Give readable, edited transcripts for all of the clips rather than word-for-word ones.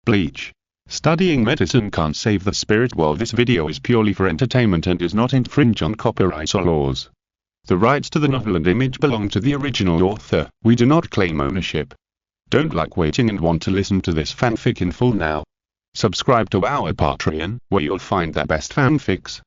Bleach. Studying medicine can't save the spirit world. This video is purely for entertainment and does not infringe on copyright or laws. The rights to the novel and image belong to the original author. We do not claim ownership. Don't like waiting and want to listen to this fanfic in full now? Subscribe to our Patreon, where you'll find the best fanfics.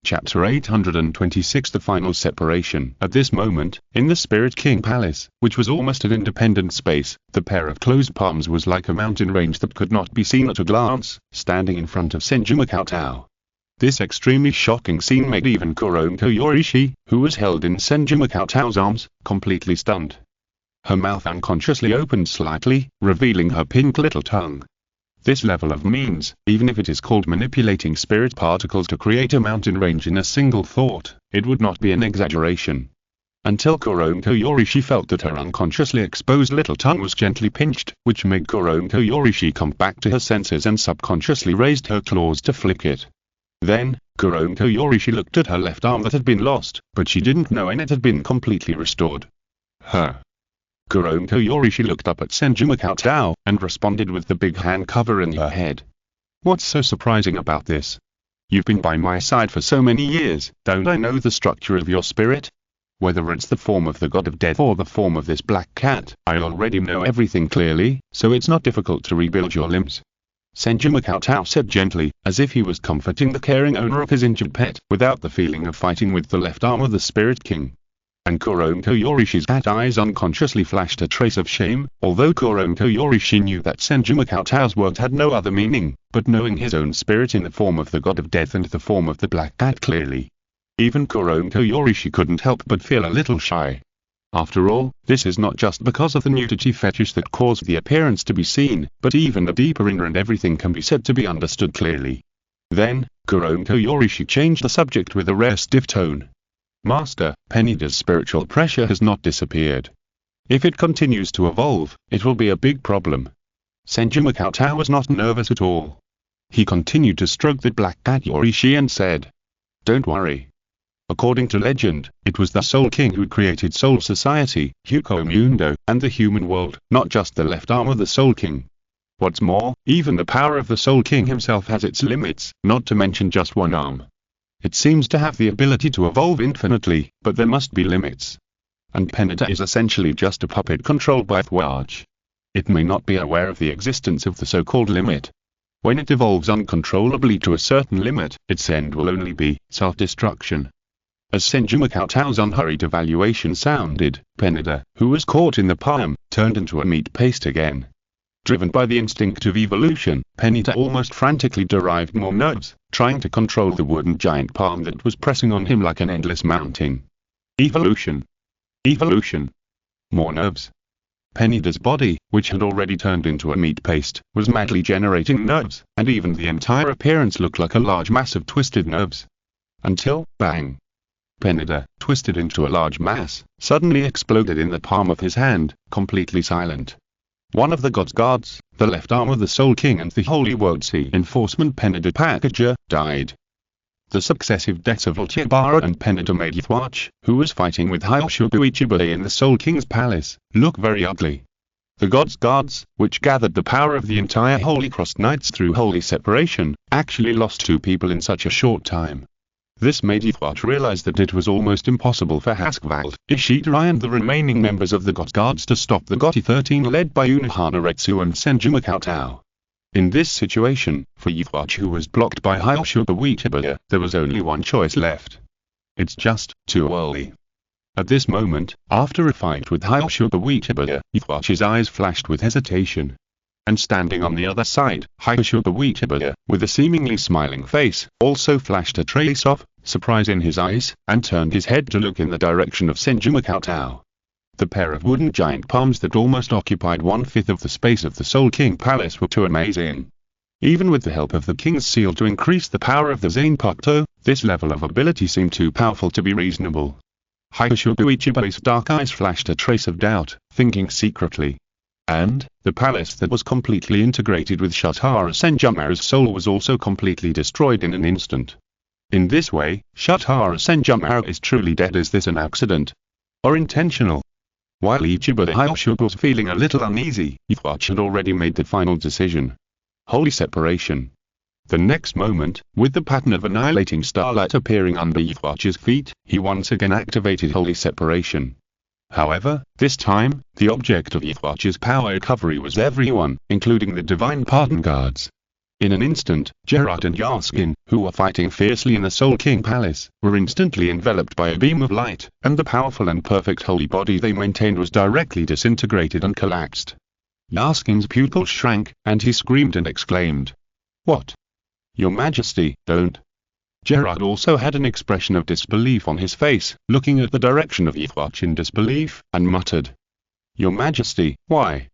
Chapter 826 The Final Separation. At this moment, in the Spirit King Palace, which was almost an independent space, the pair of closed palms was like a mountain range that could not be seen at a glance, standing in front of Senju Cheng. This extremely shocking scene made even Kuroko Yorishi, who was held in Senju Cheng's arms, completely stunned. Her mouth unconsciously opened slightly, revealing her pink little tongue. This level of means, even if it is called manipulating spirit particles to create a mountain range in a single thought, it would not be an exaggeration. Until Kuroko Yorishi felt that her unconsciously exposed little tongue was gently pinched, which made Kuroko Yorishi come back to her senses and subconsciously raised her claws to flick it. Then, Kuroko Yorishi looked at her left arm that had been lost, but she didn't know when it had been completely restored. Kuroko Yorishi looked up at Senju Cheng and responded with the big hand covering her head. What's so surprising about this? You've been by my side for so many years, don't I know the structure of your spirit? Whether it's the form of the god of death or the form of this black cat, I already know everything clearly, so it's not difficult to rebuild your limbs. Senju Cheng said gently, as if he was comforting the caring owner of his injured pet, without the feeling of fighting with the left arm of the Spirit King. And Kuroko Yorishi's cat eyes unconsciously flashed a trace of shame, although Kuroko Yorishi knew that Senju Cheng's words had no other meaning, but knowing his own spirit in the form of the god of death and the form of the black cat clearly. Even Kuroko Yorishi couldn't help but feel a little shy. After all, this is not just because of the nudity fetish that caused the appearance to be seen, but even a deeper inner and everything can be said to be understood clearly. Then, Kuroko Yorishi changed the subject with a rare stiff tone. Master, Penida's spiritual pressure has not disappeared. If it continues to evolve, it will be a big problem. Senju Cheng was not nervous at all. He continued to stroke the black cat Yorishi and said, "Don't worry. According to legend, it was the Soul King who created Soul Society, Huko Mundo, and the human world, not just the left arm of the Soul King. What's more, even the power of the Soul King himself has its limits, not to mention just one arm. It seems to have the ability to evolve infinitely, but there must be limits. And Penida is essentially just a puppet controlled by Thwach. It may not be aware of the existence of the so-called limit. When it evolves uncontrollably to a certain limit, its end will only be self-destruction." As Senju Cheng's unhurried evaluation sounded, Penida, who was caught in the palm, turned into a meat paste again. Driven by the instinct of evolution, Penida almost frantically derived more nerves, trying to control the wooden giant palm that was pressing on him like an endless mountain. Evolution. Evolution. More nerves. Penida's body, which had already turned into a meat paste, was madly generating nerves, and even the entire appearance looked like a large mass of twisted nerves. Until, bang! Penida, twisted into a large mass, suddenly exploded in the palm of his hand, completely silent. One of the god's guards, the left arm of the Soul King and the Holy World Sea Enforcement Penida Packager, died. The successive deaths of Ultiabara and Penida made Thwach, who was fighting with Hyoshobu Ichibei in the Soul King's palace, look very ugly. The god's guards, which gathered the power of the entire Holy Cross Knights through holy separation, actually lost 2 people in such a short time. This made Thwach realize that it was almost impossible for Haskvald, Ishidori and the remaining members of the God's Guards to stop the Gotti 13 led by Unohana Retsu and Senju Cheng. In this situation, for Thwach, who was blocked by Hyoshobu Ichibei, there was only one choice left. It's just too early. At this moment, after a fight with Hyoshobu Ichibei, Thwach's eyes flashed with hesitation. And standing on the other side, Hyoshobu Ichibei, with a seemingly smiling face, also flashed a trace of surprise in his eyes, and turned his head to look in the direction of Senju Cheng. The pair of wooden giant palms that almost occupied 1/5 of the space of the Soul King Palace were too amazing. Even with the help of the King's Seal to increase the power of the zanpakutō, this level of ability seemed too powerful to be reasonable. Hyoshobu Ichibei's dark eyes flashed a trace of doubt, thinking secretly. And, the palace that was completely integrated with Shutara Senjumaru's soul was also completely destroyed in an instant. In this way, Shutara Senjumaru is truly dead. Is this an accident? Or intentional? While Ichibei Hyoshobu was feeling a little uneasy, Thwach had already made the final decision. Holy separation. The next moment, with the pattern of annihilating starlight appearing under Yihuachi's feet, he once again activated holy separation. However, this time, the object of Yihuachi's power recovery was everyone, including the Divine Pardon Guards. In an instant, Gerard and Yaskin, who were fighting fiercely in the Soul King Palace, were instantly enveloped by a beam of light, and the powerful and perfect holy body they maintained was directly disintegrated and collapsed. Yaskin's pupils shrank, and he screamed and exclaimed, "What? Your Majesty, don't." Gerard also had an expression of disbelief on his face, looking at the direction of Yihuachi in disbelief, and muttered, "Your Majesty, why?"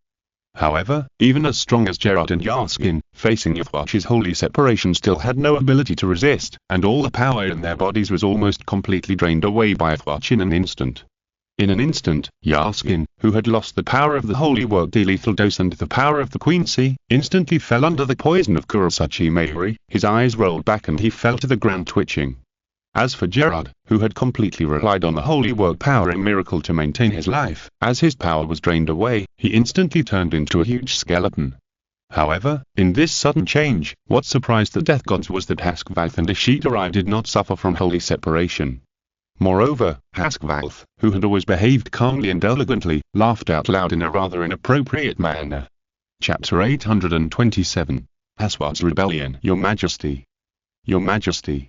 However, even as strong as Gerard and Yaskin, facing Yihuachi's holy separation still had no ability to resist, and all the power in their bodies was almost completely drained away by Yihuachi in an instant. In an instant, Yaskin, who had lost the power of the holy worked lethal dose and the power of the Queency, instantly fell under the poison of Kurosachi Mayuri, his eyes rolled back and he fell to the ground twitching. As for Gerard, who had completely relied on the holy work power and miracle to maintain his life, as his power was drained away, he instantly turned into a huge skeleton. However, in this sudden change, what surprised the death gods was that Haskvalth and Ishidarai did not suffer from holy separation. Moreover, Haskvalth, who had always behaved calmly and elegantly, laughed out loud in a rather inappropriate manner. Chapter 827. Haswat's Rebellion. Your Majesty. Your Majesty.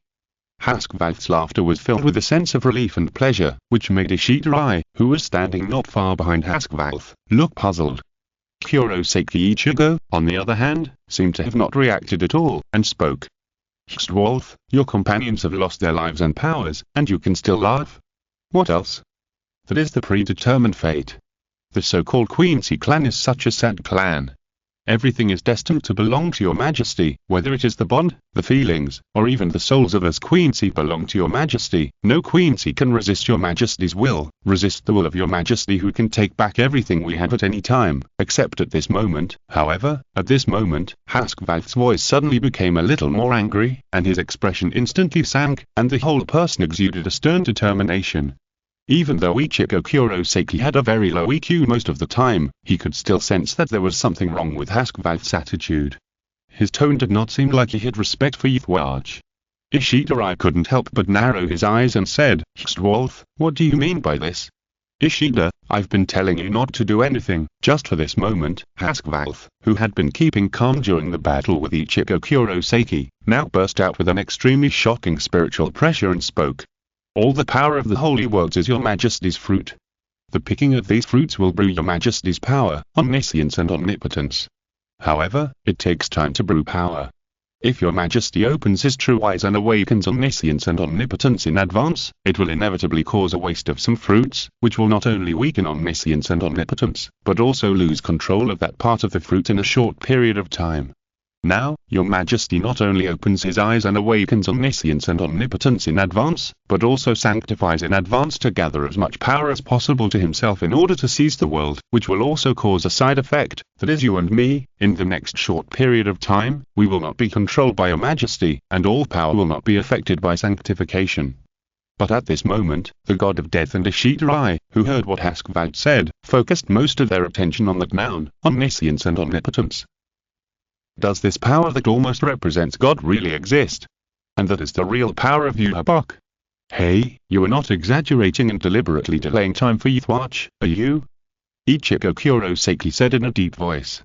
Haskvalth's laughter was filled with a sense of relief and pleasure, which made Ishidarai, who was standing not far behind Haskvalth, look puzzled. Kurosaki Ichigo, on the other hand, seemed to have not reacted at all, and spoke. "Haskvalth, your companions have lost their lives and powers, and you can still laugh? What else? That is the predetermined fate. The so-called Queency clan is such a sad clan. Everything is destined to belong to your Majesty, whether it is the bond, the feelings, or even the souls of us Queency belong to your Majesty. No Queency can resist your Majesty's will, resist the will of your Majesty who can take back everything we have at any time, except at this moment." However, at this moment, Haskvalth's voice suddenly became a little more angry, and his expression instantly sank, and the whole person exuded a stern determination. Even though Ichigo Kurosaki had a very low EQ most of the time, he could still sense that there was something wrong with Haskvalth's attitude. His tone did not seem like he had respect for Yihuachi. Ishidarai couldn't help but narrow his eyes and said, "Haskvalth, what do you mean by this?" "Ishida, I've been telling you not to do anything, just for this moment." Haskvalth, who had been keeping calm during the battle with Ichigo Kurosaki, now burst out with an extremely shocking spiritual pressure and spoke. "All the power of the holy words is your Majesty's fruit. The picking of these fruits will brew your Majesty's power, omniscience and omnipotence. However, it takes time to brew power. If your Majesty opens his true eyes and awakens omniscience and omnipotence in advance, it will inevitably cause a waste of some fruits, which will not only weaken omniscience and omnipotence, but also lose control of that part of the fruit in a short period of time. Now, your Majesty not only opens his eyes and awakens omniscience and omnipotence in advance, but also sanctifies in advance to gather as much power as possible to himself in order to seize the world, which will also cause a side effect, that is you and me. In the next short period of time, we will not be controlled by your Majesty, and all power will not be affected by sanctification." But at this moment, the god of death and Ishidarai, who heard what Haskvalth said, focused most of their attention on that noun, omniscience and omnipotence. Does this power that almost represents God really exist? And that is the real power of Yhwach? Hey, you are not exaggerating and deliberately delaying time for Yihuachi, are you? Ichigo Kurosaki said in a deep voice.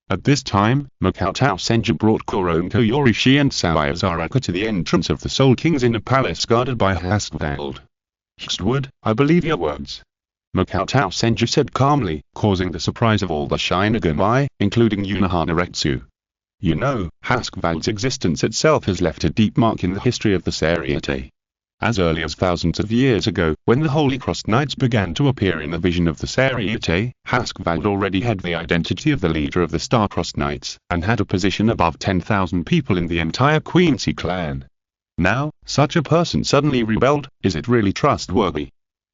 At this time, Makoto Senju brought Koronko Yorishi and Sayazaraka to the entrance of the Soul King's inner palace guarded by Haskvalth. "Histwood, I believe your words," Makoto Senju said calmly, causing the surprise of all the Shinigami, including Unohana Retsu. You know, Haskvalth's existence itself has left a deep mark in the history of the Seireitei. As early as thousands of years ago, when the Holy Cross Knights began to appear in the vision of the Seireitei, Haskvalth already had the identity of the leader of the Star-Crossed Knights, and had a position above 10,000 people in the entire Queency clan. Now, such a person suddenly rebelled. Is it really trustworthy?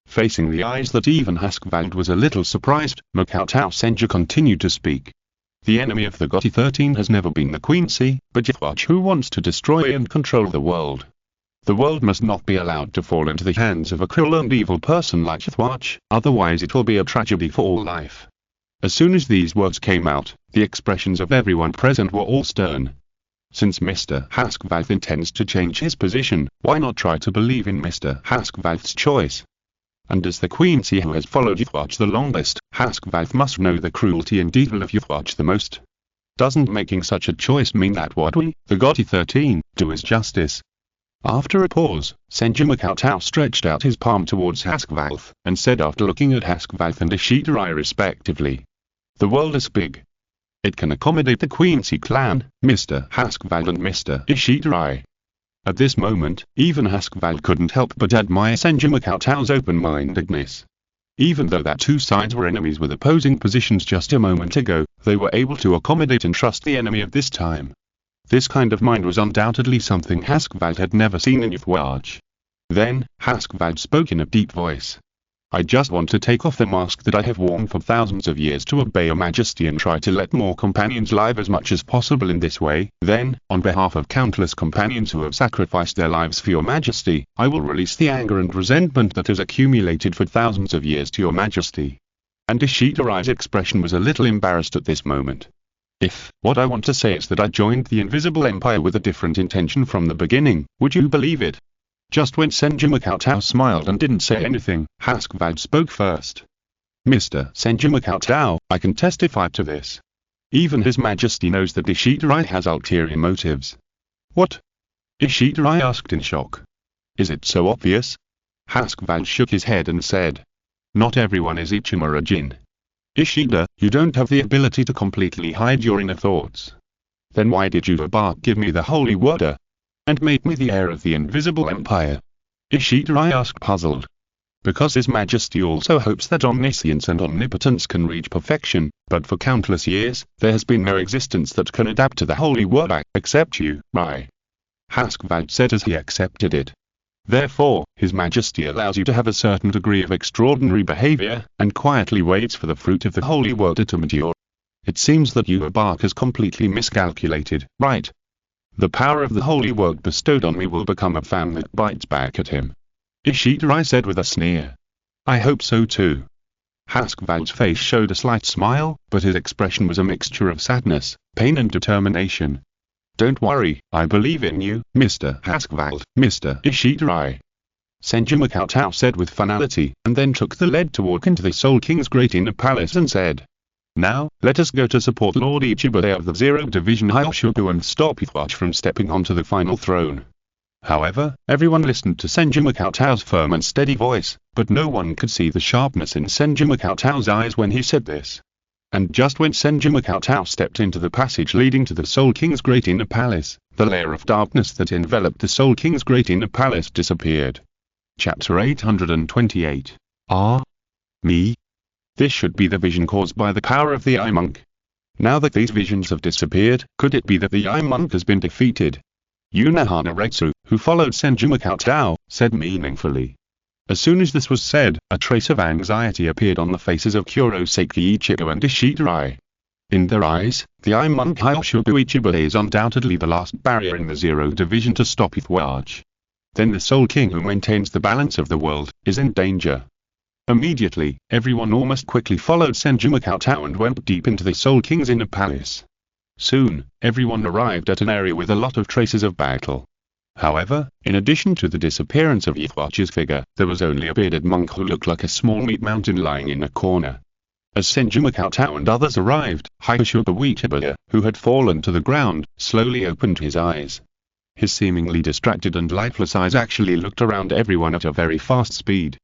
Facing the eyes that even Haskvalth was a little surprised, Makoto Senju continued to speak. The enemy of the Gotti 13 has never been the Queency, but Yihuachi who wants to destroy and control the world. The world must not be allowed to fall into the hands of a cruel and evil person like Yihuachi, otherwise it will be a tragedy for all life. As soon as these words came out, the expressions of everyone present were all stern. Since Mr. Haskvalth intends to change his position, why not try to believe in Mr. Haskvalth's choice? And as the Queency who has followed Yuthwatch the longest, Haskvalth must know the cruelty and evil of Yuthwatch the most. Doesn't making such a choice mean that what we, the Gotti 13, do is justice? After a pause, Senju Cheng stretched out his palm towards Haskvalth, and said after looking at Haskvalth and Ishidari respectively, "The world is big. It can accommodate the Queency clan, Mr. Haskvalth and Mr. Ishidari." At this moment, even Haskvalth couldn't help but admire Senju Cheng's open-mindedness. Even though that two sides were enemies with opposing positions just a moment ago, they were able to accommodate and trust the enemy of this time. This kind of mind was undoubtedly something Haskvalth had never seen in Yuthwatch. Then, Haskvalth spoke in a deep voice. "I just want to take off the mask that I have worn for thousands of years to obey your majesty and try to let more companions live as much as possible in this way. Then, on behalf of countless companions who have sacrificed their lives for your majesty, I will release the anger and resentment that has accumulated for thousands of years to your majesty." And Ishidari's expression was a little embarrassed at this moment. "If what I want to say is that I joined the Invisible Empire with a different intention from the beginning, would you believe it?" Just when Senju Cheng smiled and didn't say anything, Haskvalth spoke first. "Mr. Senju Cheng, I can testify to this. Even His Majesty knows that Ishidari has ulterior motives." "What?" Ishidari asked in shock. "Is it so obvious?" Haskvalth shook his head and said, "Not everyone is Ichimura Jin. Ishida, you don't have the ability to completely hide your inner thoughts. Then why did you give me the holy word? And made me the heir of the Invisible Empire?" Ishidari asked puzzled. "Because His Majesty also hopes that omniscience and omnipotence can reach perfection, but for countless years, there has been no existence that can adapt to the holy word except you, right?" Haskvalth said as he accepted it. "Therefore, His Majesty allows you to have a certain degree of extraordinary behavior, and quietly waits for the fruit of the holy word to mature. It seems that Yuabak has completely miscalculated, right? The power of the holy word bestowed on me will become a fan that bites back at him." Ishidari said with a sneer. "I hope so too." Haskvalth's face showed a slight smile, but his expression was a mixture of sadness, pain and determination. "Don't worry, I believe in you, Mr. Haskvalth, Mr. Ishidari," Senju Cheng said with finality, and then took the lead to walk into the Soul King's great inner palace and said, "Now, let us go to support Lord Ichibate of the 0th Division Hyoshuku and stop Yuthwatch from stepping onto the final throne." However, everyone listened to Senju Cheng's firm and steady voice, but no one could see the sharpness in Senju Cheng's eyes when he said this. And just when Senju Cheng stepped into the passage leading to the Soul King's great inner palace, the layer of darkness that enveloped the Soul King's great inner palace disappeared. Chapter 828. Me? This should be the vision caused by the power of the Eye Monk. Now that these visions have disappeared, could it be that the Eye Monk has been defeated? Unohana Retsu, who followed Senju Cheng, said meaningfully. As soon as this was said, a trace of anxiety appeared on the faces of Kurosaki Ichigo and Ishidari. In their eyes, the Eye Monk Hyoshuku Ichibate is undoubtedly the last barrier in the 0th Division to stop Yuthwatch. Then the Soul King who maintains the balance of the world, is in danger. Immediately, everyone almost quickly followed Senju Cheng and went deep into the Soul King's inner palace. Soon, everyone arrived at an area with a lot of traces of battle. However, in addition to the disappearance of Yuthwatch's figure, there was only a bearded monk who looked like a small meat mountain lying in a corner. As Senju Cheng and others arrived, Hyoshuku Ichibate, who had fallen to the ground, slowly opened his eyes. His seemingly distracted and lifeless eyes actually looked around everyone at a very fast speed.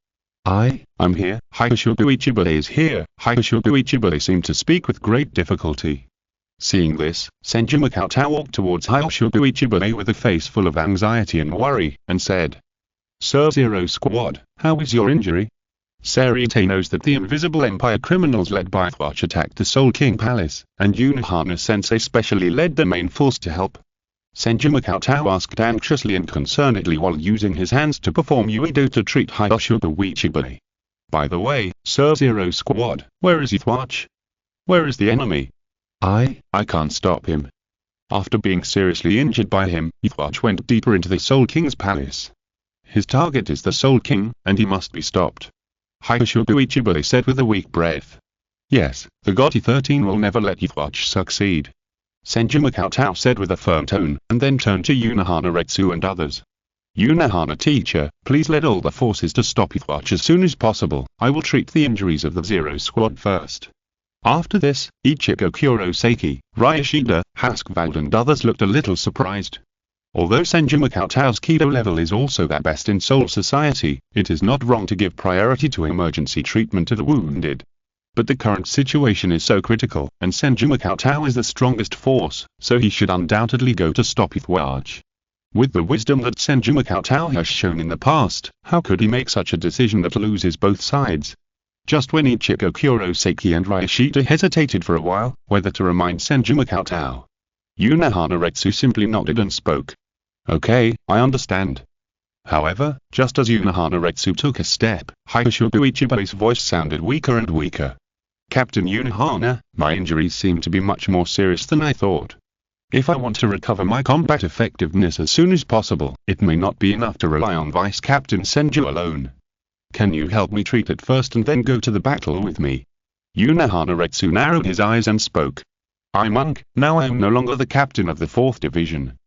I'm here, Hyoshuku Ichibate is here." Hyoshuku Ichibate seemed to speak with great difficulty. Seeing this, Senju Cheng walked towards Hyoshuku Ichibate with a face full of anxiety and worry, and said, "Sub-Zero Squad, how is your injury?" Seireitei knows that the Invisible Empire criminals led by Yuthwatch attacked the Soul King Palace, and Unohana-sensei specially led the main force to help. Senju Cheng asked anxiously and concernedly while using his hands to perform Uido to treat Hyoshuku Ichibate. "By the way, Sub-Zero Squad, where is Yuthwatch? Where is the enemy? I can't stop him." After being seriously injured by him, Yuthwatch went deeper into the Soul King's palace. "His target is the Soul King, and he must be stopped," Hyoshuku Ichibate said with a weak breath. Yes, the Gotti 13 will never let Yuthwatch succeed. Senju Makoto said with a firm tone, and then turned to Unohana Retsu and others. Unohana teacher, please lead all the forces to stop Yuthwatch as soon as possible. I will treat the injuries of the Zero Squad first. After this, Ichigo Kurosaki, Ryashida, Haskvald and others looked a little surprised. Although Senju Makoto's Kido level is also the best in Soul Society, it is not wrong to give priority to emergency treatment to the wounded. But the current situation is so critical, and Senju Makoto is the strongest force, so he should undoubtedly go to stop Yuthwatch. With the wisdom that Senju Makoto has shown in the past, how could he make such a decision that loses both sides? Just when Ichigo Kurosaki and Ryashida hesitated for a while, whether to remind Senju Makoto, Unohana Retsu simply nodded and spoke. Okay, I understand. However, just as Unohana Retsu took a step, Hyoshogu Ichiba's voice sounded weaker and weaker. Captain Unohana, my injuries seem to be much more serious than I thought. If I want to recover my combat effectiveness as soon as possible, it may not be enough to rely on Vice Captain Senju alone. Can you help me treat it first and then go to the battle with me? Unohana Retsu narrowed his eyes and spoke. Monk, now I am no longer the captain of the 4th Division.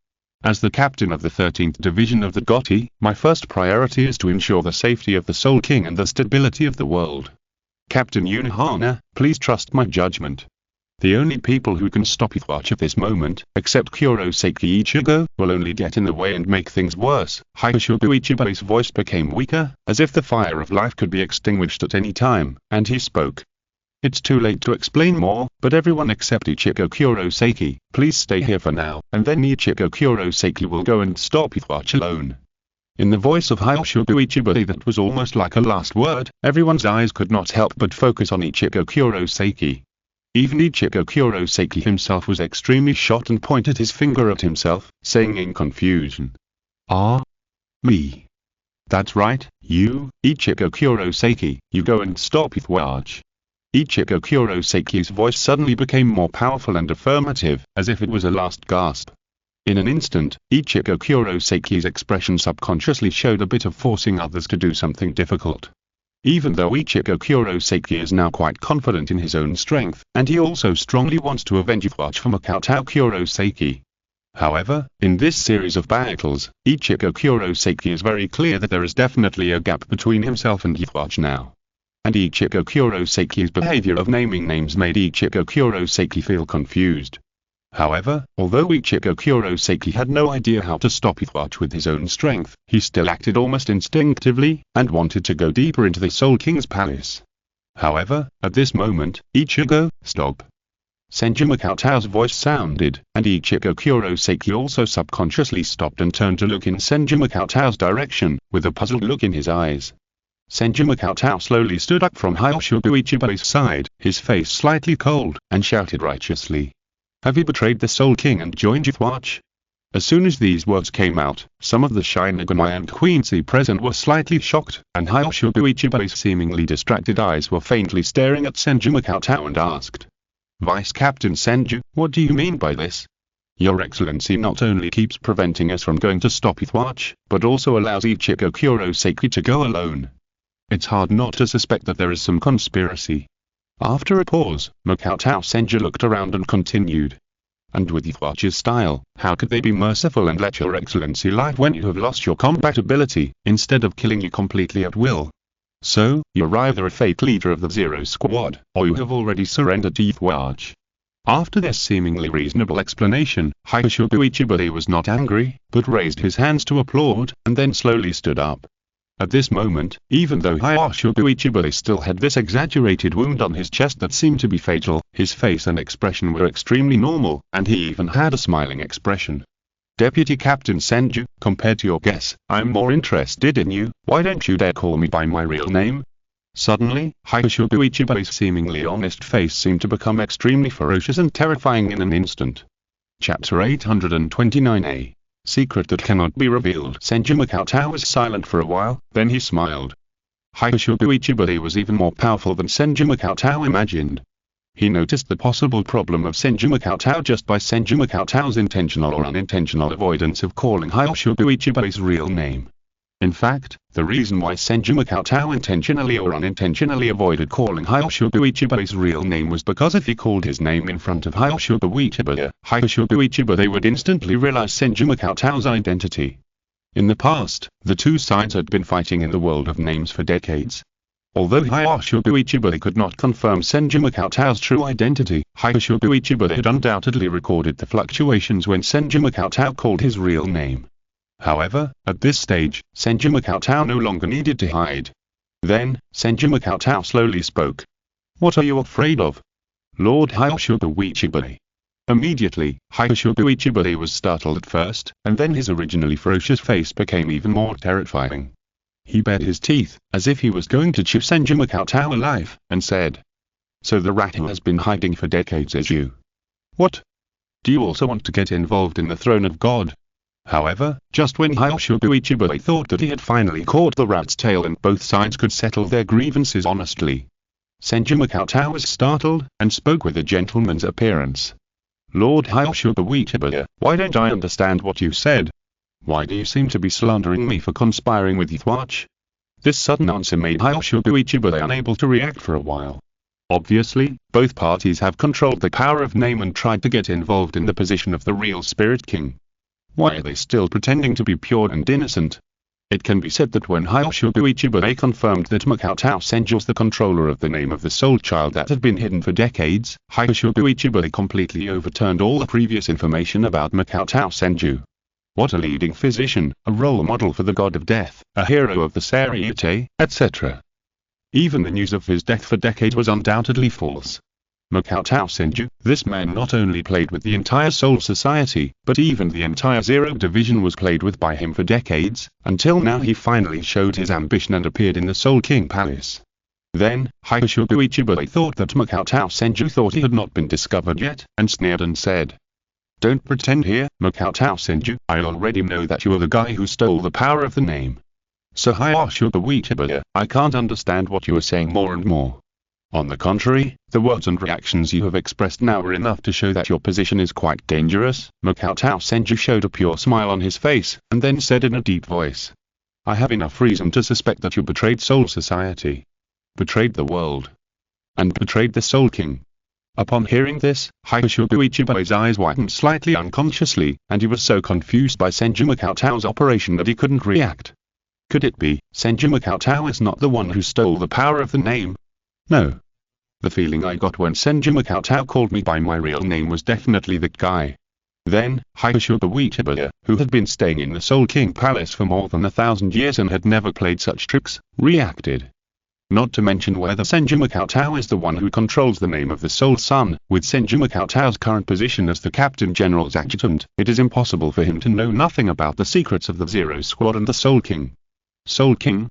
As the captain of the 13th Division of the Gotti, my first priority is to ensure the safety of the Soul King and the stability of the world. Captain Unohana, please trust my judgment. The only people who can stop Yuthwatch at this moment, except Kurosaki Ichigo, will only get in the way and make things worse. Hyoshogu Ichiba's voice became weaker, as if the fire of life could be extinguished at any time, and he spoke. It's too late to explain more, but everyone except Ichigo Kurosaki, please stay here for now, and then Ichigo Kurosaki will go and stop Yuthwatch alone. In the voice of Hyoshogu Ichiba that was almost like a last word, everyone's eyes could not help but focus on Ichigo Kurosaki. Even Ichigo Kurosaki himself was extremely shocked and pointed his finger at himself, saying in confusion. Me. That's right, you, Ichigo Kurosaki, you go and stop Yuthwatch. Ichigo Kurosaki's voice suddenly became more powerful and affirmative, as if it was a last gasp. In an instant, Ichigo Kurosaki's expression subconsciously showed a bit of forcing others to do something difficult. Even though Ichigo Kurosaki is now quite confident in his own strength, and he also strongly wants to avenge Yuthwatch from Makoto Kurosaki. However, in this series of battles, Ichigo Kurosaki is very clear that there is definitely a gap between himself and Yuthwatch now. And Ichigo Kurosaki's behavior of naming names made Ichigo Kurosaki feel confused. However, although Ichigo Kurosaki had no idea how to stop Yuthwatch with his own strength, he still acted almost instinctively, and wanted to go deeper into the Soul King's palace. However, at this moment, Ichigo, stop. Senju Makoto's voice sounded, and Ichigo Kurosaki also subconsciously stopped and turned to look in Senju Makoto's direction, with a puzzled look in his eyes. Senju Makoto slowly stood up from Hyoshogu Ichiba's side, his face slightly cold, and shouted righteously. Have you betrayed the Soul King and joined Yuthwatch? As soon as these words came out, some of the Shinigami and Quincy present were slightly shocked, and Hyoshogu Ichiba's seemingly distracted eyes were faintly staring at Senju Makoto and asked. Vice Captain Senju, what do you mean by this? Your Excellency not only keeps preventing us from going to stop Yuthwatch, but also allows Ichigo Kurosaki to go alone. It's hard not to suspect that there is some conspiracy. After a pause, Makoto Senju looked around and continued. And with Yuthwatch's style, how could they be merciful and let your Excellency live when you have lost your combat ability, instead of killing you completely at will? So, you're either a fake leader of the Zero Squad, or you have already surrendered to Yuthwatch. After this seemingly reasonable explanation, Hyoshogu Ichiba was not angry, but raised his hands to applaud, and then slowly stood up. At this moment, even though Hyoshogu Ichiba still had this exaggerated wound on his chest that seemed to be fatal, his face and expression were extremely normal, and he even had a smiling expression. Deputy Captain Senju, compared to your guess, I'm more interested in you. Why don't you dare call me by my real name? Suddenly, Hyoshogu Ichiba's seemingly honest face seemed to become extremely ferocious and terrifying in an instant. Chapter 829a. Secret that cannot be revealed. Senju Makoto was silent for a while, then he smiled. Hyoshogu Ichiba was even more powerful than Senju Makoto imagined. He noticed the possible problem of Senju Makoto just by Senju Makoto's intentional or unintentional avoidance of calling Hyoshogu Ichiba's real name. In fact, the reason why Senju Makoto intentionally or unintentionally avoided calling Hyoshuga Ichiba's real name was because if he called his name in front of Hyoshuga Ichiba, they would instantly realize Senju Makoto's identity. In the past, the two sides had been fighting in the world of names for decades. Although Hyoshuga Ichiba could not confirm Senju Makoto's true identity, Hyoshuga Ichiba had undoubtedly recorded the fluctuations when Senju Makoto called his real name. However, at this stage, Senju Makoto no longer needed to hide. Then, Senju Makoto slowly spoke. "What are you afraid of, Lord Hyoshuga Ichiba?" Immediately, Hyoshuga Ichiba was startled at first, and then his originally ferocious face became even more terrifying. He bared his teeth, as if he was going to chew Senju Makoto alive, and said, "So the rat has been hiding for decades as you. What? Do you also want to get involved in the throne of God?" However, just when Hyoshuga Ichiba thought that he had finally caught the rat's tail and both sides could settle their grievances honestly, Senju Makoto was startled, and spoke with a gentleman's appearance. "Lord Hyoshuga Ichiba, why don't I understand what you said? Why do you seem to be slandering me for conspiring with Ithwatch?" This sudden answer made Hyoshuga Ichiba unable to react for a while. Obviously, both parties have controlled the power of name and tried to get involved in the position of the real Spirit King. Why are they still pretending to be pure and innocent? It can be said that when Hyoshuga Ichiba confirmed that Makoto Senju was the controller of the name of the soul child that had been hidden for decades, Hyoshuga Ichiba completely overturned all the previous information about Makoto Senju. What a leading physician, a role model for the god of death, a hero of the Seireitei, etc. Even the news of his death for decades was undoubtedly false. Makoto Senju, this man not only played with the entire Soul Society, but even the entire Zero Division was played with by him for decades, until now he finally showed his ambition and appeared in the Soul King Palace. Then, Hyoshuga Ichiba thought that Makoto Senju thought he had not been discovered yet, and sneered and said, "Don't pretend here, Makoto Senju, I already know that you are the guy who stole the power of the name. So Hyoshuga Ichiba, I can't understand what you are saying more and more. On the contrary, the words and reactions you have expressed now are enough to show that your position is quite dangerous." Makoto Senju showed a pure smile on his face, and then said in a deep voice, "I have enough reason to suspect that you betrayed Soul Society, betrayed the world, and betrayed the Soul King." Upon hearing this, Hyoshuga Ichiba's eyes widened slightly unconsciously, and he was so confused by Senju Makoto's operation that he couldn't react. Could it be, Senju Makoto is not the one who stole the power of the name? No. The feeling I got when Senju Makoto called me by my real name was definitely that guy. Then, Hyoshuga Ichiba, who had been staying in the Soul King Palace for more than 1,000 years and had never played such tricks, reacted. Not to mention whether Senju Makoto is the one who controls the name of the Soul Sun. With Senju Makoto's current position as the Captain General's adjutant, it is impossible for him to know nothing about the secrets of the Zero Squad and the Soul King. Soul King?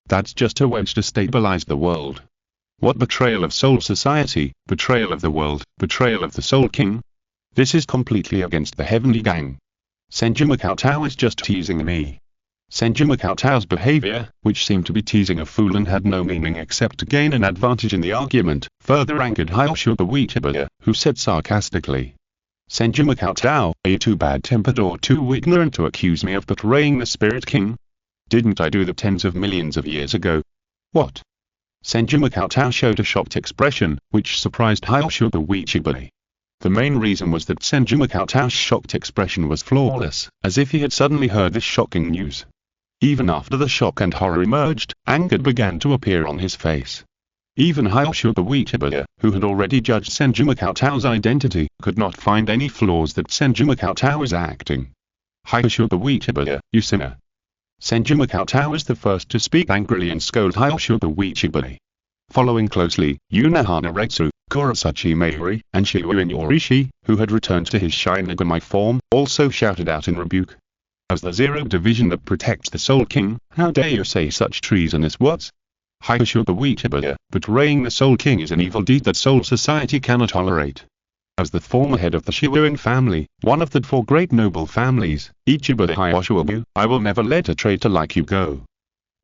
That's just a wedge to stabilize the world. What betrayal of Soul Society, betrayal of the world, betrayal of the Soul King? This is completely against the Heavenly Gang. Senju Makoto is just teasing me. Senju Makoto's behavior, which seemed to be teasing a fool and had no meaning except to gain an advantage in the argument, further angered Hyoshuga Ichiba, who said sarcastically, "Senju Makoto, are you too bad-tempered or too ignorant to accuse me of betraying the Spirit King? Didn't I do that tens of millions of years ago?" "What?" Senju Makoto showed a shocked expression, which surprised Hyoshuga Ichiba. The main reason was that Senju Makoto's shocked expression was flawless, as if he had suddenly heard this shocking news. Even after the shock and horror emerged, anger began to appear on his face. Even Hyoshuga Ichiba, who had already judged Senju Makoto's identity, could not find any flaws that Senju Makoto was acting. "Hyoshuga Ichiba, you sinner!" Senju Makoto was the first to speak angrily and scold Hyoshuga Ichiba. Following closely, Unohana Retsu, Kurotsuchi Mayuri, and Shiuin Yorishi, who had returned to his Shinigami form, also shouted out in rebuke. "As the Zero Division that protects the Soul King, how dare you say such treasonous words? Hyoshuga Ichiba, betraying the Soul King is an evil deed that Soul Society cannot tolerate. As the former head of the Shiuin family, one of the 4 great noble families, Ichiba Hyoshuga, I will never let a traitor like you go."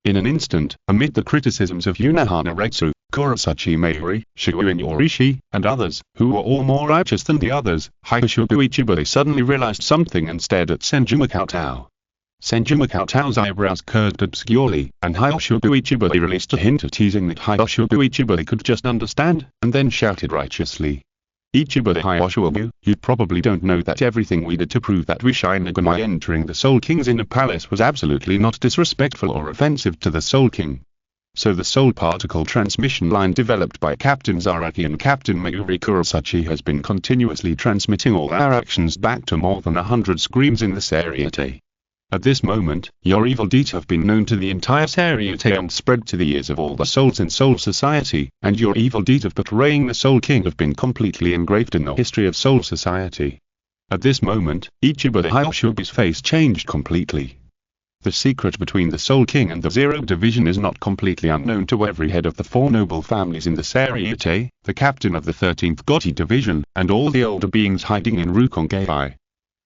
In an instant, amid the criticisms of Unohana Retsu, Kurotsuchi Mayuri, Shiuin Yorishi, and others, who were all more righteous than the others, Hyoshuga Ichiba suddenly realized something and stared at Senju Makoto. Senju Makoto's eyebrows curved obscurely, and Hyoshogu Ichiburi released a hint of teasing that Hyoshogu Ichiburi could just understand, and then shouted righteously. Ichiburi Hyoshogu, you probably don't know that everything we did to prove that we Shinigami entering the Soul King's inner palace was absolutely not disrespectful or offensive to the Soul King. So the Soul Particle transmission line developed by Captain Zaraki and Captain Mayuri Kurosachi has been continuously transmitting all our actions back to more than 100 screams in the Seireitei. At this moment, your evil deeds have been known to the entire Seireitei and spread to the ears of all the souls in Soul Society, and your evil deeds of betraying the Soul King have been completely engraved in the history of Soul Society. At this moment, Ichiburi Hyoshogu's face changed completely. The secret between the Soul King and the Zero Division is not completely unknown to every head of the 4 noble families in the Seireitei, the captain of the 13th Gotti Division, and all the older beings hiding in Rukongei.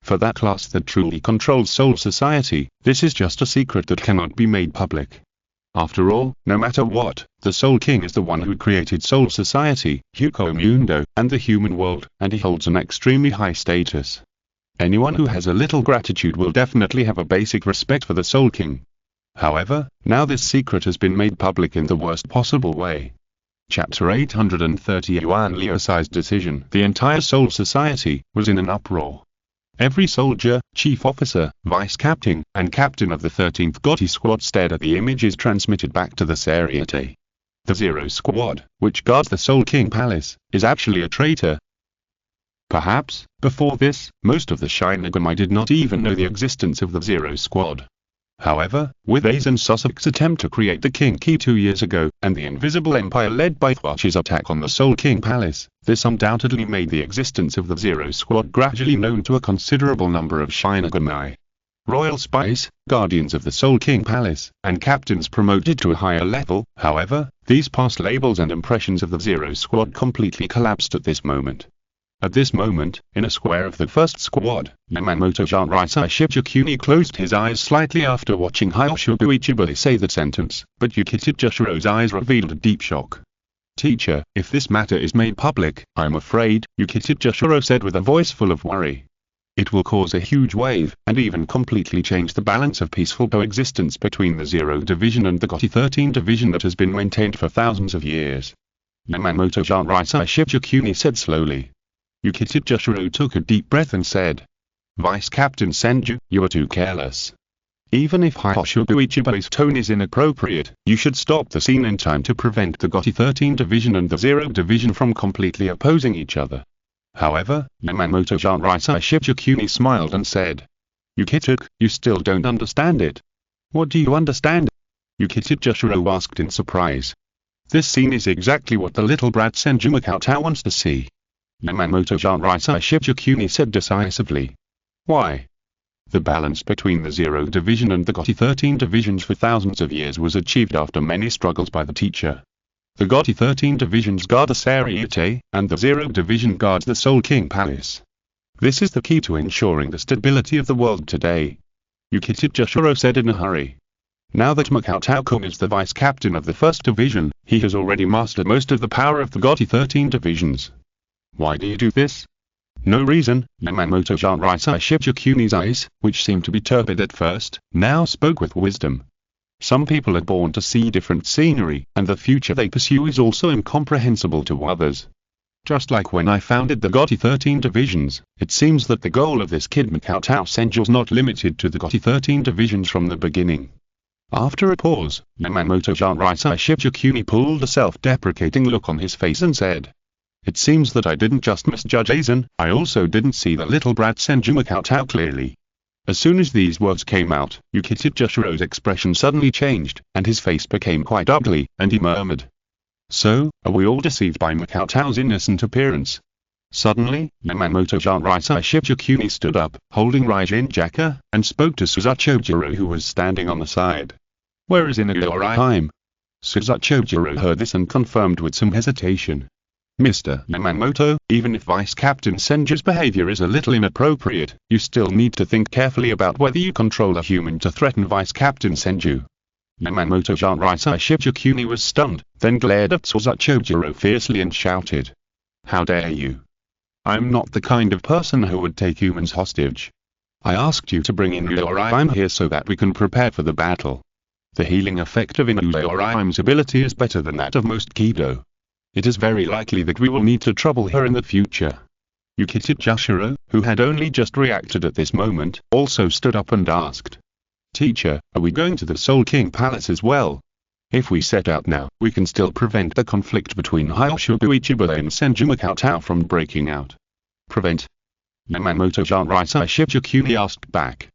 For that class that truly controls Soul Society, this is just a secret that cannot be made public. After all, no matter what, the Soul King is the one who created Soul Society, Huko Mundo, and the human world, and he holds an extremely high status. Anyone who has a little gratitude will definitely have a basic respect for the Soul King. However, now this secret has been made public in the worst possible way. Chapter 830 Yuan Liu-sai's decision. The entire Soul Society was in an uproar. Every soldier, chief officer, vice captain, and captain of the 13th Gotti Squad stared at the images transmitted back to the Seireitei. The Zero Squad, which guards the Soul King Palace, is actually a traitor. Perhaps, before this, most of the Shinigami did not even know the existence of the Zero Squad. However, with Ace and Sasuke's attempt to create the King Key 2 years ago, and the Invisible Empire led by Thwach's attack on the Soul King Palace, this undoubtedly made the existence of the Zero Squad gradually known to a considerable number of Shinigami. Royal spies, guardians of the Soul King Palace, and captains promoted to a higher level. However, these past labels and impressions of the Zero Squad completely collapsed at this moment. At this moment, in a square of the first squad, Yamamoto Shinraisai Shichikuni closed his eyes slightly after watching Hyoshogu Ichiburi say that sentence, but Yukita Jushiro's eyes revealed a deep shock. Teacher, if this matter is made public, I'm afraid, Yukita Jushiro said with a voice full of worry. It will cause a huge wave, and even completely change the balance of peaceful coexistence between the Zero Division and the Gotti 13 Division that has been maintained for thousands of years. Yamamoto Shinraisai Shichikuni said slowly. Yukita Jushiro took a deep breath and said, Vice Captain Senju, you are too careless. Even if Hyoshogu Ichiburi's tone is inappropriate, you should stop the scene in time to prevent the Gotti 13 Division and the Zero Division from completely opposing each other. However, Yamamoto Shinraisai Shichikuni smiled and said, Yukita, you still don't understand it. What do you understand? Yukita Jushiro asked in surprise. This scene is exactly what the little brat Senju Makoto wants to see. Yamamoto Shinraisai Shichikuni said decisively. Why? The balance between the Zero Division and the Gotti 13 Divisions for thousands of years was achieved after many struggles by the teacher. The Gotti 13 Divisions guard the Seireitei, and the Zero Division guards the Soul King Palace. This is the key to ensuring the stability of the world today. Yukita Jushiro said in a hurry. Now that Makoto-kun is the vice captain of the 1st Division, he has already mastered most of the power of the Gotti 13 Divisions. Why do you do this? No reason. Yamamoto Shinraisai Shichikuni's eyes, which seemed to be turbid at first, now spoke with wisdom. Some people are born to see different scenery, and the future they pursue is also incomprehensible to others. Just like when I founded the Gotti 13 Divisions, it seems that the goal of this kid Makoto Senju was not limited to the Gotti 13 Divisions from the beginning. After a pause, Yamamoto Shinraisai Shichikuni pulled a self-deprecating look on his face and said, It seems that I didn't just misjudge Aizen, I also didn't see the little brat Senju Makoto clearly. As soon as these words came out, Yukita Jushiro's expression suddenly changed, and his face became quite ugly, and he murmured. So, are we all deceived by Makoto's innocent appearance? Suddenly, Yamamoto Shinraisai Shichikuni stood up, holding Raijin Jaka, and spoke to Suzuchojiro who was standing on the side. Where is Inagori time? Suzuchojiro heard this and confirmed with some hesitation. Mr. Yamamoto, even if Vice Captain Senju's behavior is a little inappropriate, you still need to think carefully about whether you control a human to threaten Vice Captain Senju. Yamamoto Shinraisai Shichikuni was stunned, then glared at Suzuchojiro fiercely and shouted. How dare you? I'm not the kind of person who would take humans hostage. I asked you to bring in Uraim here so that we can prepare for the battle. The healing effect of Uraim's ability is better than that of most Kido. It is very likely that we will need to trouble her in the future. Yukita Joshiro, who had only just reacted at this moment, also stood up and asked. Teacher, are we going to the Soul King Palace as well? If we set out now, we can still prevent the conflict between Hyoshogu Ichibara and Senju Makatao from breaking out. Prevent? Yamamoto Jinrai Shichikuni asked back.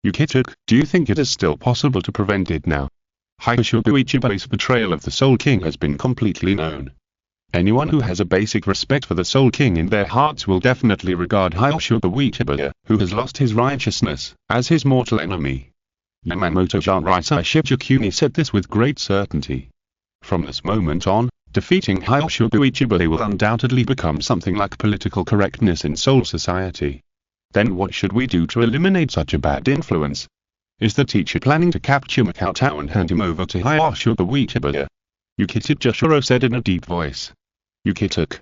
Yukita, do you think it is still possible to prevent it now? Hyoshogu Ichibara's betrayal of the Soul King has been completely known. Anyone who has a basic respect for the Soul King in their hearts will definitely regard Hyoshogu Ichibara, who has lost his righteousness, as his mortal enemy. Yamamoto Jinrai Shichikuni said this with great certainty. From this moment on, defeating Hyoshogu Ichibara will undoubtedly become something like political correctness in Soul Society. Then what should we do to eliminate such a bad influence? Is the teacher planning to capture Makatao and hand him over to Hyoshogu Ichibara? Yukita Joshiro said in a deep voice. Yukita.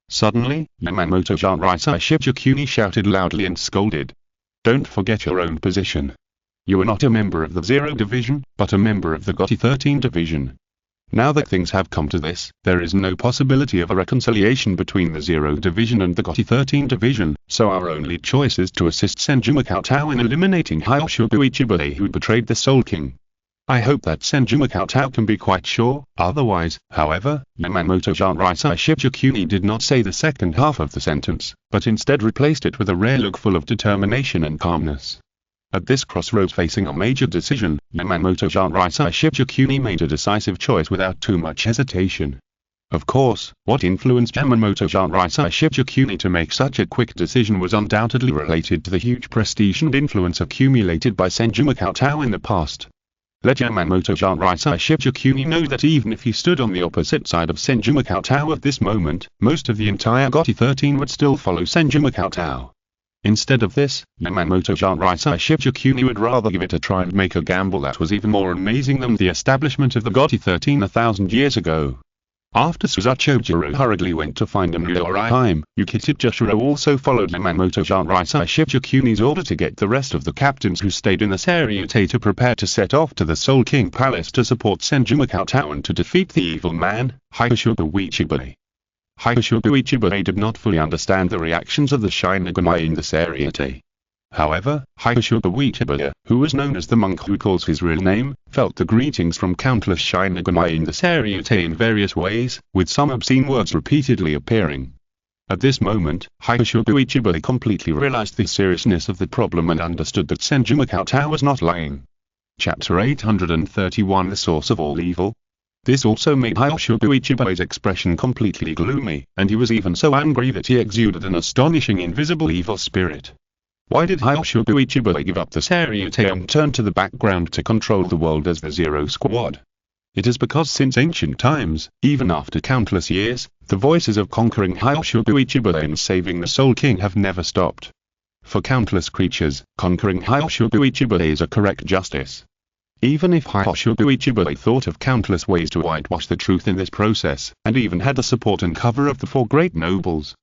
Suddenly, Yamamoto Jinrai Shichikuni shouted loudly and scolded. Don't forget your own position. You are not a member of the 0 Division, but a member of the GOTY 13 Division. Now that things have come to this, there is no possibility of a reconciliation between the 0 Division and the GOTY 13 Division, so our only choice is to assist Senju Makatao in eliminating Hyoshogu Ichibara who betrayed the Soul King. I hope that Senju Makatao can be quite sure, otherwise, however, Yamamoto Jinrai Shichikuni did not say the second half of the sentence, but instead replaced it with a rare look full of determination and calmness. At this crossroads facing a major decision, Yamamoto Jinrai Shichikuni made a decisive choice without too much hesitation. Of course, what influenced Yamamoto Jinrai Shichikuni to make such a quick decision was undoubtedly related to the huge prestige and influence accumulated by Senju Makatao in the past. Let Yamamoto Jinrai Shichikuni know that even if he stood on the opposite side of Senju Makatao at this moment, most of the entire GOTY 13 would still follow Senju Makatao. Instead of this, Yamamoto Jinrai Shichikuni would rather give it a try and make a gamble that was even more amazing than the establishment of the GOTY 13 1,000 years ago. After Suzuchojiro hurriedly went to find Uraim, Yukita Joshiro also followed Yamamoto Jinrai Shichikuni's order to get the rest of the captains who stayed in the Seireitei to prepare to set off to the Soul King Palace to support Senju Makatao and to defeat the evil man, Hyoshogu Ichibara. Hyoshogu Ichibara did not fully understand the reactions of the Shinigami in the Seireitei. However, Hyoshogu Ichibara, who was known as the monk who calls his real name, felt the greetings from countless Shinigami in the Seireitei in various ways, with some obscene words repeatedly appearing. At this moment, Hyoshogu Ichibara completely realized the seriousness of the problem and understood that Senju Makatao was not lying. Chapter 831 The Source of All Evil. This also made Hyoshogu Ichibara's expression completely gloomy, and he was even so angry that he exuded an astonishing invisible evil spirit. Why did Hyoshogu Ichibara give up the Seireitei and turn to the background to control the world as the Zero Squad? It is because since ancient times, even after countless years, the voices of conquering Hyoshogu Ichibara and saving the Soul King have never stopped. For countless creatures, conquering Hyoshogu Ichibara is a correct justice. Even if Hyoshogu Ichibara thought of countless ways to whitewash the truth in this process, and even had the support and cover of the 4 great nobles.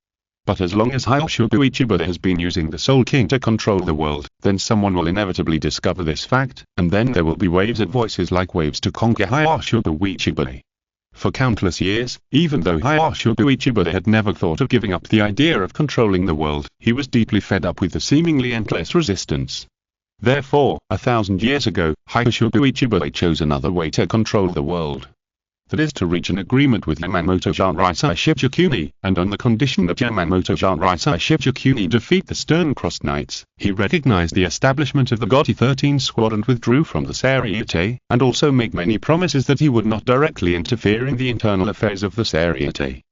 But as long as Hyoshogu Ichibara has been using the Soul King to control the world, then someone will inevitably discover this fact, and then there will be waves of voices like waves to conquer Hyoshogu Ichibara. For countless years, even though Hyoshogu Ichibara had never thought of giving up the idea of controlling the world, he was deeply fed up with the seemingly endless resistance. Therefore, 1,000 years ago, Hyoshogu Ichibara chose another way to control the world. That is to reach an agreement with Yamamoto Jinrai Shichikuni, and on the condition that Yamamoto Jinrai Shichikuni defeat the Stern-Crossed Knights, he recognized the establishment of the GOTY 13 squad and withdrew from the Seireitei, and also make many promises that he would not directly interfere in the internal affairs of the Seireitei.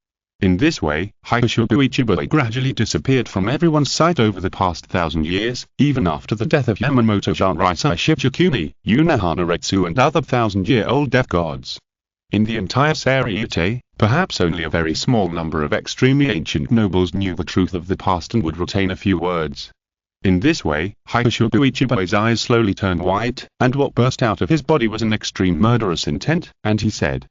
In this way, Hyoshogu Ichibara gradually disappeared from everyone's sight over the past 1,000 years, even after the death of Yamamoto Jinrai Shichikuni, Unohana Retsu and other 1,000-year-old death gods. In the entire Seireitei, perhaps only a very small number of extremely ancient nobles knew the truth of the past and would retain a few words. In this way, Hyoshogu Ichibara's eyes slowly turned white, and what burst out of his body was an extreme murderous intent, and he said,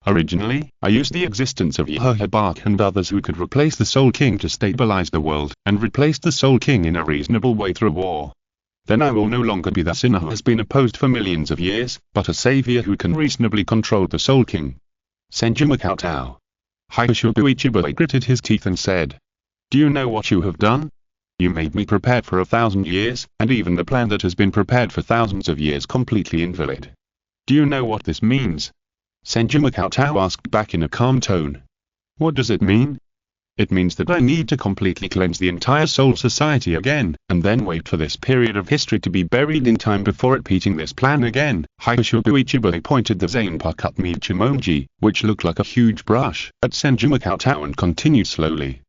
"Originally, I used the existence of Yehohabak and others who could replace the Soul King to stabilize the world, and replace the Soul King in a reasonable way through war. Then I will no longer be the sinner who has been opposed for millions of years, but a savior who can reasonably control the Soul King. Senju Cheng. Hakushobu Ichibei gritted his teeth and said, "Do you know what you have done? You made me prepared for 1,000 years, and even the plan that has been prepared for thousands of years completely invalid. Do you know what this means?" Senju Cheng asked back in a calm tone. "What does it mean?" "It means that I need to completely cleanse the entire Soul Society again, and then wait for this period of history to be buried in time before repeating this plan again." Hakushobu Ichibei pointed the zanpakutō emoji, which looked like a huge brush, at Senju Cheng and continued slowly.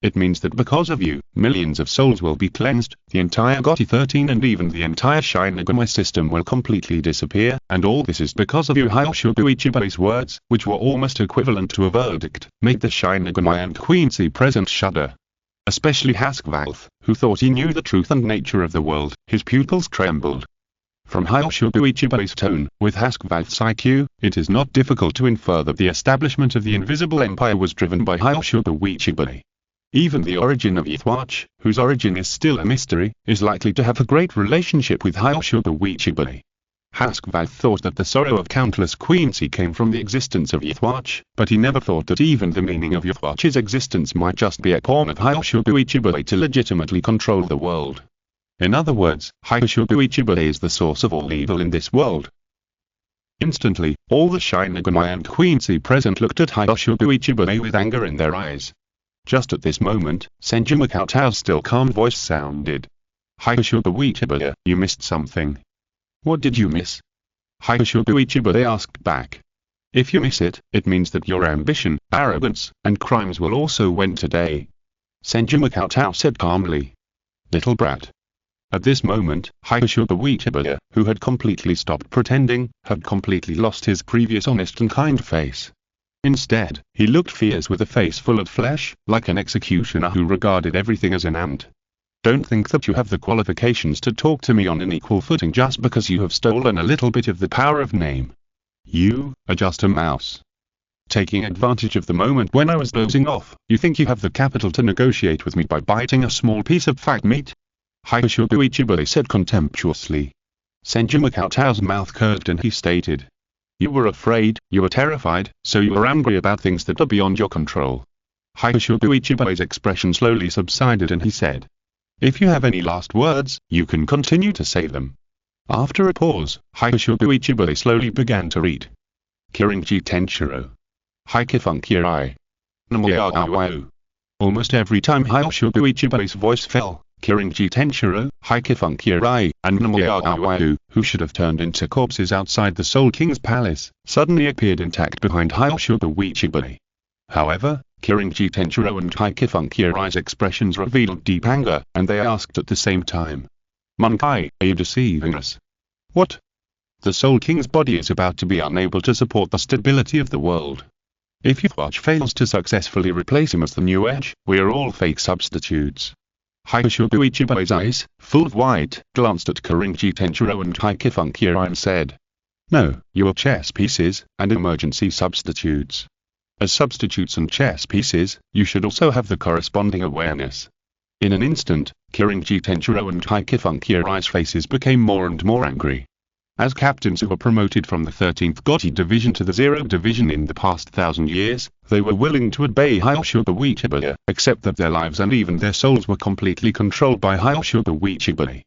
"It means that because of you, millions of souls will be cleansed, the entire GOTY 13 and even the entire Shinigami system will completely disappear, and all this is because of you." Hakushobu Ichibei's words, which were almost equivalent to a verdict, made the Shinigami and Quincy present shudder. Especially Haskvalth, who thought he knew the truth and nature of the world. His pupils trembled. From Hakushobu Ichibei's tone, with Haskvalth's IQ, it is not difficult to infer that the establishment of the Invisible Empire was driven by Hakushobu Ichibei. Even the origin of Ythwach, whose origin is still a mystery, is likely to have a great relationship with Hakushobu Ichibei. Haskvalth thought that the sorrow of countless Quincy came from the existence of Ythwach, but he never thought that even the meaning of Ythwach's existence might just be a pawn of Hakushobu Ichibei to legitimately control the world. In other words, Hakushobu Ichibei is the source of all evil in this world. Instantly, all the Shinigami and Quincy present looked at Hakushobu Ichibei with anger in their eyes. Just at this moment, Senju Cheng's still calm voice sounded. "Hakushobu Ichibei, you missed something." "What did you miss?" Hakushobu Ichibei asked back. "If you miss it, it means that your ambition, arrogance, and crimes will also end today," Senju Cheng said calmly. "Little brat." At this moment, Hakushobu Ichibei, who had completely stopped pretending, had completely lost his previous honest and kind face. Instead, he looked fierce with a face full of flesh, like an executioner who regarded everything as an ant. "Don't think that you have the qualifications to talk to me on an equal footing just because you have stolen a little bit of the power of name. You are just a mouse. Taking advantage of the moment when I was dozing off, you think you have the capital to negotiate with me by biting a small piece of fat meat?" Hakushobu Ichibei said contemptuously. Senju Cheng's mouth curved and he stated, "You were afraid, you were terrified, so you were angry about things that are beyond your control." Hakushobu Ichibei's expression slowly subsided and he said, "If you have any last words, you can continue to say them." After a pause, Hakushobu Ichibei slowly began to read. Cheng-ge Tenshiro. Haikifunkyurai. Namoyagawayu. Almost every time Hakushobu Ichibei's voice fell, Cheng-ge Tenshiro, Haikifunkyurai, and Namoyagawayu, who should have turned into corpses outside the Soul King's palace, suddenly appeared intact behind Hakushobu Ichibei. However, Cheng-ge Tenshiro and Haikifunkyurai's expressions revealed deep anger, and they asked at the same time, "Monkai, are you deceiving us?" "What?" "The Soul King's body is about to be unable to support the stability of the world. If Ythwach fails to successfully replace him as the new edge, we are all fake substitutes." Hakushobu Ichibei's eyes, full of white, glanced at Cheng-ge Tenshiro and Haikifunkyurai and said, "No, you are chess pieces, and emergency substitutes. As substitutes and chess pieces, you should also have the corresponding awareness." In an instant, Cheng-ge Tenshiro and Haikifunkyurai's faces became more and more angry. As captains who were promoted from the 13th GOTY Division to the 0th Division in the past 1,000 years, they were willing to obey Hakushobu Ichibei, except that their lives and even their souls were completely controlled by Hakushobu Ichibei.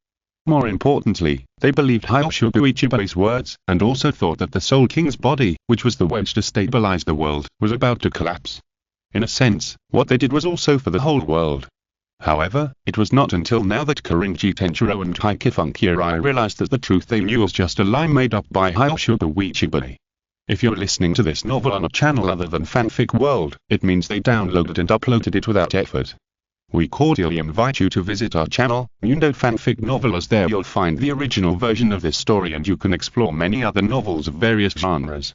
More importantly, they believed Hakushobu Ichibei's words, and also thought that the Soul King's body, which was the wedge to stabilize the world, was about to collapse. In a sense, what they did was also for the whole world. However, it was not until now that Cheng-ge Tenshiro and Haikifunkyurai realized that the truth they knew was just a lie made up by Hakushobu Ichibei. If you're listening to this novel on a channel other than Fanfic World, it means they downloaded and uploaded it without effort. We cordially invite you to visit our channel, Mundo Fanfic Novel, as there you'll find the original version of this story and you can explore many other novels of various genres.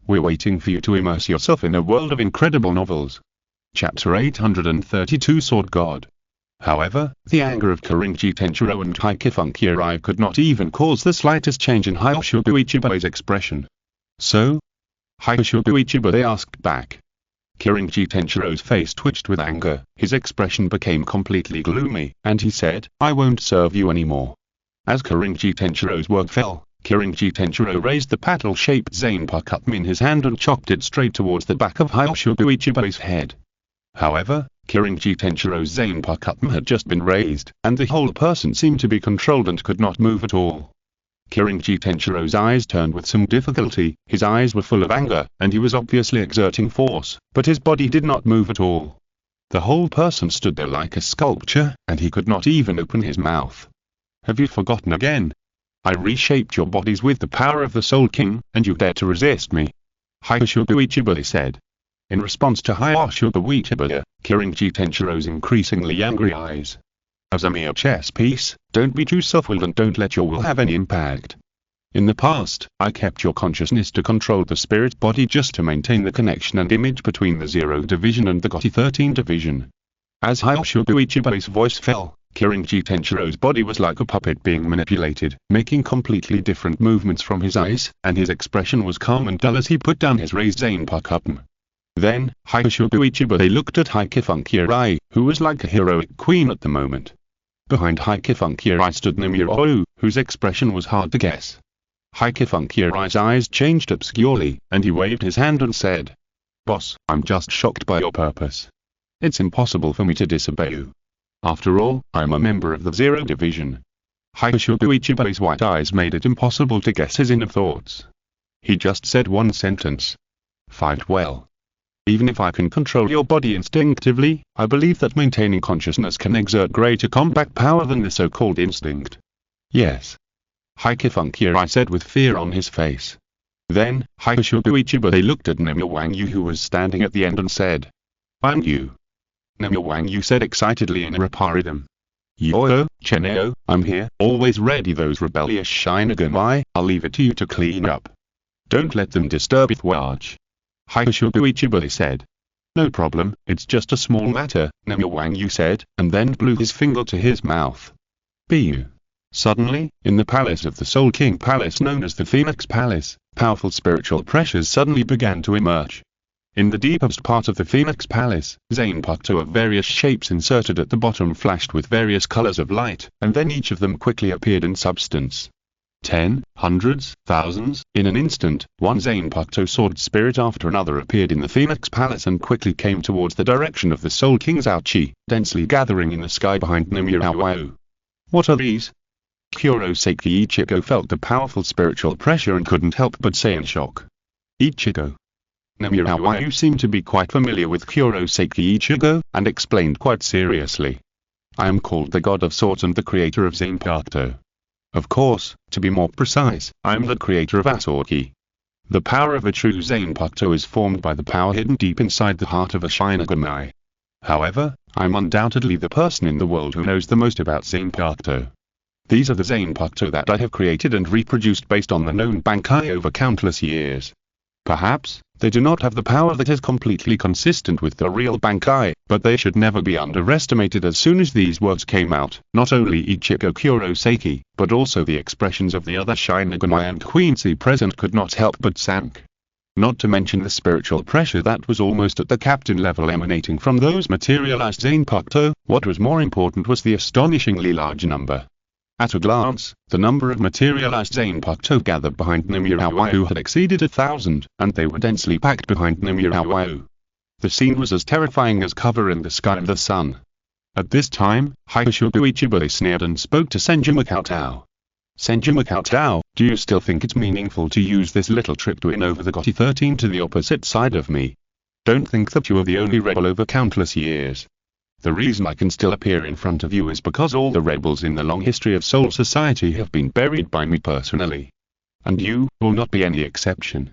We're waiting for you to immerse yourself in a world of incredible novels. Chapter 832 Sword God. However, the anger of Cheng-ge Tenshiro and Haikifunkyurai could not even cause the slightest change in Hakushobu Ichibei's expression. "So?" Hakushobu Ichibei asked back. Cheng-ge Tenshiro's face twitched with anger, his expression became completely gloomy, and he said, "I won't serve you anymore." As Kirinji Tenshiro's word fell, Kirinji Tenshiro raised the paddle-shaped zanpakutō in his hand and chopped it straight towards the back of Hyoshogu Ichiba's head. However, Kirinji Tenshiro's zanpakutō had just been raised, and the whole person seemed to be controlled and could not move at all. Kirinji Tenshiro's eyes turned with some difficulty, his eyes were full of anger, and he was obviously exerting force, but his body did not move at all. The whole person stood there like a sculpture, and he could not even open his mouth. Have you forgotten again? I reshaped your bodies with the power of the Soul King, and you dare to resist me. Hyoshogu Ichiba said. In response to Hyoshogu Ichiba, Kirinji Tenshiro's increasingly angry eyes. As a mere chess piece, don't be too self-willed and don't let your will have any impact. In the past, I kept your consciousness to control the spirit body just to maintain the connection and image between the 0 Division and the 13th Division. As Hyoshogu Ichiba's voice fell, Kirinji Tenshiro's body was like a puppet being manipulated, making completely different movements from his eyes, and his expression was calm and dull as he put down his raised zanpakutō. Then, Hyoshogu Ichiba looked at Haikifunkyō, who was like a heroic queen at the moment. Behind Haikifunkyō stood Nimuro, whose expression was hard to guess. Haikifunkyō's eyes changed obscurely, and he waved his hand and said, "Boss, I'm just shocked by your purpose. It's impossible for me to disobey you. After all, I'm a member of the 0 Division." Hyoshogu Ichiba's white eyes made it impossible to guess his inner thoughts. He just said one sentence. "Fight well. Even if I can control your body instinctively, I believe that maintaining consciousness can exert greater combat power than the so-called instinct." "Yes," Haikifunkyō said with fear on his face. Then, Hyoshogu Ichiba looked at Nimuro, who was standing at the end, and said, "I'm you." Nimuro said excitedly in a Raparidom. "Yo, Cheneo, I'm here, always ready. Those rebellious Shinigami, I'll leave it to you to clean up. Don't let them disturb Ithwaj," Hyoshogu Ichiba said. "No problem, it's just a small matter," Nimuro said, and then blew his finger to his mouth. "Bu." Suddenly, in the palace of the Soul King Palace known as the Phoenix Palace, powerful spiritual pressures suddenly began to emerge. In the deepest part of the Phoenix Palace, zanpakutō of various shapes inserted at the bottom flashed with various colors of light, and then each of them quickly appeared in substance. 10, hundreds, thousands, in an instant, one zanpakutō sword spirit after another appeared in the Phoenix Palace and quickly came towards the direction of the Soul King's Ouchi, densely gathering in the sky behind Nimuro. "What are these?" Kurosaki Ichigo felt the powerful spiritual pressure and couldn't help but say in shock. "Ichigo." Nimuro seemed to be quite familiar with Kurosaki Ichigo, and explained quite seriously. "I am called the God of Swords and the creator of zanpakutō. Of course, to be more precise, I am the creator of Asoki. The power of a true zanpakutō is formed by the power hidden deep inside the heart of a Shinigami. However, I'm undoubtedly the person in the world who knows the most about zanpakutō. These are the zanpakutō that I have created and reproduced based on the known Bankai over countless years. Perhaps, they do not have the power that is completely consistent with the real Bankai, but they should never be underestimated." As soon as these words came out, not only Ichigo Kurosaki, but also the expressions of the other Shinigami and Quincy present could not help but sank. Not to mention the spiritual pressure that was almost at the captain level emanating from those materialized zanpakutō, what was more important was the astonishingly large number. At a glance, the number of materialized zanpakutō gathered behind Nimuro had exceeded 1,000, and they were densely packed behind Nimuro. The scene was as terrifying as covering the sky of the sun. At this time, Hyoshogu Ichiba sneered and spoke to Senju Cheng. "Senju Cheng, do you still think it's meaningful to use this little trick to win over the GOTY 13 to the opposite side of me? Don't think that you are the only rebel over countless years. The reason I can still appear in front of you is because all the rebels in the long history of Soul Society have been buried by me personally. And you will not be any exception."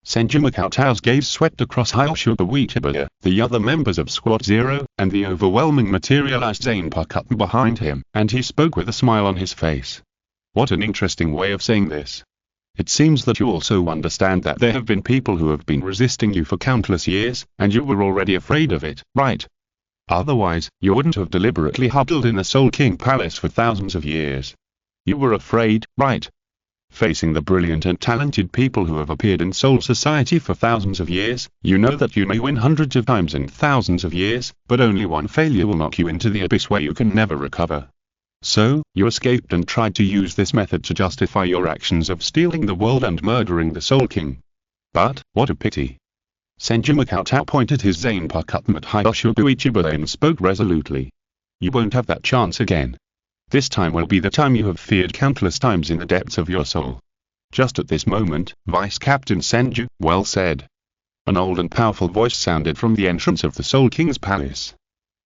Senju Cheng's gaze swept across Hyoshogu Ichiba, the other members of Squad 0, and the overwhelming materialized zanpakutō behind him, and he spoke with a smile on his face. "What an interesting way of saying this. It seems that you also understand that there have been people who have been resisting you for countless years, and you were already afraid of it, right? Otherwise, you wouldn't have deliberately huddled in the Soul King Palace for thousands of years. You were afraid, right? Facing the brilliant and talented people who have appeared in Soul Society for thousands of years, you know that you may win hundreds of times in thousands of years, but only one failure will knock you into the abyss where you can never recover. So, you escaped and tried to use this method to justify your actions of stealing the world and murdering the Soul King. But, what a pity. Senju Cheng pointed his zanpakutō at Hyoshogu Ichibara and spoke resolutely. You won't have that chance again. This time will be the time you have feared countless times in the depths of your soul. Just at this moment, Vice Captain Senju, well said. An old and powerful voice sounded from the entrance of the Soul King's palace.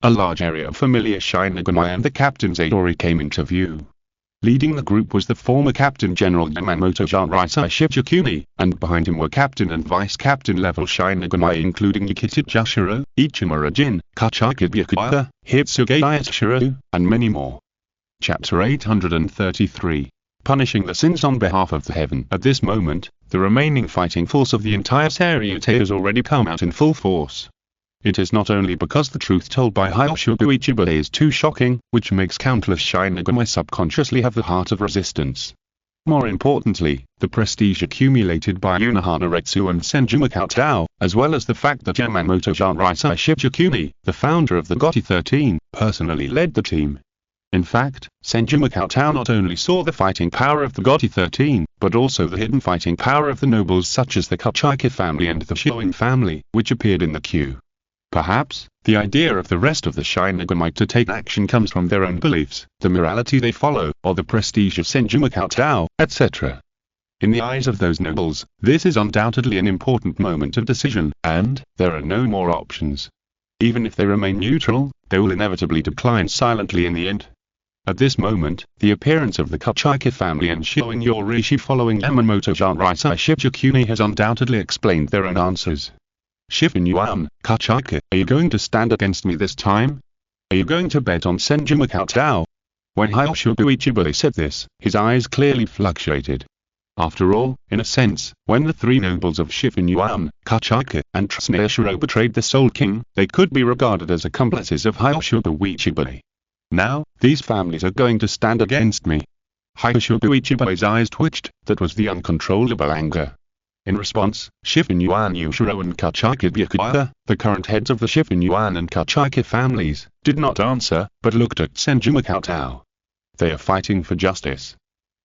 A large area of familiar Shinigami and the captain's Aidori came into view. Leading the group was the former Captain General Yamamoto Seireitei Shibukuni, and behind him were Captain and Vice Captain level Shinigami including Yukita Jushiro, Ichimura Jin, Kachika Byakuya, Hitsuge Ishiro, and many more. Chapter 833. Punishing the sins on behalf of the heaven. At this moment, the remaining fighting force of the entire Seireitei has already come out in full force. It is not only because the truth told by Hyoshogu Ichibara is too shocking, which makes countless Shinigami subconsciously have the heart of resistance. More importantly, the prestige accumulated by Unohana Retsu and Senju Cheng, as well as the fact that Yamamoto Seireitei Shibukuni, the founder of the Gotti 13, personally led the team. In fact, Senju Cheng not only saw the fighting power of the Gotti 13, but also the hidden fighting power of the nobles such as the Kachika family and the Shoin family, which appeared in the queue. Perhaps, the idea of the rest of the Shinigami to take action comes from their own beliefs, the morality they follow, or the prestige of Senju Cheng, etc. In the eyes of those nobles, this is undoubtedly an important moment of decision, and there are no more options. Even if they remain neutral, they will inevitably decline silently in the end. At this moment, the appearance of the Kachika family and Shoin Yorishi following Yamamoto Seireitei Shibukuni has undoubtedly explained their own answers. Shifen Yuan, Kachika, are you going to stand against me this time? Are you going to bet on Senju Cheng? When Hyoshogu Ichibara said this, his eyes clearly fluctuated. After all, in a sense, when the three nobles of Shifen Yuan, Kachika, and Tsunoshiro betrayed the Soul King, they could be regarded as accomplices of Hyoshogu Ichibara. Now, these families are going to stand against me. Hyoshogu Ichibara's eyes twitched, that was the uncontrollable anger. In response, Shifen Yuan Yushiro and Kachika Byakuya, the current heads of the Shifen Yuan and Kachika families, did not answer, but looked at Senju Cheng. They are fighting for justice.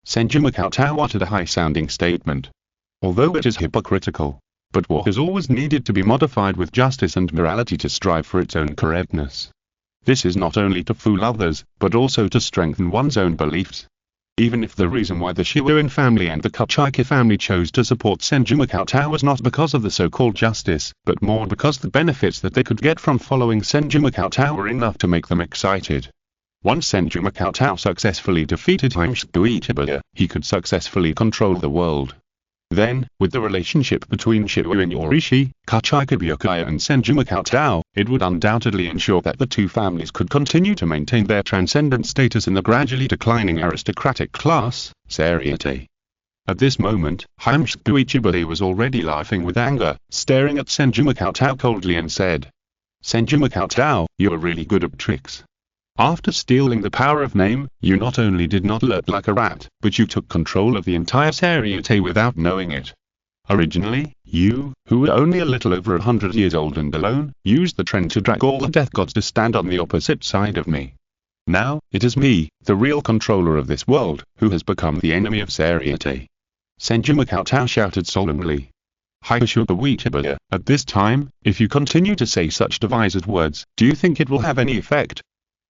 Senju Cheng uttered a high-sounding statement. Although it is hypocritical, but war has always needed to be modified with justice and morality to strive for its own correctness. This is not only to fool others, but also to strengthen one's own beliefs. Even if the reason why the Shoin family and the Kachika family chose to support Senju Cheng was not because of the so-called justice, but more because the benefits that they could get from following Senju Cheng were enough to make them excited. Once Senju Cheng successfully defeated Hyoshogu Ichibara, he could successfully control the world. Then, with the relationship between Shoin Yorishi, Kachika Byakuya and Senju Cheng, it would undoubtedly ensure that the two families could continue to maintain their transcendent status in the gradually declining aristocratic class, Seireitei. At this moment, Hyoshogu Ichibara was already laughing with anger, staring at Senju Cheng coldly and said, Senju Cheng, you are really good at tricks. After stealing the power of name, you not only did not alert like a rat, but you took control of the entire Seireitei without knowing it. Originally, you, who were only a little over 100 years old and alone, used the trend to drag all the death gods to stand on the opposite side of me. Now, it is me, the real controller of this world, who has become the enemy of Seireitei. Senju Cheng shouted solemnly. Hyoshogu Ichibara, at this time, if you continue to say such devised words, do you think it will have any effect?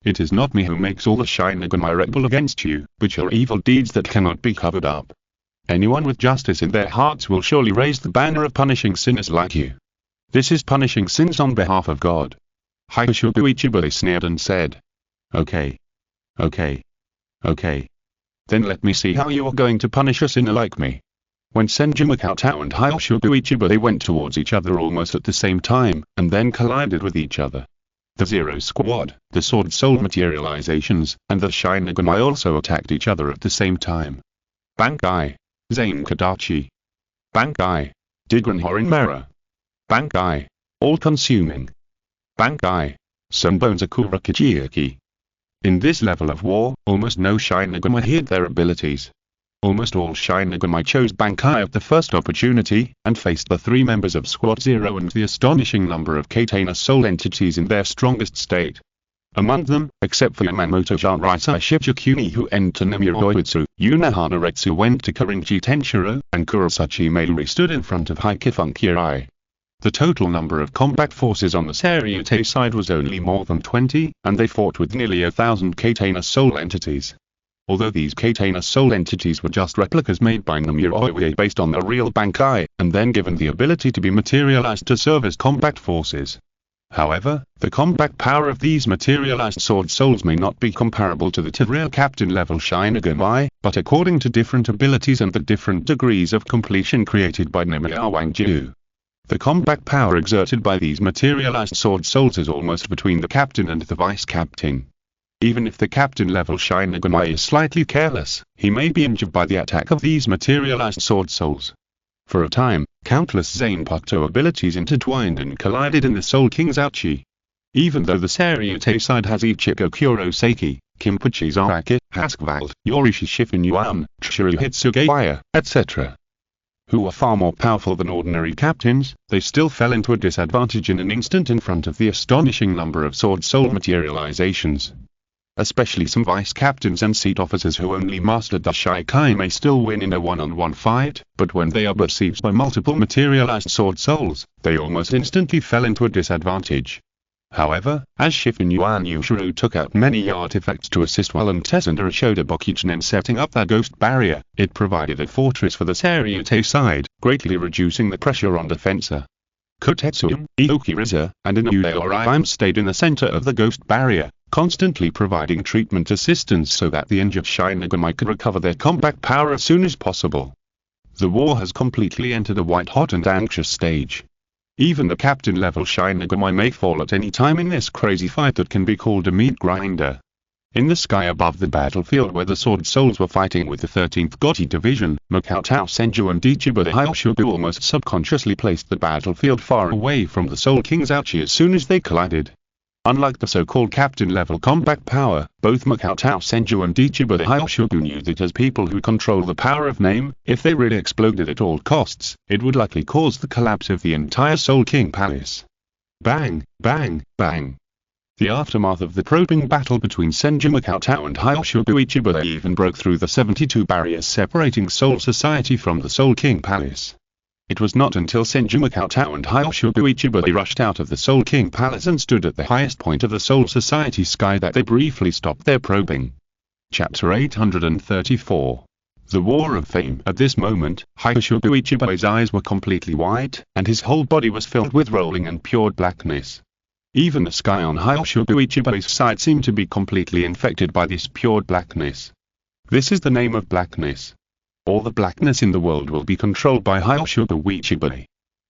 It is not me who makes all the Shinigami rebel against you, but your evil deeds that cannot be covered up. Anyone with justice in their hearts will surely raise the banner of punishing sinners like you. This is punishing sins on behalf of God. Hyoshogu Ichibara sneered and said. Okay. Then let me see how you are going to punish a sinner like me. When Senju Cheng and Hyoshogu Ichibara went towards each other almost at the same time, and then collided with each other. The Zero Squad, the Sword Soul Materializations, and the Shinigami also attacked each other at the same time. Bankai. Zankadachi. Bankai. Digran Horinmera. Bankai. All-consuming. Bankai. Senbon Bancho. In this level of war, almost no Shinigami hid their abilities. Almost all Shinigami chose Bankai at the first opportunity, and faced the three members of Squad Zero and the astonishing number of Katana soul entities in their strongest state. Among them, except for Yamamoto Seireitei Shibukuni who entered Nemiroitsu, Yunahana Retsu went to Karinji Tenshiro, and Kurosaki Mairi stood in front of Haikifunkyai. The total number of combat forces on the Seireitei side was only more than 20, and they fought with nearly 1,000 Katana soul entities. Although these Katana soul entities were just replicas made by Nemiroiwe based on the real Bankai, and then given the ability to be materialized to serve as combat forces. However, the combat power of these materialized sword souls may not be comparable to the real captain level Shinigami, but according to different abilities and the different degrees of completion created by Nemiya. The combat power exerted by these materialized sword souls is almost between the captain and the vice captain. Even if the captain level Shinigami is slightly careless, he may be injured by the attack of these materialized sword souls. For a time, countless zanpakutō abilities intertwined and collided in the Soul King's ouchi. Even though the Seireitei side has Ichigo Kurosaki, Kinpachi Zaraki, Haskvald, Yorishi Shifun Yuan, Chishiro Hitsugaya, etc., who were far more powerful than ordinary captains, they still fell into a disadvantage in an instant in front of the astonishing number of sword soul materializations. Especially some vice captains and seat officers who only mastered the Shikai may still win in a one-on-one fight, but when they are besieged by multiple materialized sword souls, they almost instantly fell into a disadvantage. However, as Shifun Yuan Yushiro took out many artifacts to assist while and Tessendara showed a Bokuchen in setting up that ghost barrier, it provided a fortress for the Seireitei side, greatly reducing the pressure on defensa. Kotetsu, Iokiriza, and Inuyori stayed in the center of the ghost barrier, constantly providing treatment assistance so that the injured Shinigami could recover their combat power as soon as possible. The war has completely entered a white-hot and anxious stage. Even the captain-level Shinigami may fall at any time in this crazy fight that can be called a meat grinder. In the sky above the battlefield where the sword souls were fighting with the 13th Gotti Division, Makoto Senju and Ichiba the Hyoshugu almost subconsciously placed the battlefield far away from the Soul King's ouchi as soon as they collided. Unlike the so-called captain-level combat power, both Makoto Senju and Ichiba the Hyoshugu knew that as people who control the power of name, if they really exploded at all costs, it would likely cause the collapse of the entire Soul King Palace. Bang, bang, bang. The aftermath of the probing battle between Senju Makoto and Hyoshugu Ichiba even broke through the 72 barriers separating Soul Society from the Soul King Palace. It was not until Senju Makoto and Hyoshugu Ichiba rushed out of the Soul King Palace and stood at the highest point of the Soul Society sky that they briefly stopped their probing. Chapter 834. The War of Fame. At this moment, Hyoshugu Ichiba's eyes were completely white, and his whole body was filled with rolling and pure blackness. Even the sky on Hyoshugu Ichiba's side seemed to be completely infected by this pure blackness. This is the name of blackness. All the blackness in the world will be controlled by Hyoshugu Ichiba.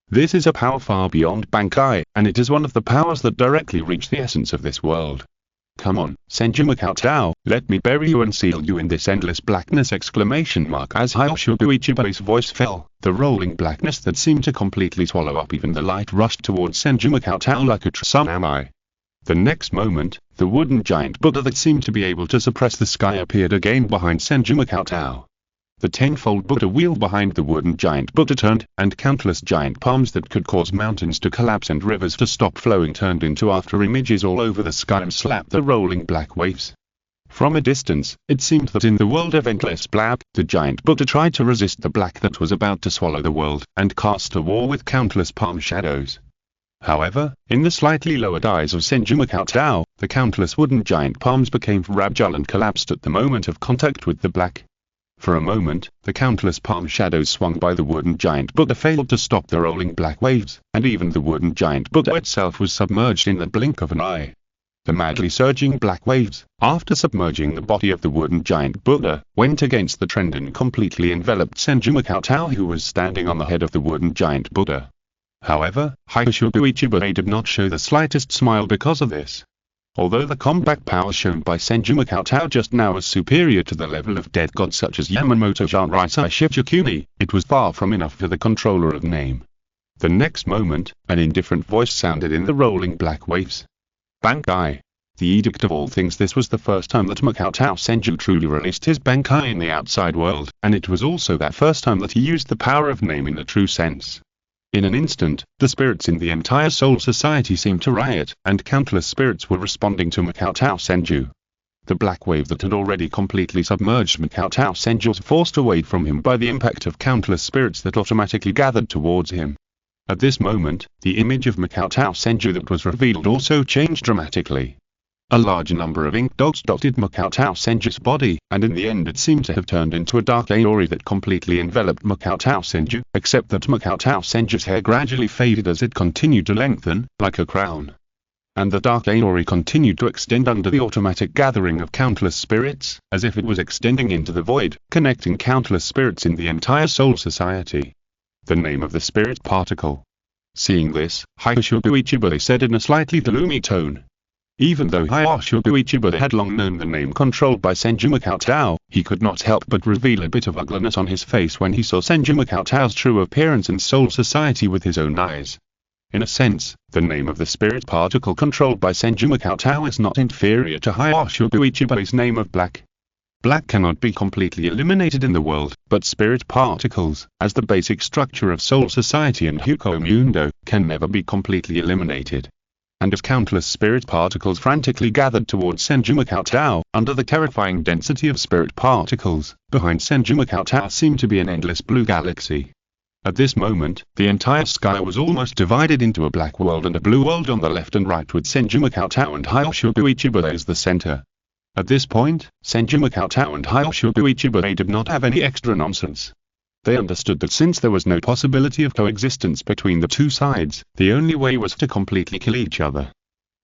This is a power far beyond Bankai, and it is one of the powers that directly reach the essence of this world. Come on, Senju Makoto, let me bury you and seal you in this endless blackness! As Hyoshugu Ichiba's voice fell, the rolling blackness that seemed to completely swallow up even the light rushed towards Senju Makoto like a tsunami. The next moment, the wooden giant Buddha that seemed to be able to suppress the sky appeared again behind Senju Makoto. The tenfold Buddha wheel behind the wooden giant Buddha turned, and countless giant palms that could cause mountains to collapse and rivers to stop flowing turned into after images all over the sky and slapped the rolling black waves. From a distance, it seemed that in the world of endless black, the giant Buddha tried to resist the black that was about to swallow the world, and cast a war with countless palm shadows. However, in the slightly lowered eyes of Senju Makoto, the countless wooden giant palms became fragile and collapsed at the moment of contact with the black. For a moment, the countless palm shadows swung by the wooden giant Buddha failed to stop the rolling black waves, and even the wooden giant Buddha itself was submerged in the blink of an eye. The madly surging black waves, after submerging the body of the wooden giant Buddha, went against the trend and completely enveloped Senju Makoto who was standing on the head of the wooden giant Buddha. However, Hyoshugu Ichiba did not show the slightest smile because of this. Although the combat power shown by Senju Makoto just now was superior to the level of dead gods such as Yamamoto Seireitei Shibukuni, it was far from enough for the controller of name. The next moment, an indifferent voice sounded in the rolling black waves. Bankai. The edict of all things. This was the first time that Makoto Senju truly released his Bankai in the outside world, and it was also that first time that he used the power of name in the true sense. In an instant, the spirits in the entire Soul Society seemed to riot, and countless spirits were responding to Makoto Senju. The black wave that had already completely submerged Makoto Senju was forced away from him by the impact of countless spirits that automatically gathered towards him. At this moment, the image of Makoto Senju that was revealed also changed dramatically. A large number of ink dots dotted Makoto Senju's body, and in the end it seemed to have turned into a dark aori that completely enveloped Makoto Senju, except that Makoto Senju's hair gradually faded as it continued to lengthen, like a crown. And the dark aori continued to extend under the automatic gathering of countless spirits, as if it was extending into the void, connecting countless spirits in the entire Soul Society. The name of the spirit particle. Seeing this, Hyoshogu Ichibare said in a slightly gloomy tone. Even though Hyoshogu Ichibare had long known the name controlled by Senju Makoto, he could not help but reveal a bit of ugliness on his face when he saw Senju Makoto's true appearance in Soul Society with his own eyes. In a sense, the name of the spirit particle controlled by Senju Makoto is not inferior to Hyoshogu Ichibare's name of black. Black cannot be completely eliminated in the world, but spirit particles, as the basic structure of Soul Society and Huko Mundo, can never be completely eliminated. And as countless spirit particles frantically gathered towards Senju Makoto, under the terrifying density of spirit particles, behind Senju Makoto seemed to be an endless blue galaxy. At this moment, the entire sky was almost divided into a black world and a blue world on the left and right, with Senju Makoto and Hyoshogu Ichibare as the center. At this point, Senju Makoto and Hyoshogu Ichibare did not have any extra nonsense. They understood that since there was no possibility of coexistence between the two sides, the only way was to completely kill each other.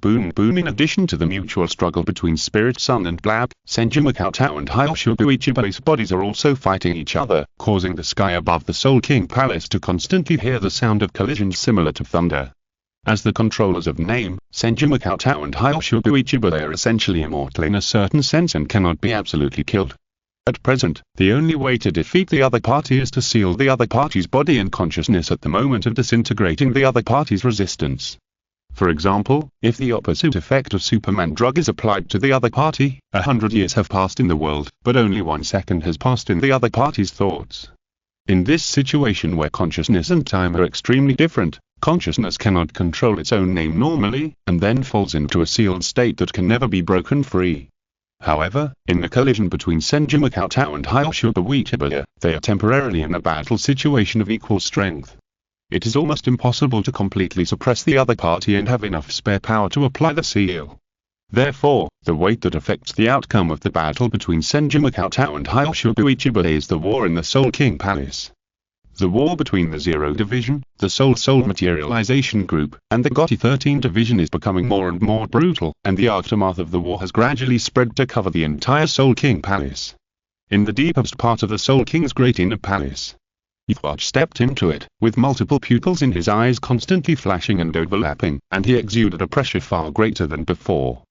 Boom. In addition to the mutual struggle between Spirit Sun and Blab, Senju Makoto and Hyoshogu Ichibare's bodies are also fighting each other, causing the sky above the Soul King Palace to constantly hear the sound of collisions similar to thunder. As the controllers of name, Senju Makoto and Hyoshogu Ichibare are essentially immortal in a certain sense and cannot be absolutely killed. At present, the only way to defeat the other party is to seal the other party's body and consciousness at the moment of disintegrating the other party's resistance. For example, if the opposite effect of Superman drug is applied to the other party, 100 years have passed in the world, but only 1 second has passed in the other party's thoughts. In this situation where consciousness and time are extremely different, consciousness cannot control its own name normally, and then falls into a sealed state that can never be broken free. However, in the collision between Senju Makoto and Hyoshogu Ichibare, they are temporarily in a battle situation of equal strength. It is almost impossible to completely suppress the other party and have enough spare power to apply the seal. Therefore, the weight that affects the outcome of the battle between Senju Makoto and Hyoshogu Ichibare is the war in the Soul King Palace. The war between the Zero Division, the Soul Materialization Group, and the Gotti 13 Division is becoming more and more brutal, and the aftermath of the war has gradually spread to cover the entire Soul King Palace. In the deepest part of the Soul King's great inner palace, Yhwach stepped into it, with multiple pupils in his eyes constantly flashing and overlapping, and he exuded a pressure far greater than before.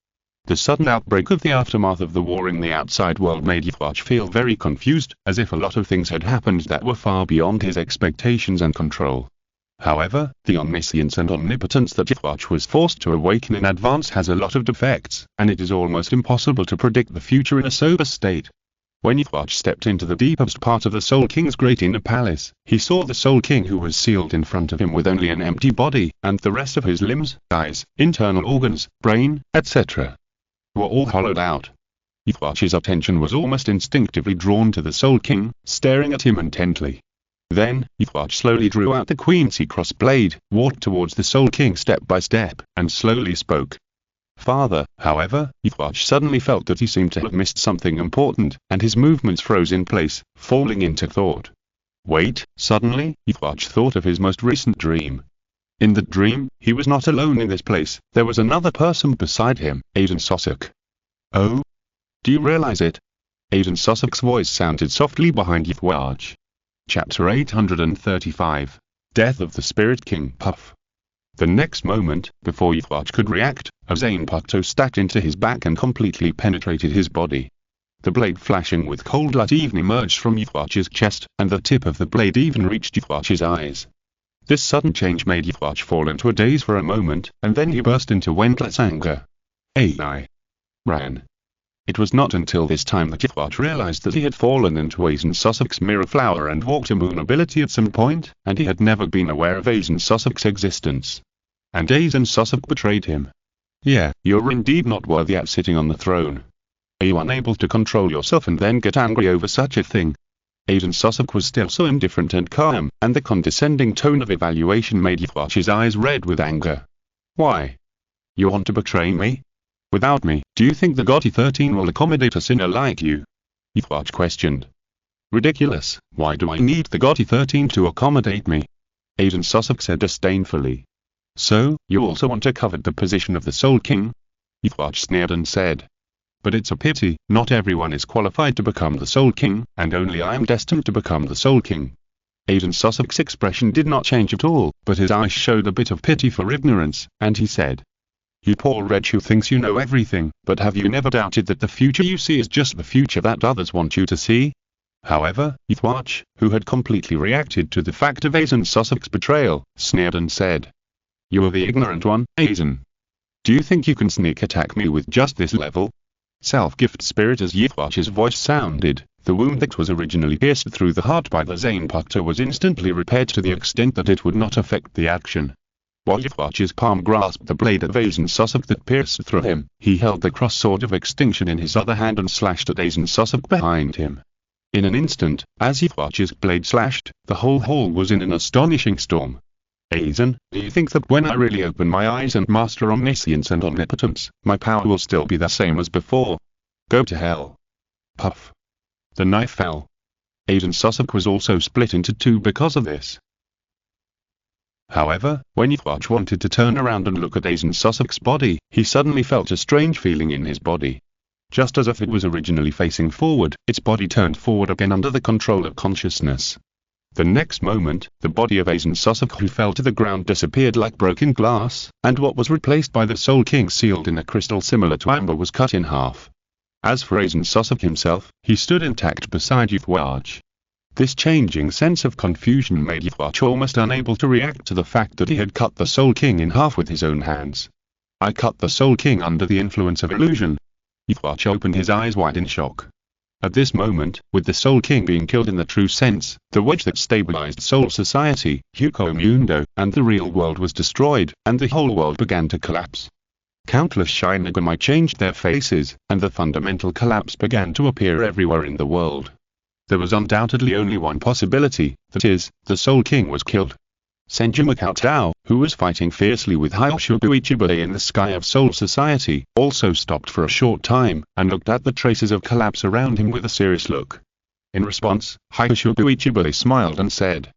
The sudden outbreak of the aftermath of the war in the outside world made Yhwach feel very confused, as if a lot of things had happened that were far beyond his expectations and control. However, the omniscience and omnipotence that Yhwach was forced to awaken in advance has a lot of defects, and it is almost impossible to predict the future in a sober state. When Yhwach stepped into the deepest part of the Soul King's great inner palace, he saw the Soul King who was sealed in front of him with only an empty body, and the rest of his limbs, eyes, internal organs, brain, etc. were all hollowed out. Yhwach's attention was almost instinctively drawn to the Soul King, staring at him intently. Then, Yhwach slowly drew out the Queen's cross blade, walked towards the Soul King step by step, and slowly spoke. Farther, however, Yhwach suddenly felt that he seemed to have missed something important, and his movements froze in place, falling into thought. Wait, suddenly, Yhwach thought of his most recent dream. In the dream, he was not alone in this place, there was another person beside him, Aiden Sosok. Oh? Do you realize it? Aiden Sosok's voice sounded softly behind Yhwach. Chapter 835. Death of the Spirit King Puff. The next moment, before Yhwach could react, a zanpakutō stacked into his back and completely penetrated his body. The blade flashing with cold light even emerged from Yhwach's chest, and the tip of the blade even reached Yhwach's eyes. This sudden change made Yhwach fall into a daze for a moment, and then he burst into endless anger. I ran. It was not until this time that Ythwach realized that he had fallen into Aizen Sussex's mirror flower and walked a moon ability at some point, and he had never been aware of Aizen Sussex's existence. And Aizen Sussex betrayed him. Yeah, you're indeed not worthy at sitting on the throne. Are you unable to control yourself and then get angry over such a thing? Aizen Sussex was still so indifferent and calm, and the condescending tone of evaluation made Ythwach's eyes red with anger. Why? You want to betray me? Without me, do you think the Gotti 13 will accommodate a sinner like you? Ythwach questioned. Ridiculous, why do I need the Gotti 13 to accommodate me? Aizen Sussex said disdainfully. So, you also want to covet the position of the Soul King? Ythwach sneered and said. But it's a pity, not everyone is qualified to become the Soul King, and only I am destined to become the Soul King. Aizen Sussex's expression did not change at all, but his eyes showed a bit of pity for ignorance, and he said. You poor wretch who thinks you know everything, but have you never doubted that the future you see is just the future that others want you to see? However, Ythwach, who had completely reacted to the fact of Aizen Sussex's betrayal, sneered and said. You are the ignorant one, Aizen. Do you think you can sneak attack me with just this level? Self-gift spirit. As Ythwach's voice sounded, the wound that was originally pierced through the heart by the zanpakutō was instantly repaired to the extent that it would not affect the action. While Ythwach's palm grasped the blade of Aizen Sussex that pierced through him, he held the cross-sword of extinction in his other hand and slashed at Aizen Sussex behind him. In an instant, as Ythwach's blade slashed, the whole hall was in an astonishing storm. Aizen, do you think that when I really open my eyes and master omniscience and omnipotence, my power will still be the same as before? Go to hell. Puff. The knife fell. Aizen Sussex was also split into two because of this. However, when Ythwach wanted to turn around and look at Aizen Sussex's body, he suddenly felt a strange feeling in his body. Just as if it was originally facing forward, its body turned forward again under the control of consciousness. The next moment, the body of Aizen Sussex who fell to the ground disappeared like broken glass, and what was replaced by the Soul King sealed in a crystal similar to amber was cut in half. As for Aizen Sussex himself, he stood intact beside Ythwach. This changing sense of confusion made Ythwach almost unable to react to the fact that he had cut the Soul King in half with his own hands. I cut the Soul King under the influence of illusion. Ythwach opened his eyes wide in shock. At this moment, with the Soul King being killed in the true sense, the wedge that stabilized Soul Society, Huko Mundo, and the real world was destroyed, and the whole world began to collapse. Countless Shinigami changed their faces, and the fundamental collapse began to appear everywhere in the world. There was undoubtedly only one possibility, that is, the Soul King was killed. Senju Cheng-ge, who was fighting fiercely with Hyoshogu Ichibei in the sky of Soul Society, also stopped for a short time, and looked at the traces of collapse around him with a serious look. In response, Hyoshogu Ichibei smiled and said,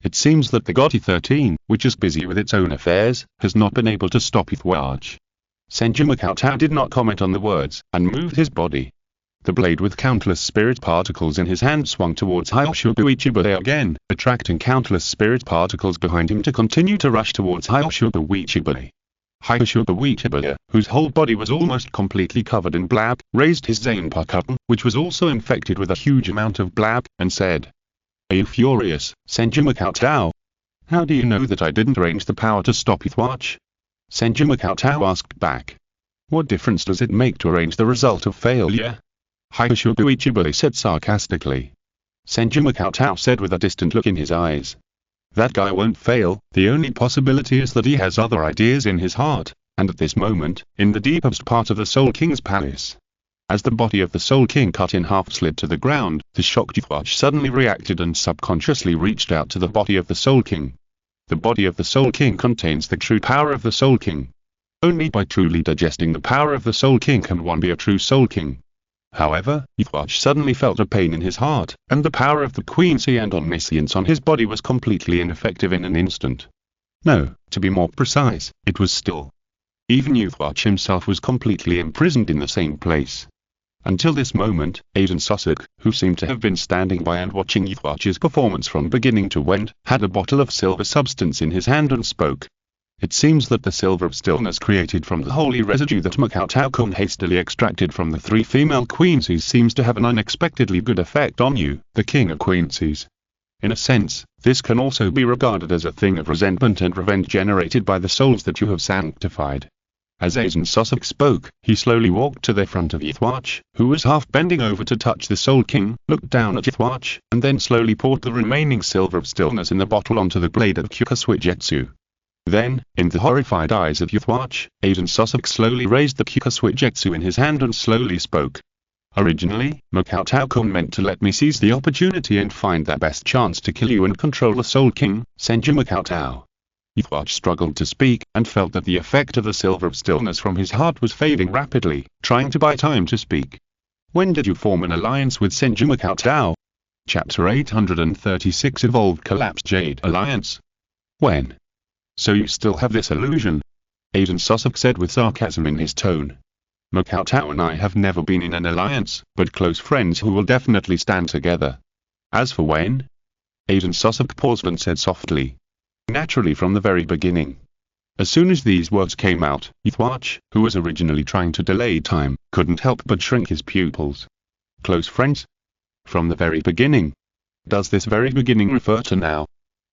It seems that the Gotti 13, which is busy with its own affairs, has not been able to stop Ythwach. Senju Cheng-ge did not comment on the words, and moved his body. The blade with countless spirit particles in his hand swung towards Hyoshogu Ichibei again, attracting countless spirit particles behind him to continue to rush towards Hyoshogu Ichibei. Hyoshogu Ichibei, whose whole body was almost completely covered in blab, raised his zanpakutō, which was also infected with a huge amount of blab, and said, Are you furious, Senju Cheng-ge? How do you know that I didn't arrange the power to stop Ythwach? Senju Cheng-ge asked back. What difference does it make to arrange the result of failure? Hyoshogu Ichibei said sarcastically. Senju Cheng-ge said with a distant look in his eyes. That guy won't fail, the only possibility is that he has other ideas in his heart, and at this moment, in the deepest part of the Soul King's palace. As the body of the Soul King cut in half slid to the ground, the shocked Ythwach suddenly reacted and subconsciously reached out to the body of the Soul King. The body of the Soul King contains the true power of the Soul King. Only by truly digesting the power of the Soul King can one be a true Soul King. However, Ythwach suddenly felt a pain in his heart, and the power of the Queency and omniscience on his body was completely ineffective in an instant. No, to be more precise, it was still. Even Ythwach himself was completely imprisoned in the same place. Until this moment, Aizen Sussex, who seemed to have been standing by and watching Ythwach's performance from beginning to end, had a bottle of silver substance in his hand and spoke. It seems that the silver of stillness created from the holy residue that Makao-kun hastily extracted from the three female queensies seems to have an unexpectedly good effect on you, the king of queensies. In a sense, this can also be regarded as a thing of resentment and revenge generated by the souls that you have sanctified. As Aizen Sosok spoke, he slowly walked to the front of Ythwach, who was half bending over to touch the Soul King, looked down at Ythwach, and then slowly poured the remaining silver of stillness in the bottle onto the blade of Kyukaswijetsu. Then, in the horrified eyes of Ythwach, Aizen Sosok slowly raised the Kyukaswijetsu in his hand and slowly spoke. Originally, Makao-kun meant to let me seize the opportunity and find that best chance to kill you and control the Soul King, Senju Makao. Ythwach struggled to speak, and felt that the effect of the silver of stillness from his heart was fading rapidly, trying to buy time to speak. When did you form an alliance with Senju Makao? Chapter 836 Evolved Collapsed Jade Alliance. When? So you still have this illusion? Aizen Sosok said with sarcasm in his tone. Makao and I have never been in an alliance, but close friends who will definitely stand together. As for when? Aizen Sosok paused and said softly. Naturally from the very beginning. As soon as these words came out, Ythwach, who was originally trying to delay time, couldn't help but shrink his pupils. Close friends? From the very beginning? Does this very beginning refer to now?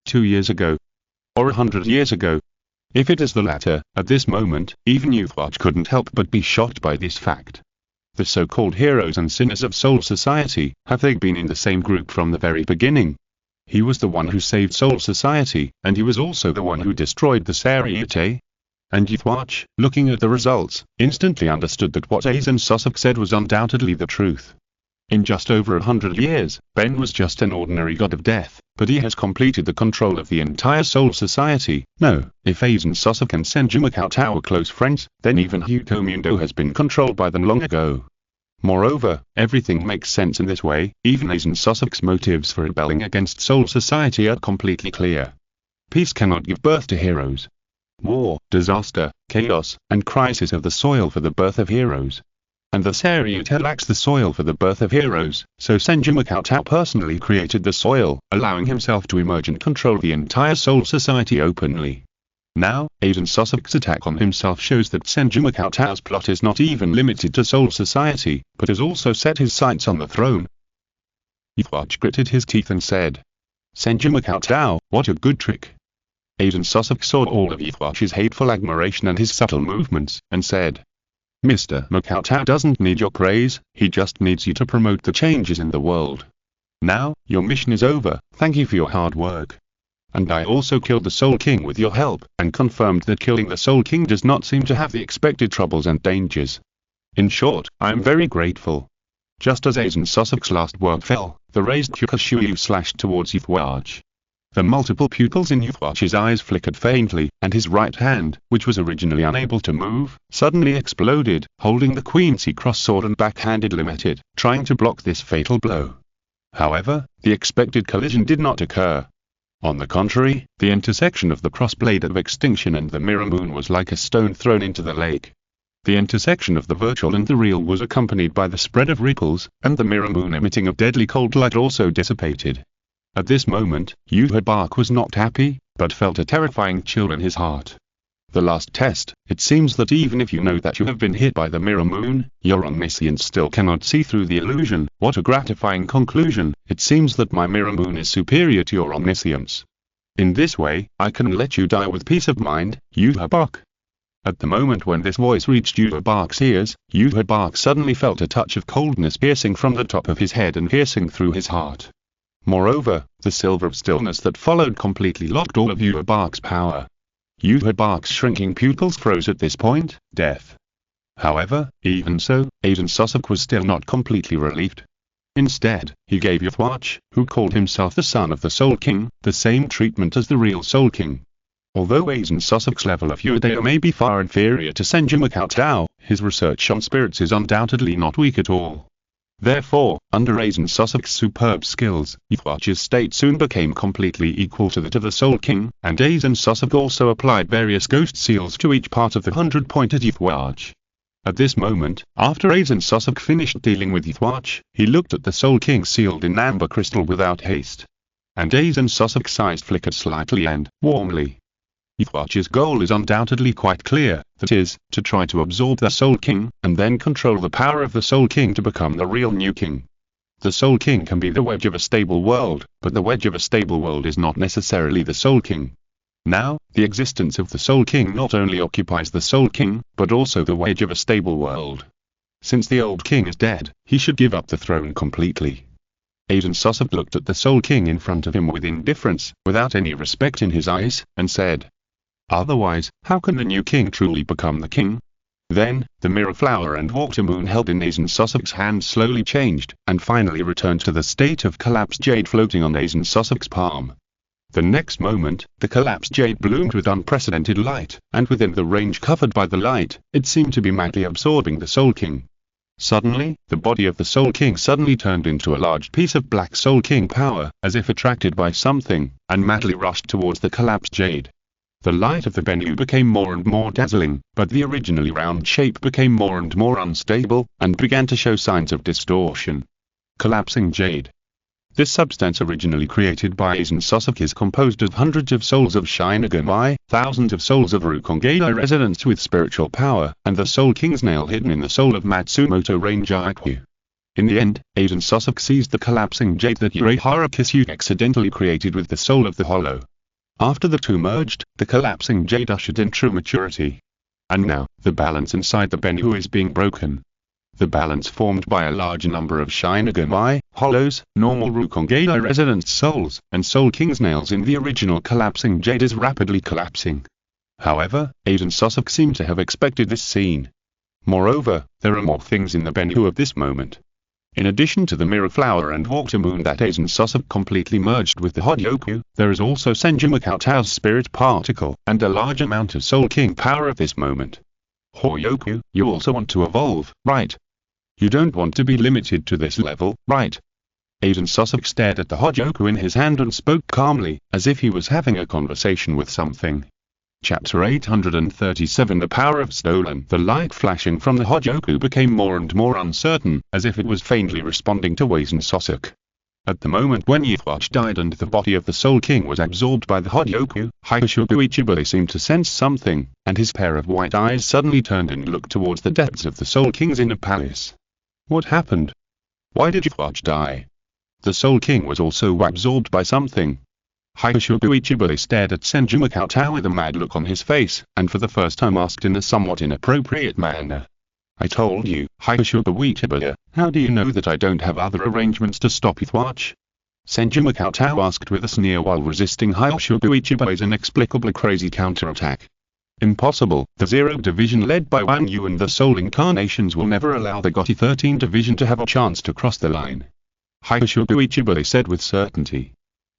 2 years ago? Or 100 years ago? If it is the latter, at this moment, even Ythwach couldn't help but be shocked by this fact. The so-called heroes and sinners of Soul Society, have they been in the same group from the very beginning? He was the one who saved Soul Society, and he was also the one who destroyed the Seireitei. And Ythwach, looking at the results, instantly understood that what Aizen Sosok said was undoubtedly the truth. In just over 100 years, Ben was just an ordinary god of death, but he has completed the control of the entire Soul Society. No, if Aizen Sosok and Senju Makao were close friends, then even Hyuko Mundo has been controlled by them long ago. Moreover, everything makes sense in this way. Even Aizen Sosok's motives for rebelling against Soul Society are completely clear. Peace cannot give birth to heroes. War, disaster, chaos, and crisis are the soil for the birth of heroes. And the Seireitei lacks the soil for the birth of heroes, so Senju Makao personally created the soil, allowing himself to emerge and control the entire Soul Society openly. Now, Aizen Sosok's attack on himself shows that Senju Makao's plot is not even limited to Soul Society, but has also set his sights on the throne. Ythwach gritted his teeth and said, Senju Makao, what a good trick. Aizen Sosok saw all of Ythwach's hateful admiration and his subtle movements, and said, Mr. Makao doesn't need your praise, he just needs you to promote the changes in the world. Now, your mission is over, thank you for your hard work. And I also killed the Soul King with your help, and confirmed that killing the Soul King does not seem to have the expected troubles and dangers. In short, I am very grateful. Just as Aizen Sosok's last word fell, the raised Kyukashuyu slashed towards Ythwach. The multiple pupils in Ythwach's eyes flickered faintly, and his right hand, which was originally unable to move, suddenly exploded, holding the Queen's cross-sword and backhanded limited, trying to block this fatal blow. However, the expected collision did not occur. On the contrary, the intersection of the crossblade of extinction and the mirror moon was like a stone thrown into the lake. The intersection of the virtual and the real was accompanied by the spread of ripples, and the mirror moon emitting a deadly cold light also dissipated. At this moment, Ythwach was not happy, but felt a terrifying chill in his heart. The last test, it seems that even if you know that you have been hit by the mirror moon, your omniscience still cannot see through the illusion. What a gratifying conclusion, it seems that my mirror moon is superior to your omniscience. In this way, I can let you die with peace of mind, Ythwach. At the moment when this voice reached Ythwach's ears, Ythwach suddenly felt a touch of coldness piercing from the top of his head and piercing through his heart. Moreover, the silver of stillness that followed completely locked all of Ythwach's power. Ythwach's shrinking pupils froze at this point, death. However, even so, Aizen Sosok was still not completely relieved. Instead, he gave Ythwach, who called himself the son of the Soul King, the same treatment as the real Soul King. Although Aizen Sosok's level of Uedeo may be far inferior to Senju Makao, his research on spirits is undoubtedly not weak at all. Therefore, under Aizen Sosok's superb skills, Ythwach's state soon became completely equal to that of the Soul King, and Aizen Sosok also applied various ghost seals to each part of the 100-pointed Ythwach. At this moment, after Aizen Sosok finished dealing with Ythwach, he looked at the Soul King sealed in amber crystal without haste. And Aizen Sosok's eyes flickered slightly and warmly. Ythwach's goal is undoubtedly quite clear, that is, to try to absorb the Soul King, and then control the power of the Soul King to become the real new king. The Soul King can be the wedge of a stable world, but the wedge of a stable world is not necessarily the Soul King. Now, the existence of the Soul King not only occupies the Soul King, but also the wage of a stable world. Since the old king is dead, he should give up the throne completely. Aiden Sosok looked at the Soul King in front of him with indifference, without any respect in his eyes, and said, "Otherwise, how can the new king truly become the king?" Then, the mirror flower and water moon held in Aiden Sosok's hand slowly changed, and finally returned to the state of collapsed jade floating on Aiden Sosok's palm. The next moment, the collapsed jade bloomed with unprecedented light, and within the range covered by the light, it seemed to be madly absorbing the Soul King. Suddenly, the body of the Soul King suddenly turned into a large piece of black Soul King power, as if attracted by something, and madly rushed towards the collapsed jade. The light of the Bennu became more and more dazzling, but the originally round shape became more and more unstable, and began to show signs of distortion. Collapsing jade. This substance originally created by Aiden Sosok is composed of hundreds of souls of Shinigami, thousands of souls of Rukongei residents with spiritual power, and the Soul King's nail hidden in the soul of Matsumoto Ranger Aikyu. In the end, Aiden Sosok seized the collapsing jade that Urahara Kisyu accidentally created with the soul of the Hollow. After the two merged, the collapsing jade ushered in true maturity. And now, the balance inside the Bennu is being broken. The balance formed by a large number of Shinigami, Hollows, normal Rukongei residents' souls, and Soul King's nails in the original collapsing jade is rapidly collapsing. However, Aiden Sosok seemed to have expected this scene. Moreover, there are more things in the Bennu of this moment. In addition to the mirror flower and water moon that Aiden Sosok completely merged with the Hogyoku, there is also Senju Makoto's spirit particle, and a large amount of Soul King power at this moment. Hogyoku, you also want to evolve, right? You don't want to be limited to this level, right? Aiden Sosok stared at the Hogyoku in his hand and spoke calmly, as if he was having a conversation with something. Chapter 837 The Power of Stolen. The light flashing from the Hogyoku became more and more uncertain, as if it was faintly responding to Aiden Sosok. At the moment when Yuthwatch died and the body of the Soul King was absorbed by the Hogyoku, Hyoshoku Ichiburi seemed to sense something, and his pair of white eyes suddenly turned and looked towards the depths of the Soul King's inner palace. What happened? Why did Yuthwatch die? The Soul King was also absorbed by something. Hyoshoku Ichiburi stared at Senju Makoto with a mad look on his face, and for the first time asked in a somewhat inappropriate manner. I told you, Hyoshoku Ichiburi, how do you know that I don't have other arrangements to stop Yuthwatch? Senju Makoto asked with a sneer while resisting Hyoshoku Ichiburi's inexplicably crazy counterattack. Impossible, the Zero Division led by Wang Yu and the Soul Incarnations will never allow the Gotti 13 Division to have a chance to cross the line. Hyoshoku Ichiburi said with certainty.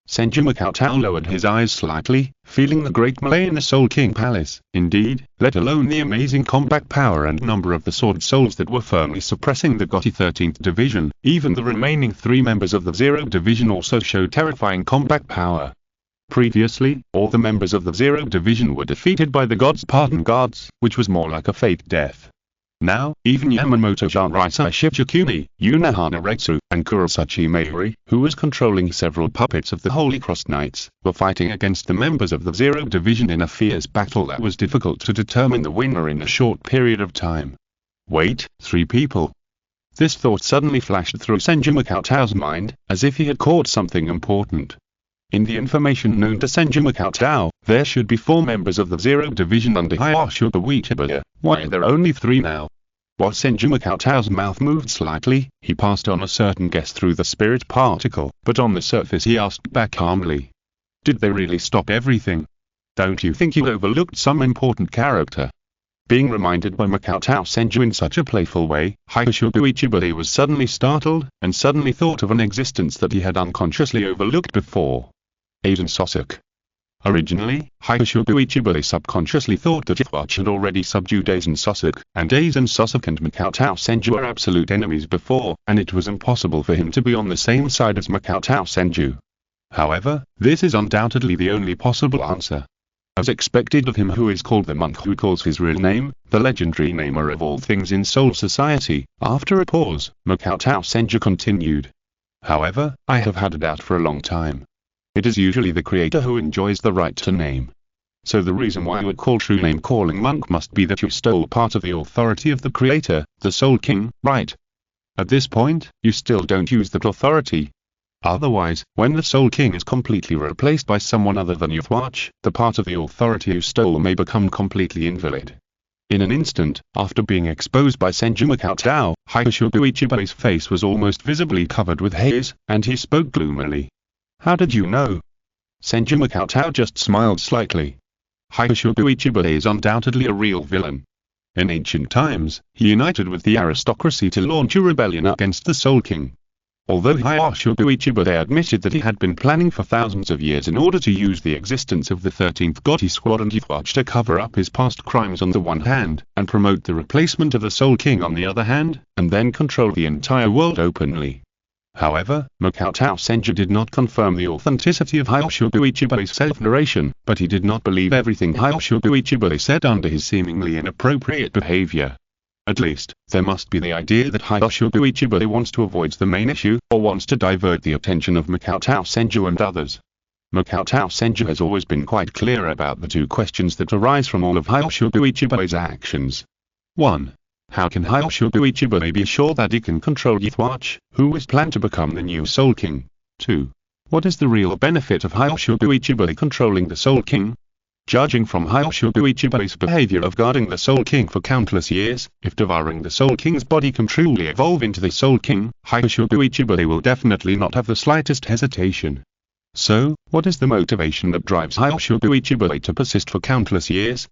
Senju Makoto lowered his eyes slightly, feeling the great melee in the Soul King Palace, indeed, let alone the amazing combat power and number of the Sword Souls that were firmly suppressing the Gotti 13th Division. Even the remaining three members of the Zero Division also showed terrifying combat power. Previously, all the members of the Zero Division were defeated by the God's Pardon Gods, which was more like a fake death. Now, even Yamamoto Janraisai Shichikumi, Yunahana Retsu, and Kurosachi Mayuri, who was controlling several puppets of the Holy Cross Knights, were fighting against the members of the Zero Division in a fierce battle that was difficult to determine the winner in a short period of time. Wait, 3 people? This thought suddenly flashed through Senju Makoto's mind, as if he had caught something important. In the information known to Senju Makoto, there should be 4 members of the Zero Division under Hyoshoku Ichiburi. Why are there only 3 now? While Senju Makoto's mouth moved slightly, he passed on a certain guess through the spirit particle, but on the surface he asked back calmly. Did they really stop everything? Don't you think you overlooked some important character? Being reminded by Makoto Senju in such a playful way, Hyoshoku Ichiburi was suddenly startled, and suddenly thought of an existence that he had unconsciously overlooked before. Aiden Sosok. Originally, Hyoshoku Ichiburi subconsciously thought that Yuthwatch had already subdued Aiden Sosok, and Aiden Sosok and Makoto Senju were absolute enemies before, and it was impossible for him to be on the same side as Makoto Senju. However, this is undoubtedly the only possible answer. As expected of him who is called the monk who calls his real name, the legendary namer of all things in Soul Society, after a pause, Makoto Senju continued. However, I have had a doubt for a long time. It is usually the creator who enjoys the right to name. So the reason why you would call true name calling monk must be that you stole part of the authority of the creator, the Soul King, right? At this point, you still don't use that authority. Otherwise, when the Soul King is completely replaced by someone other than Youthwatch, the part of the authority who stole may become completely invalid. In an instant, after being exposed by Senju Makatao, Hyoshogu Ichiba's face was almost visibly covered with haze, and he spoke gloomily. "How did you know?" Senju Makatao just smiled slightly. Hyoshogu Ichiba is undoubtedly a real villain. In ancient times, he united with the aristocracy to launch a rebellion against the Soul King. Although Hyoshogu Ichiba admitted that he had been planning for thousands of years in order to use the existence of the 13th Gotti Squad and Youthwatch to cover up his past crimes on the one hand, and promote the replacement of the Soul King on the other hand, and then control the entire world openly. However, Makatao Senju did not confirm the authenticity of Hyoshogu Ichiba's self-narration, but he did not believe everything Hyoshogu Ichiba said under his seemingly inappropriate behavior. At least, there must be the idea that Hyoshogu Ichiba wants to avoid the main issue, or wants to divert the attention of Makatao Senju and others. Makatao Senju has always been quite clear about the two questions that arise from all of Hyoshogu Ichiba's actions. 1. How can Hyoshogu Ichiba be sure that he can control Youthwatch, who is planned to become the new Soul King? 2. What is the real benefit of Hyoshogu Ichiba controlling the Soul King? Judging from Hyoshogu Ichiba's behavior of guarding the Soul King for countless years, if devouring the Soul King's body can truly evolve into the Soul King, Hyoshogu Ichiba will definitely not have the slightest hesitation. So, what is the motivation that drives Hyoshogu Ichiba to persist for countless years?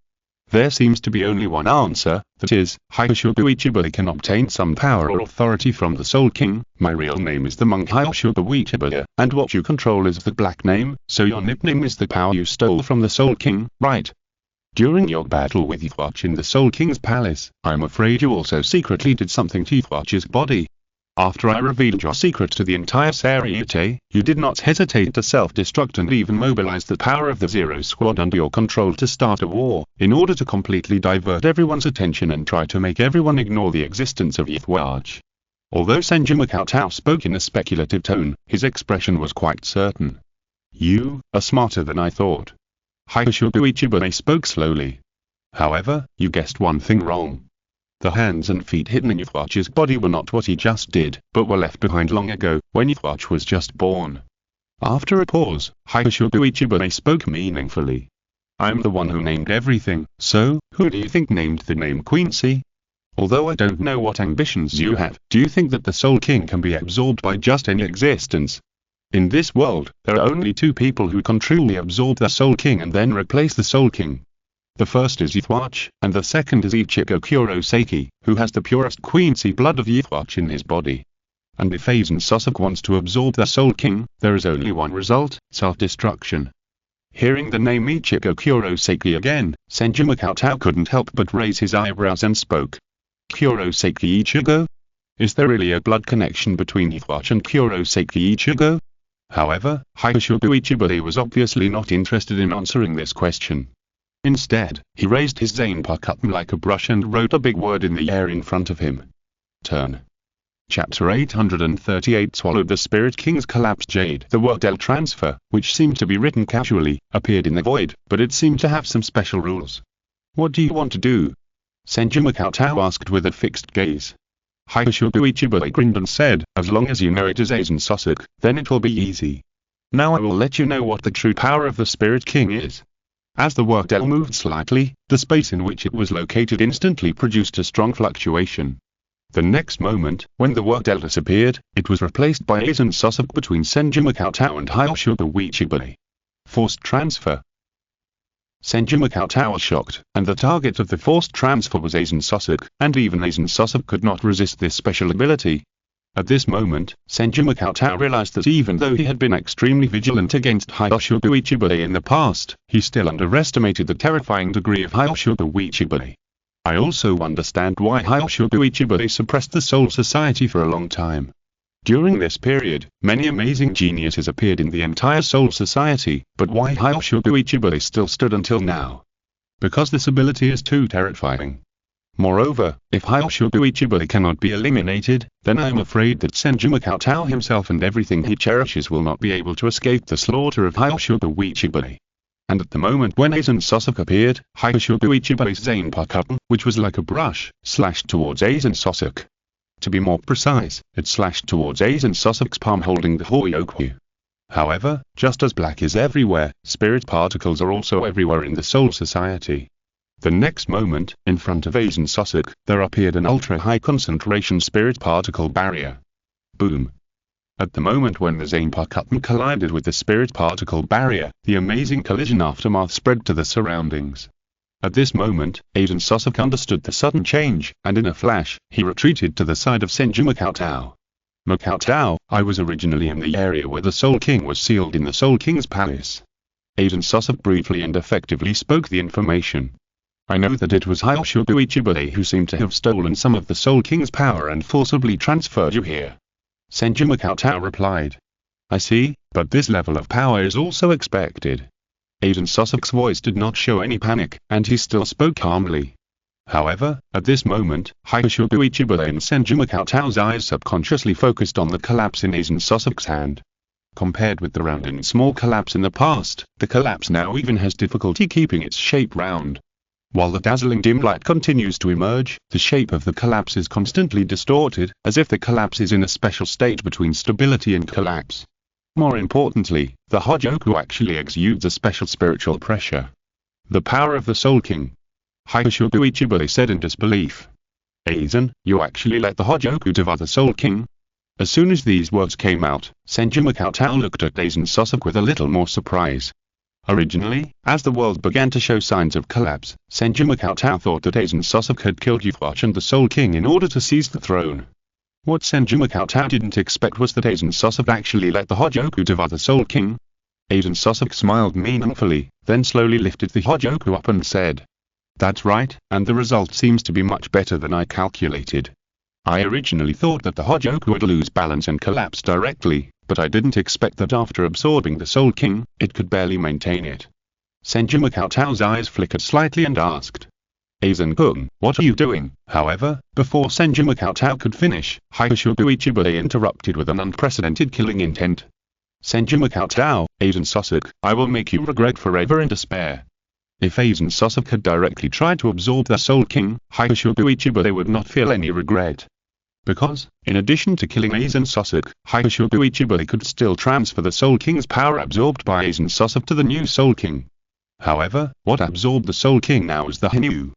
There seems to be only one answer, that is, Hyoshogu Ichiba can obtain some power or authority from the Soul King. My real name is the monk Hyoshogu Ichiba, and what you control is the black name, so your nickname is the power you stole from the Soul King, right? During your battle with Youthwatch in the Soul King's palace, I'm afraid you also secretly did something to Youthwatch's body. After I revealed your secret to the entire Seireitei, you did not hesitate to self-destruct and even mobilize the power of the Zero Squad under your control to start a war, in order to completely divert everyone's attention and try to make everyone ignore the existence of Youthwatch. Although Senju Makatao spoke in a speculative tone, his expression was quite certain. You are smarter than I thought. Hyoshogu Ichiba spoke slowly. However, you guessed one thing wrong. The hands and feet hidden in Youthwatch's body were not what he just did, but were left behind long ago, when Youthwatch was just born. After a pause, Hyoshogu Ichiba spoke meaningfully. I'm the one who named everything, so, who do you think named the name Quincy? Although I don't know what ambitions you have, do you think that the Soul King can be absorbed by just any existence? In this world, there are only two people who can truly absorb the Soul King and then replace the Soul King. The first is Youthwatch, and the second is Ichigo Kurosaki, who has the purest Quincy blood of Youthwatch in his body. And if Aizen Sasuke wants to absorb the Soul King, there is only one result, self-destruction. Hearing the name Ichigo Kurosaki again, Senju Makatao couldn't help but raise his eyebrows and spoke. Kurosaki Ichigo? Is there really a blood connection between Youthwatch and Kurosaki Ichigo? However, Hyoshogu Ichiba was obviously not interested in answering this question. Instead, he raised his zanpakutō like a brush and wrote a big word in the air in front of him. Turn. Chapter 838 Swallowed the Spirit King's collapsed jade. The word L transfer, which seemed to be written casually, appeared in the void, but it seemed to have some special rules. What do you want to do? Senju Makatao asked with a fixed gaze. Hyoshogu Ichiba grinned and said, as long as you know it is Aizen Sasuke, then it will be easy. Now I will let you know what the true power of the Spirit King is. As the work L moved slightly, the space in which it was located instantly produced a strong fluctuation. The next moment, when the work L disappeared, it was replaced by Aizen Sasuke between Senju Makatao and Hyoshogu Ichiba. Forced transfer. Senju Makatao was shocked, and the target of the forced transfer was Aizen Sasuke, and even Aizen Sasuke could not resist this special ability. At this moment, Senju Makatao realized that even though he had been extremely vigilant against Hyoshogu Ichiba in the past, he still underestimated the terrifying degree of Hyoshogu Ichiba. I also understand why Hyoshogu Ichiba suppressed the Soul Society for a long time. During this period, many amazing geniuses appeared in the entire Soul Society, but why Hyoshogu Ichiba still stood until now? Because this ability is too terrifying. Moreover, if Hyoshogu Ichiba cannot be eliminated, then I am afraid that Senju Makatao himself and everything he cherishes will not be able to escape the slaughter of Hyoshogu Ichiba. And at the moment when Aizen Sasuke appeared, Hyoshogu Ichiba's zanpakutō, which was like a brush, slashed towards Aizen Sasuke. To be more precise, it slashed towards Aizen Sosok's palm holding the Hyoku. However, just as black is everywhere, spirit particles are also everywhere in the Soul Society. The next moment, in front of Aizen Sosok, there appeared an ultra-high concentration spirit particle barrier. Boom. At the moment when the zanpakutō collided with the spirit particle barrier, the amazing collision aftermath spread to the surroundings. At this moment, Aizen Sosok understood the sudden change, and in a flash, he retreated to the side of Senju Cheng-ge. Cheng-ge, I was originally in the area where the Soul King was sealed in the Soul King's palace. Aizen Sosok briefly and effectively spoke the information. I know that it was Hyoshogu Ichibei who seemed to have stolen some of the Soul King's power and forcibly transferred you here. Senju Cheng-ge replied. I see, but this level of power is also expected. Aizen Sosok's voice did not show any panic, and he still spoke calmly. However, at this moment, Hyoshogu Ichibei and Senju Cheng-ge's eyes subconsciously focused on the collapse in Aizen Sosok's hand. Compared with the round and small collapse in the past, the collapse now even has difficulty keeping its shape round. While the dazzling dim light continues to emerge, the shape of the collapse is constantly distorted, as if the collapse is in a special state between stability and collapse. More importantly, the Hyoku actually exudes a special spiritual pressure. The power of the Soul King. Hyoshogu Ichibei said in disbelief. Aizen, you actually let the Hyoku devour the Soul King? As soon as these words came out, Senju Cheng-ge looked at Aizen Sosok with a little more surprise. Originally, as the world began to show signs of collapse, Senju Cheng-ge thought that Aizen Sosok had killed Yufuach and the Soul King in order to seize the throne. What Senju Cheng-ge didn't expect was that Aizen Sosok actually let the Hyoku devour the Soul King. Aizen Sosok smiled meaningfully, then slowly lifted the Hyoku up and said, That's right, and the result seems to be much better than I calculated. I originally thought that the Hyoku would lose balance and collapse directly, but I didn't expect that after absorbing the Soul King, it could barely maintain it. Senju Cheng-ge's eyes flickered slightly and asked, Aizen-kun, what are you doing? However, before Senju Cheng-ge could finish, Hyoshogu Ichibei interrupted with an unprecedented killing intent. Senju Cheng-ge, Aizen Sosok, I will make you regret forever in despair. If Aizen Sosok had directly tried to absorb the Soul King, Hyoshogu Ichibei would not feel any regret. Because, in addition to killing Aizen Sosok, Hyoshogu Ichibei could still transfer the Soul King's power absorbed by Aizen Sosok to the new Soul King. However, what absorbed the Soul King now is the Hinyu.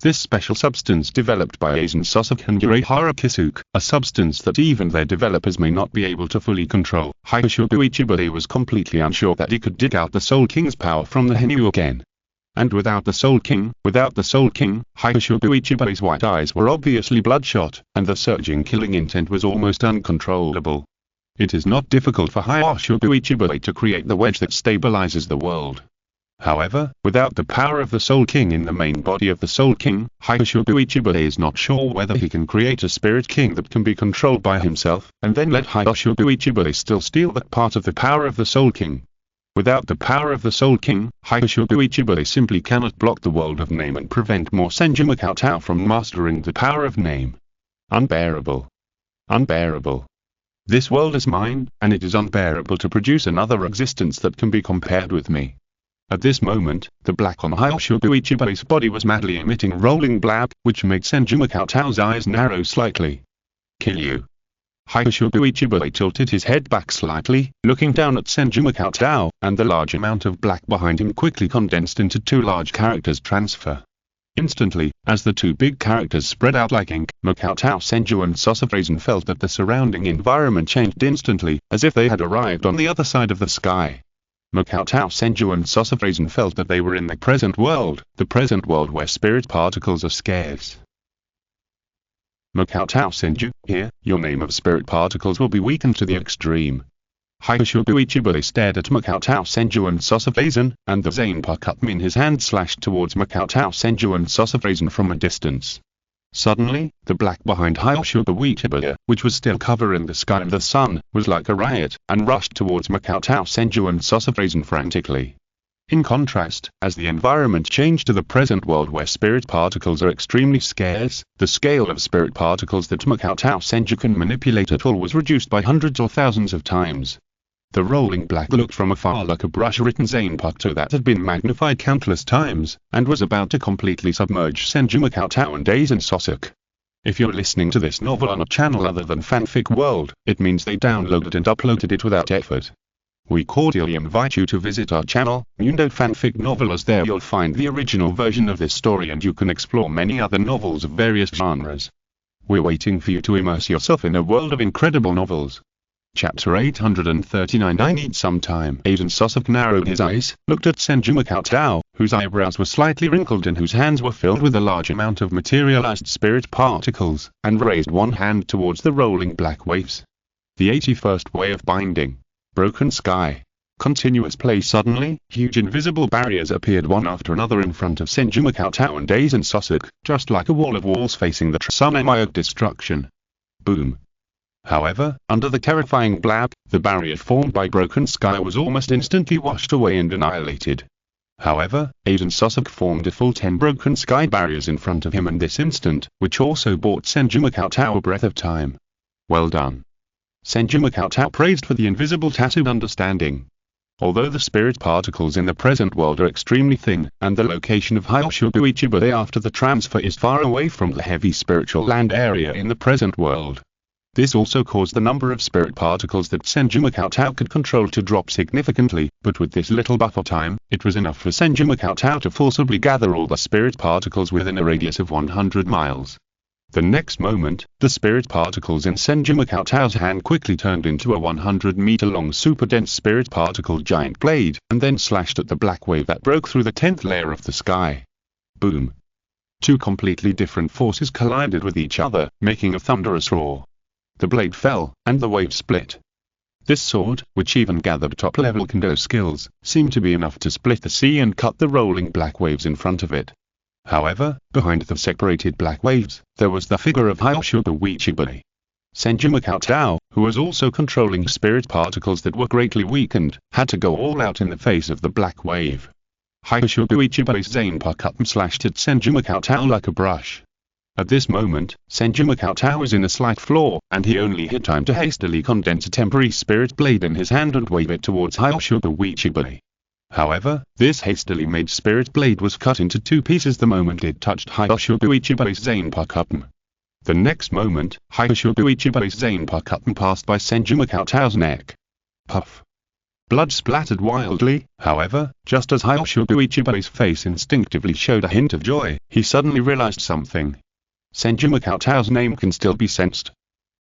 This special substance developed by Aizen Sosok and Urahara Kisuke, a substance that even their developers may not be able to fully control. Hyoshogu Ichibei was completely unsure that he could dig out the Soul King's power from the Hinyu again. And without the Soul King, Hyoshogu Ichibei's white eyes were obviously bloodshot, and the surging killing intent was almost uncontrollable. It is not difficult for Hyoshogu Ichibei to create the wedge that stabilizes the world. However, without the power of the Soul King in the main body of the Soul King, Hyoshogu Ichibei is not sure whether he can create a Spirit King that can be controlled by himself, and then let Hyoshogu Ichibei still steal that part of the power of the Soul King. Without the power of the Soul King, Hyoshogu Ichibei simply cannot block the world of name and prevent more Senju Cheng-ge from mastering the power of name. Unbearable. Unbearable. This world is mine, and it is unbearable to produce another existence that can be compared with me. At this moment, the black on Hyoshogu Ichibei's body was madly emitting rolling black, which made Senju Cheng-ge's eyes narrow slightly. Kill you. Hyoshogu Ichibei tilted his head back slightly, looking down at Senju Cheng-ge, and the large amount of black behind him quickly condensed into two large characters transfer. Instantly, as the two big characters spread out like ink, Senju and Sosok felt that the surrounding environment changed instantly, as if they had arrived on the other side of the sky. Senju and Sosok felt that they were in the present world where spirit particles are scarce. Senju, here, your name of spirit particles will be weakened to the extreme. Hyoshogu Ichibei stared at Senju and Sosok, and the zanpakutō in his hand slashed towards Senju and Sosok from a distance. Suddenly, the black behind Hyoshogu Ichibei, which was still covering the sky and the sun, was like a riot, and rushed towards Senju and Sosok frantically. In contrast, as the environment changed to the present world where spirit particles are extremely scarce, the scale of spirit particles that Senju can manipulate at all was reduced by hundreds or thousands of times. The rolling black looked from afar like a brush-written zanpakutō that had been magnified countless times, and was about to completely submerge Senju and Aizen Sosok. If you're listening to this novel on a channel other than Fanfic World, it means they downloaded and uploaded it without effort. We cordially invite you to visit our channel, Mundo Fanfic Novel, as there you'll find the original version of this story and you can explore many other novels of various genres. We're waiting for you to immerse yourself in a world of incredible novels. Chapter 839. I need some time. Aiden Sosok narrowed his eyes, looked at Senju Cheng, whose eyebrows were slightly wrinkled and whose hands were filled with a large amount of materialized spirit particles, and raised one hand towards the rolling black waves. The 81st way of binding. Broken sky. Continuous play. Suddenly, huge invisible barriers appeared one after another in front of Senju Cheng and Aiden Sosok, just like a wall of walls facing the tsunami of destruction. Boom. However, under the terrifying blab, the barrier formed by Broken Sky was almost instantly washed away and annihilated. However, Aiden Sosok formed a full 10 Broken Sky barriers in front of him in this instant, which also bought Senju Cheng a breath of time. Well done. Senju Cheng praised for the invisible tattooed understanding. Although the spirit particles in the present world are extremely thin, and the location of Hyoshuguichibare after the transfer is far away from the heavy spiritual land area in the present world. This also caused the number of spirit particles that Senju Cheng could control to drop significantly, but with this little buffer time, it was enough for Senju Cheng to forcibly gather all the spirit particles within a radius of 100 miles. The next moment, the spirit particles in Senju Cheng's hand quickly turned into a 100-meter-long super-dense spirit particle giant blade, and then slashed at the black wave that broke through the 10th layer of the sky. Boom. Two completely different forces collided with each other, making a thunderous roar. The blade fell, and the wave split. This sword, which even gathered top-level kendo skills, seemed to be enough to split the sea and cut the rolling black waves in front of it. However, behind the separated black waves, there was the figure of Hyoshuguichibare. Senju Cheng, who was also controlling spirit particles that were greatly weakened, had to go all out in the face of the black wave. Hyoshuguichibare's zanpakutō slashed at Senju Cheng like a brush. At this moment, Senju Cheng was in a slight flaw, and he only had time to hastily condense a temporary spirit blade in his hand and wave it towards Hyoshuguichibare. However, this hastily made spirit blade was cut into two pieces the moment it touched Hyoshuguichibare's zanpakutō. The next moment, Hyoshuguichibare's zanpakutō passed by Senju Cheng's neck. Puff. Blood splattered wildly. However, just as Hyoshuguichibare's face instinctively showed a hint of joy, he suddenly realized something. Senju Cheng's name can still be sensed.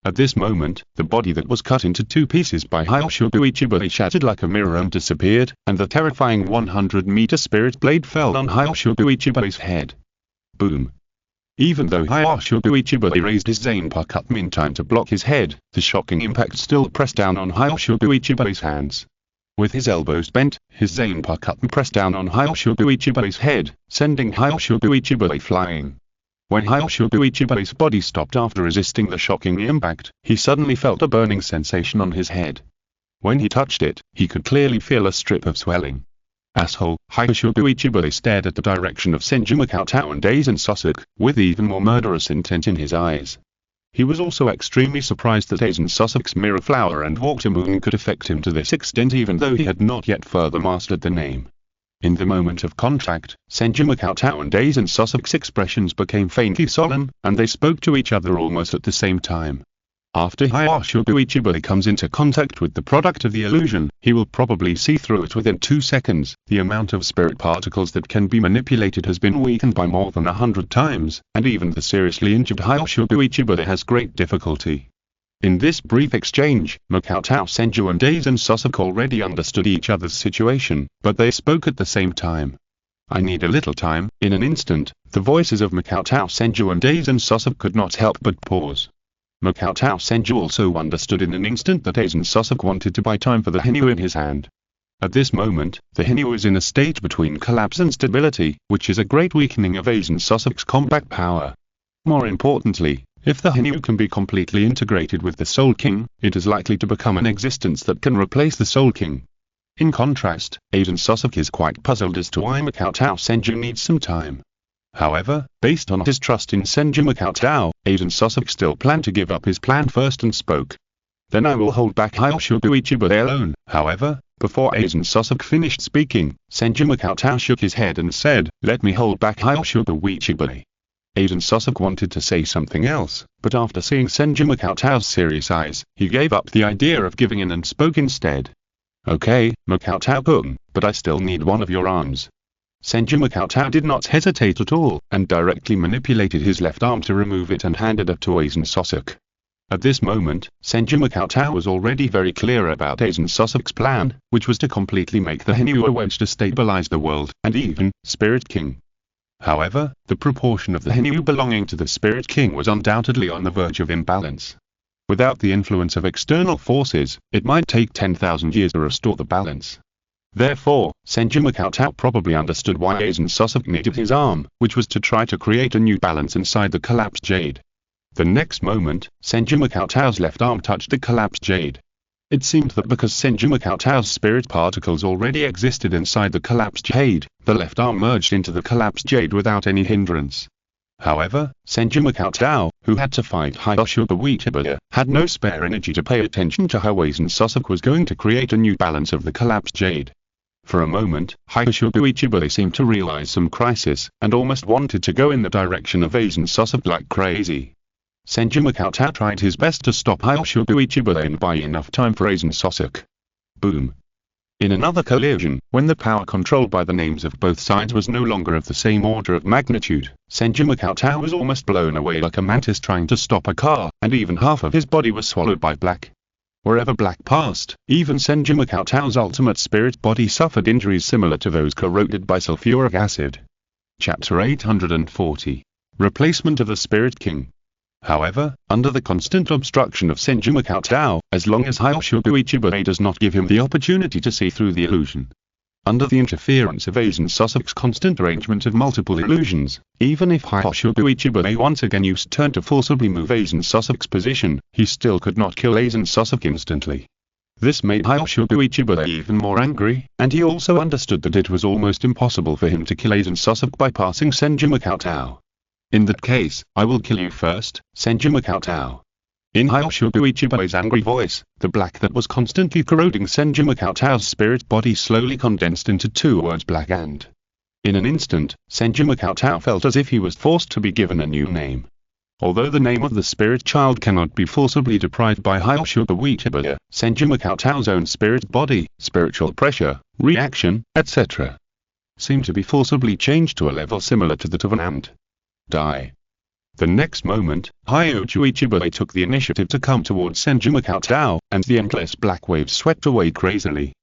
At this moment, the body that was cut into two pieces by Hyoshuguichibare shattered like a mirror and disappeared, and the terrifying 100-meter spirit blade fell on Hyoshuguichibare's head. Boom. Even though Hyoshuguichibare raised his zanpakutō in time to block his head, the shocking impact still pressed down on Hyoshuguichibare's hands. With his elbows bent, his zanpakutō pressed down on Hyoshuguichibare's head, sending Hyoshuguichibare flying. When Hyoshuguichibare's body stopped after resisting the shocking impact, he suddenly felt a burning sensation on his head. When he touched it, he could clearly feel a strip of swelling. Asshole. Hyoshuguichibare stared at the direction of Senju Cheng and Aiden Sosok, with even more murderous intent in his eyes. He was also extremely surprised that Aiden Sosok's mirror flower and water moon could affect him to this extent even though he had not yet further mastered the name. In the moment of contact, Senju Cheng and Aiden Sosok's expressions became faintly solemn, and they spoke to each other almost at the same time. After Hyoshuguichibare comes into contact with the product of the illusion, he will probably see through it within 2 seconds. The amount of spirit particles that can be manipulated has been weakened by more than 100 times, and even the seriously injured Hyoshuguichibare has great difficulty. In this brief exchange, Senju and Aiden Sosok already understood each other's situation, but they spoke at the same time. I need a little time. In an instant, the voices of Senju and Aiden Sosok could not help but pause. Senju also understood in an instant that Aiden Sosok wanted to buy time for the Hinyu in his hand. At this moment, the Hinyu is in a state between collapse and stability, which is a great weakening of Aiden Sosok's combat power. More importantly, if the Hinyu can be completely integrated with the Soul King, it is likely to become an existence that can replace the Soul King. In contrast, Aiden Sosok is quite puzzled as to why Senju needs some time. However, based on his trust in Senju Cheng, Aiden Sosok still planned to give up his plan first and spoke. Then I will hold back Hyoshuguichibare alone. However, before Aiden Sosok finished speaking, Senju Cheng shook his head and said, let me hold back Hyoshuguichibare. Aizen Sosok wanted to say something else, but after seeing Senju Makoto's serious eyes, he gave up the idea of giving in and spoke instead. Okay, Makoto-kun, but I still need one of your arms. Senju Makoto did not hesitate at all, and directly manipulated his left arm to remove it and handed it to Aizen Sosok. At this moment, Senju Makoto was already very clear about Aizen Sosok's plan, which was to completely make the Henyu a wedge to stabilize the world, and even Spirit King. However, the proportion of the Henyu belonging to the Spirit King was undoubtedly on the verge of imbalance. Without the influence of external forces, it might take 10,000 years to restore the balance. Therefore, Senju Makoto probably understood why Aizen Sosok needed his arm, which was to try to create a new balance inside the collapsed jade. The next moment, Senju Makoto's left arm touched the collapsed jade. It seemed that because Senju Makoto's spirit particles already existed inside the collapsed jade, the left arm merged into the collapsed jade without any hindrance. However, Senju Makoto, who had to fight Hyoshuga Uchiba, had no spare energy to pay attention to how Aizen Sosok was going to create a new balance of the collapsed jade. For a moment, Hyoshuga Uchiba seemed to realize some crisis, and almost wanted to go in the direction of Aizen Sosok like crazy. Senju Makoto tried his best to stop Hyoshuga Uchiba and buy enough time for Aizen Sosok. Boom. In another collision, when the power controlled by the names of both sides was no longer of the same order of magnitude, Senju Makoto was almost blown away like a mantis trying to stop a car, and even half of his body was swallowed by black. Wherever black passed, even Senju Makoto's ultimate spirit body suffered injuries similar to those corroded by sulfuric acid. Chapter 840. Replacement of the Spirit King. However, under the constant obstruction of Senju Makoto, as long as Hyoshuga Uchiba does not give him the opportunity to see through the illusion. Under the interference of Aizen Sosok's constant arrangement of multiple illusions, even if Hyoshuga Uchiba once again used turn to forcibly move Aizen Sosok's position, he still could not kill Aizen Sosok instantly. This made Hyoshuga Uchiba even more angry, and he also understood that it was almost impossible for him to kill Aizen Sosok by passing Senju Makoto. In that case, I will kill you first, Senju Makoto. In Hyoshuga Uchiba's angry voice, the black that was constantly corroding Senju Makoto's spirit body slowly condensed into two words black and. In an instant, Senju Makoto felt as if he was forced to be given a new name. Although the name of the spirit child cannot be forcibly deprived by Hyoshuga Uchiba, Senju Makoto's own spirit body, spiritual pressure, reaction, etc. seemed to be forcibly changed to a level similar to that of an ant. Die. The next moment, Hyoshuga Uchiba took the initiative to come towards Senju Makoto, and the endless black waves swept away crazily.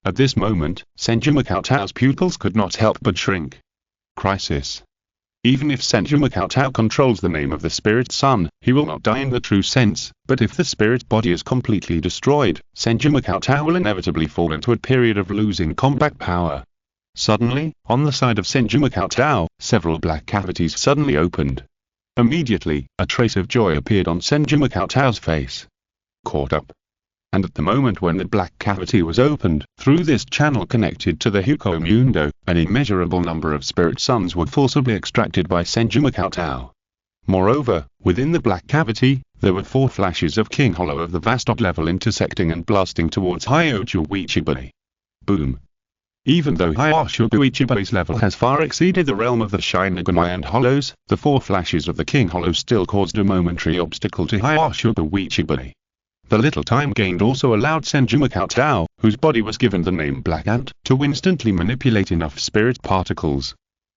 At this moment, Senju Makoto's pupils could not help but shrink. Crisis. Even if Senju Makoto controls the name of the spirit sun, he will not die in the true sense, but if the spirit body is completely destroyed, Senju Makoto will inevitably fall into a period of losing combat power. Suddenly, on the side of Senju Makoto, several black cavities suddenly opened. Immediately, a trace of joy appeared on Senju Makoto's face. Caught up. And at the moment when the black cavity was opened, through this channel connected to the Hukou Mundo, an immeasurable number of spirit suns were forcibly extracted by Senju Makoto. Moreover, within the black cavity, there were 4 flashes of King Hollow of the vast level intersecting and blasting towards Hyoshuga Uchiba. Boom. Even though Hyoshuga Uchiba's level has far exceeded the realm of the Shinigami and Hollows, the 4 flashes of the King Hollow still caused a momentary obstacle to Hyoshuga Uchiba. The little time gained also allowed Senju Makoto, whose body was given the name Black Ant, to instantly manipulate enough spirit particles.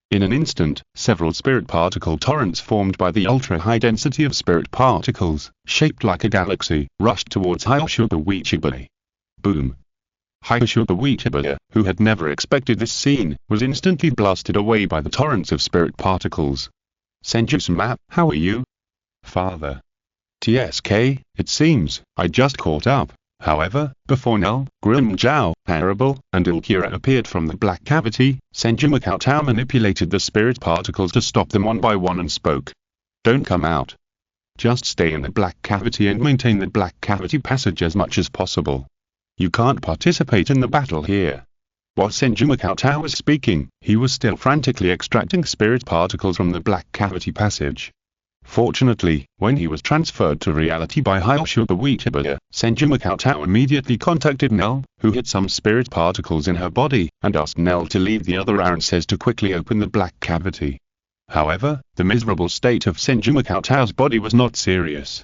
In an instant, several spirit particle torrents formed by the ultra-high density of spirit particles, shaped like a galaxy, rushed towards Hyoshuga Uchiba. Boom. Hyoshuga Uchiba, who had never expected this scene, was instantly blasted away by the torrents of spirit particles. Senju-sama, how are you? Father. TSK, it seems, I just caught up. However, before Nell, Grimjow, Parable, and Ulkira appeared from the black cavity, Senju Makoto manipulated the spirit particles to stop them one by one and spoke. Don't come out. Just stay in the black cavity and maintain the black cavity passage as much as possible. You can't participate in the battle here. While Senju Makoto was speaking, he was still frantically extracting spirit particles from the black cavity passage. Fortunately, when he was transferred to reality by Hyoshuga Uchiba, Senju Makoto immediately contacted Nell, who hid some spirit particles in her body, and asked Nell to leave the other Arances to quickly open the black cavity. However, the miserable state of Senju Makoto's body was not serious.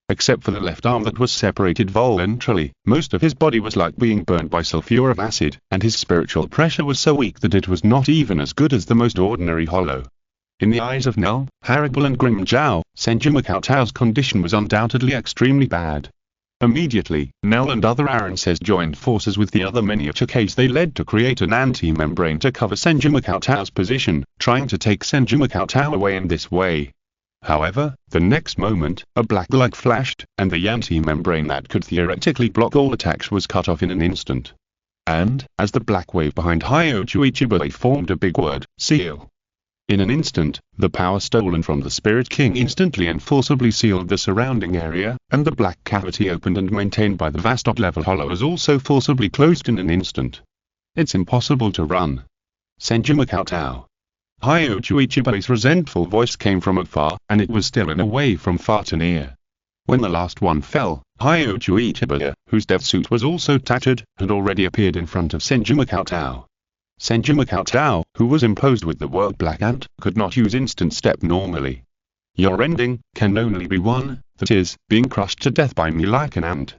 Except for the left arm that was separated voluntarily, most of his body was like being burned by sulfuric acid, and his spiritual pressure was so weak that it was not even as good as the most ordinary hollow. In the eyes of Nell, Haribal and Grimjow, Senju Makoto's condition was undoubtedly extremely bad. Immediately, Nell and other Aranses joined forces with the other miniature case they led to create an anti-membrane to cover Senju Makoto's position, trying to take Senju Makoto away in this way. However, the next moment, a black light flashed, and the anti-membrane that could theoretically block all attacks was cut off in an instant. And, as the black wave behind Hyochu Ichibei formed a big word, seal. In an instant, the power stolen from the Spirit King instantly and forcibly sealed the surrounding area, and the black cavity opened and maintained by the vast top-level hollow was also forcibly closed in an instant. It's impossible to run. Senju Makoto. Hyochu Ichibei's resentful voice came from afar, and it was still in a way from far to near. When the last one fell, Hyochu Ichibei, whose death suit was also tattered, had already appeared in front of Senju Makoto. Senju Makoto, who was imposed with the word Black Ant, could not use instant step normally. Your ending can only be one, that is, being crushed to death by me like an ant.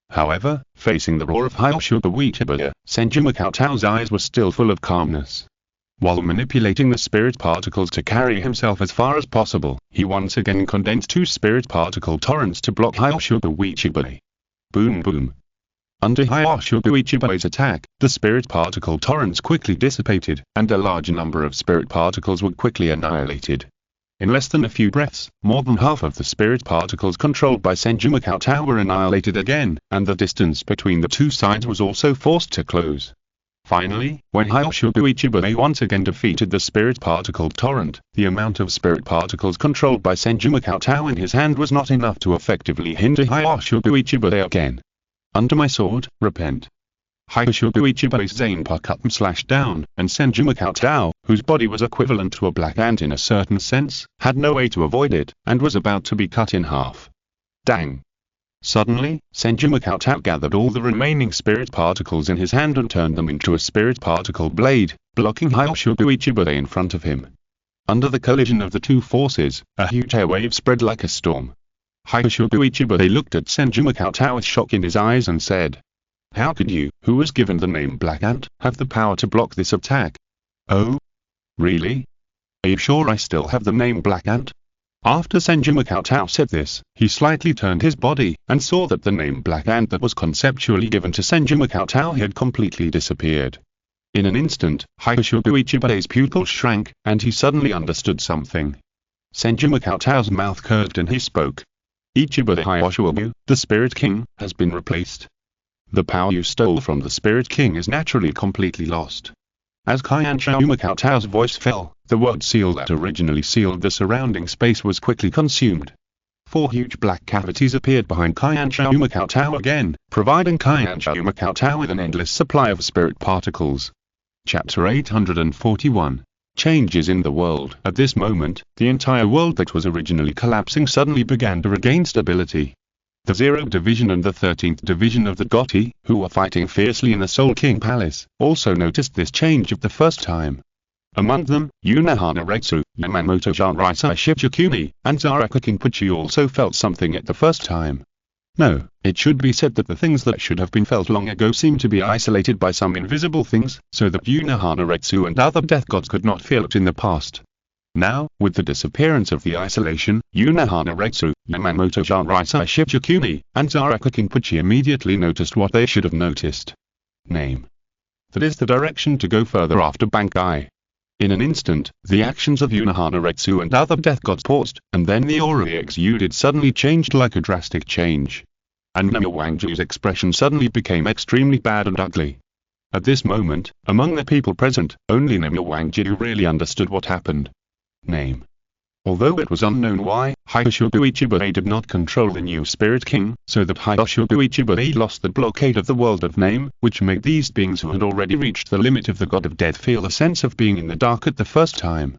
However, facing the roar of Hyochu Ichibei, Senju Makoto's eyes were still full of calmness. While manipulating the spirit particles to carry himself as far as possible, he once again condensed 2 spirit particle torrents to block Hyochu Ichibei. Boom boom. Under Hyochu Ichibei's attack, the spirit particle torrents quickly dissipated, and a large number of spirit particles were quickly annihilated. In less than a few breaths, more than half of the spirit particles controlled by Senju Makoto were annihilated again, and the distance between the two sides was also forced to close. Finally, when Hyochu Ichibei once again defeated the spirit particle torrent, the amount of spirit particles controlled by Senju Makoto in his hand was not enough to effectively hinder Hyochu Ichibei again. Under my sword, repent. Hyochu Ichibei's zanpakutō slashed down, and Senju Makoto, whose body was equivalent to a black ant in a certain sense, had no way to avoid it, and was about to be cut in half. Dang! Suddenly, Senju Makoto gathered all the remaining spirit particles in his hand and turned them into a spirit particle blade, blocking Hyochu Ichibei in front of him. Under the collision of the two forces, a huge air wave spread like a storm. Hyochu Ichibei looked at Senju Makoto with shock in his eyes and said, "How could you, who was given the name Black Ant, have the power to block this attack?" "Oh? Really? Are you sure I still have the name Black Ant?" After Senju Makoto said this, he slightly turned his body, and saw that the name Black Ant that was conceptually given to Senju Makoto had completely disappeared. In an instant, Hyochu Ichibei's pupils shrank, and he suddenly understood something. Senju Makoto's mouth curved and he spoke. "Ichibei Hyochu, the Spirit King, has been replaced. The power you stole from the Spirit King is naturally completely lost." As Hyochu Makoto's voice fell, the word seal that originally sealed the surrounding space was quickly consumed. 4 huge black cavities appeared behind Hyochu Makoto again, providing Hyochu Makoto with an endless supply of spirit particles. Chapter 841. Changes in the world. At this moment, the entire world that was originally collapsing suddenly began to regain stability. The 0th Division and the 13th Division of the Gotti, who were fighting fiercely in the Soul King Palace, also noticed this change of the first time. Among them, Unohana Retsu, Yamamoto Seireitei Shibukuni, and Zaraka Kinpuchi also felt something at the first time. No, it should be said that the things that should have been felt long ago seemed to be isolated by some invisible things, so that Unohana Retsu and other death gods could not feel it in the past. Now, with the disappearance of the isolation, Unohana Retsu, Yamamoto Seireitei Shibukuni, and Zaraka Kinpuchi immediately noticed what they should have noticed. Name. That is the direction to go further after Bankai. In an instant, the actions of Unohana Retsu and other death gods paused, and then the aura they exuded suddenly changed like a drastic change. And Nemu Wangju's expression suddenly became extremely bad and ugly. At this moment, among the people present, only Nemu Wangju really understood what happened. Name. Although it was unknown why, Hyochu Ichibei did not control the new Spirit King, so that Hyochu Ichibei lost the blockade of the world of name, which made these beings who had already reached the limit of the god of death feel a sense of being in the dark at the first time.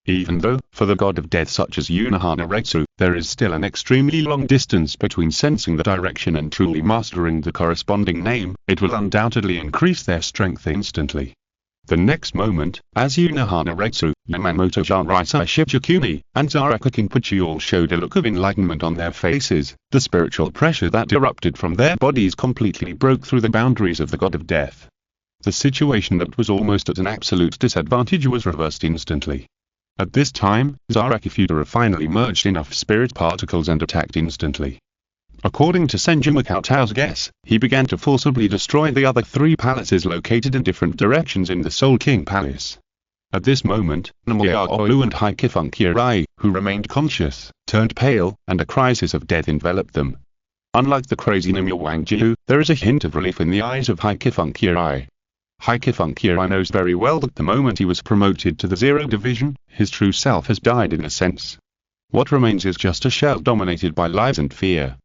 Even though, for the god of death such as Unohana Retsu, there is still an extremely long distance between sensing the direction and truly mastering the corresponding name, it will undoubtedly increase their strength instantly. The next moment, as Unohana Retsu, Yamamoto Jinrai Shibukuni, and Zaraka Kinpachi all showed a look of enlightenment on their faces, the spiritual pressure that erupted from their bodies completely broke through the boundaries of the god of death. The situation that was almost at an absolute disadvantage was reversed instantly. At this time, Zaraki Futara finally merged enough spirit particles and attacked instantly. According to Senju Makoto's guess, he began to forcibly destroy the other 3 palaces located in different directions in the Soul King Palace. At this moment, Namayaolu and Haikifunkyurai, who remained conscious, turned pale, and a crisis of death enveloped them. Unlike the crazy Namya, there is a hint of relief in the eyes of Haikifunkyurai. Haikifunkyurai knows very well that the moment he was promoted to the 0 division, his true self has died in a sense. What remains is just a shell dominated by lies and fear.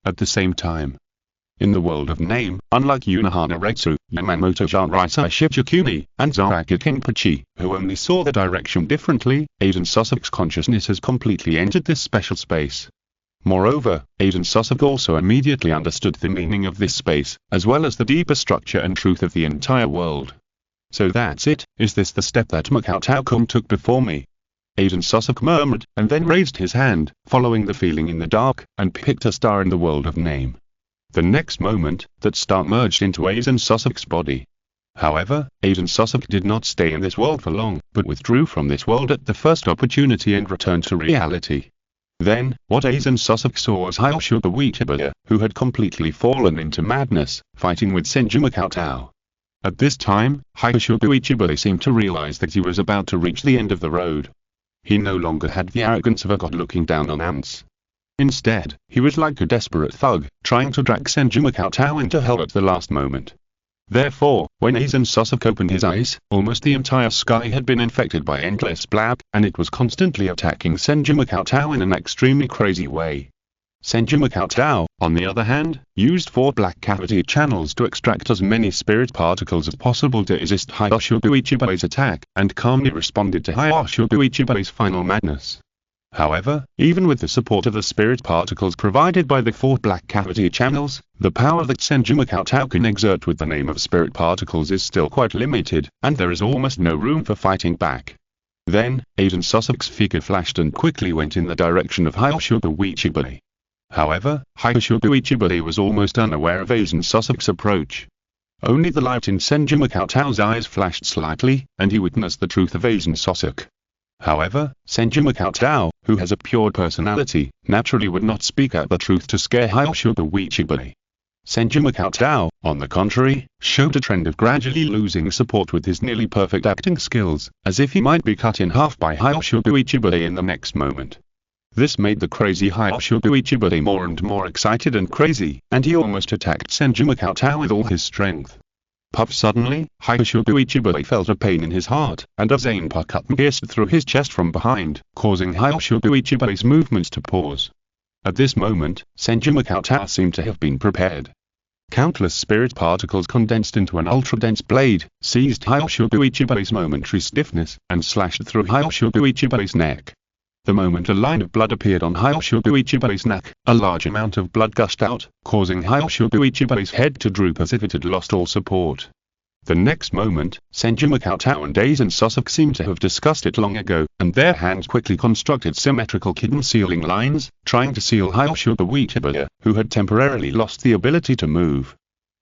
At the same time, in the world of name, unlike Unohana Retsu, Yamamoto Jinrai Shibukuni, and Zaraka Kinpachi, who only saw the direction differently, Aiden Sosak's consciousness has completely entered this special space. Moreover, Aiden Sosak also immediately understood the meaning of this space, as well as the deeper structure and truth of the entire world. So that's it, is this the step that Makoto-kun took before me? Aiden Sosak murmured, and then raised his hand, following the feeling in the dark, and picked a star in the world of name. The next moment, that star merged into Aiden Sosak's body. However, Aiden Sosak did not stay in this world for long, but withdrew from this world at the first opportunity and returned to reality. Then, what Aiden Sosak saw was Hyoshuga Uchiba, who had completely fallen into madness, fighting with Senju Makoto. At this time, Hyoshuga Uchiba seemed to realize that he was about to reach the end of the road. He no longer had the arrogance of a god looking down on ants. Instead, he was like a desperate thug, trying to drag Senju Makoto into hell at the last moment. Therefore, when Aiden Sosak opened his eyes, almost the entire sky had been infected by endless black, and it was constantly attacking Senju Makoto in an extremely crazy way. Senju Makoto, on the other hand, used 4 black cavity channels to extract as many spirit particles as possible to resist Hyoshuga Uchiba's attack, and calmly responded to Hyoshuga Uchiba's final madness. However, even with the support of the spirit particles provided by the 4 black cavity channels, the power that Senju Makoto can exert with the name of spirit particles is still quite limited, and there is almost no room for fighting back. Then, Aiden Sosak's figure flashed and quickly went in the direction of Hyoshuga Uchiba. However, Hyoshuga Uchiba was almost unaware of Aiden Sosak's approach. Only the light in Senju Makoto's eyes flashed slightly, and he witnessed the truth of Aiden Sosak. However, Senju Makoto, who has a pure personality, naturally would not speak out the truth to scare Hyoshuga Uchiba. Senju Makoto, on the contrary, showed a trend of gradually losing support with his nearly perfect acting skills, as if he might be cut in half by Hyoshuga Uchiba in the next moment. This made the crazy Hyoshuga Uchiba more and more excited and crazy, and he almost attacked Senju Makoto with all his strength. Puff! Suddenly, Hyoshuga Uchiba felt a pain in his heart, and a zanpakutō pierced through his chest from behind, causing Hyoshuga Uchiba's movements to pause. At this moment, Senju Makoto seemed to have been prepared. Countless spirit particles condensed into an ultra-dense blade, seized Hyoshuga Uchiba's momentary stiffness, and slashed through Hyoshuga Uchiba's neck. The moment a line of blood appeared on Hyoshuga Uchiba's neck, a large amount of blood gushed out, causing Hyoshuga Uchiba's head to droop as if it had lost all support. The next moment, Senju Makoto and Aiden Sosak seemed to have discussed it long ago, and their hands quickly constructed symmetrical kitten sealing lines, trying to seal Hyoshuga Uchiba, who had temporarily lost the ability to move.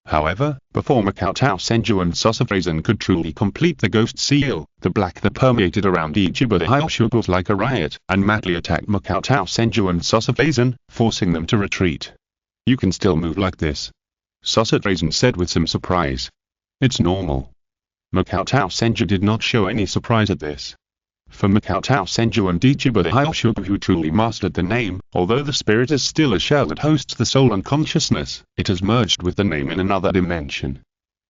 However, before Makoto, Senju and Sosak could truly complete the ghost seal, the black that permeated around Uchiba Hyoshuga was like a riot, and madly attacked Makoto, Senju and Sosak, forcing them to retreat. "You can still move like this," Sosak said with some surprise. "It's normal." Makoto Senju did not show any surprise at this. For Makoto Senju and Uchiba Hyoshuga, who truly mastered the name, although the spirit is still a shell that hosts the soul and consciousness, it has merged with the name in another dimension.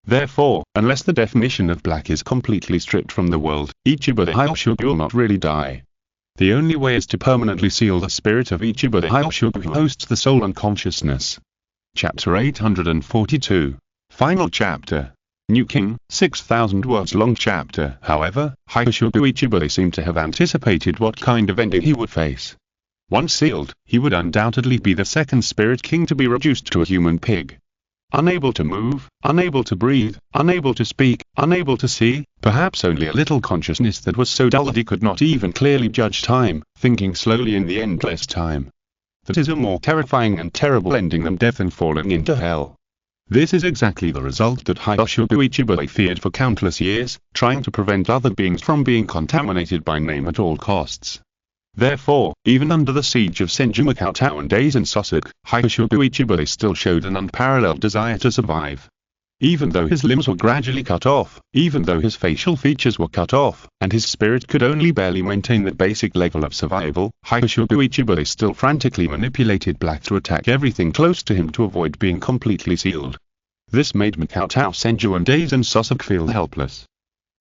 Therefore, unless the definition of black is completely stripped from the world, Uchiba Hyoshuga will not really die. The only way is to permanently seal the spirit of Uchiba Hyoshuga, who hosts the soul and consciousness. Chapter 842. Final chapter. New King, 6,000 words long chapter. However, Hyoshuga Uchiba seemed to have anticipated what kind of ending he would face. Once sealed, he would undoubtedly be the second spirit king to be reduced to a human pig. Unable to move, unable to breathe, unable to speak, unable to see, perhaps only a little consciousness that was so dull that he could not even clearly judge time, thinking slowly in the endless time. That is a more terrifying and terrible ending than death and falling into hell. This is exactly the result that Hyoshogu Ichibei feared for countless years, trying to prevent other beings from being contaminated by name at all costs. Therefore, even under the siege of Senju Makoto and Aizen Sasuke, Hyoshogu Ichibei still showed an unparalleled desire to survive. Even though his limbs were gradually cut off, even though his facial features were cut off, and his spirit could only barely maintain the basic level of survival, Hyoshogu Ichibei still frantically manipulated Black to attack everything close to him to avoid being completely sealed. This made Makoto Senju and Aizen Sasuke feel helpless.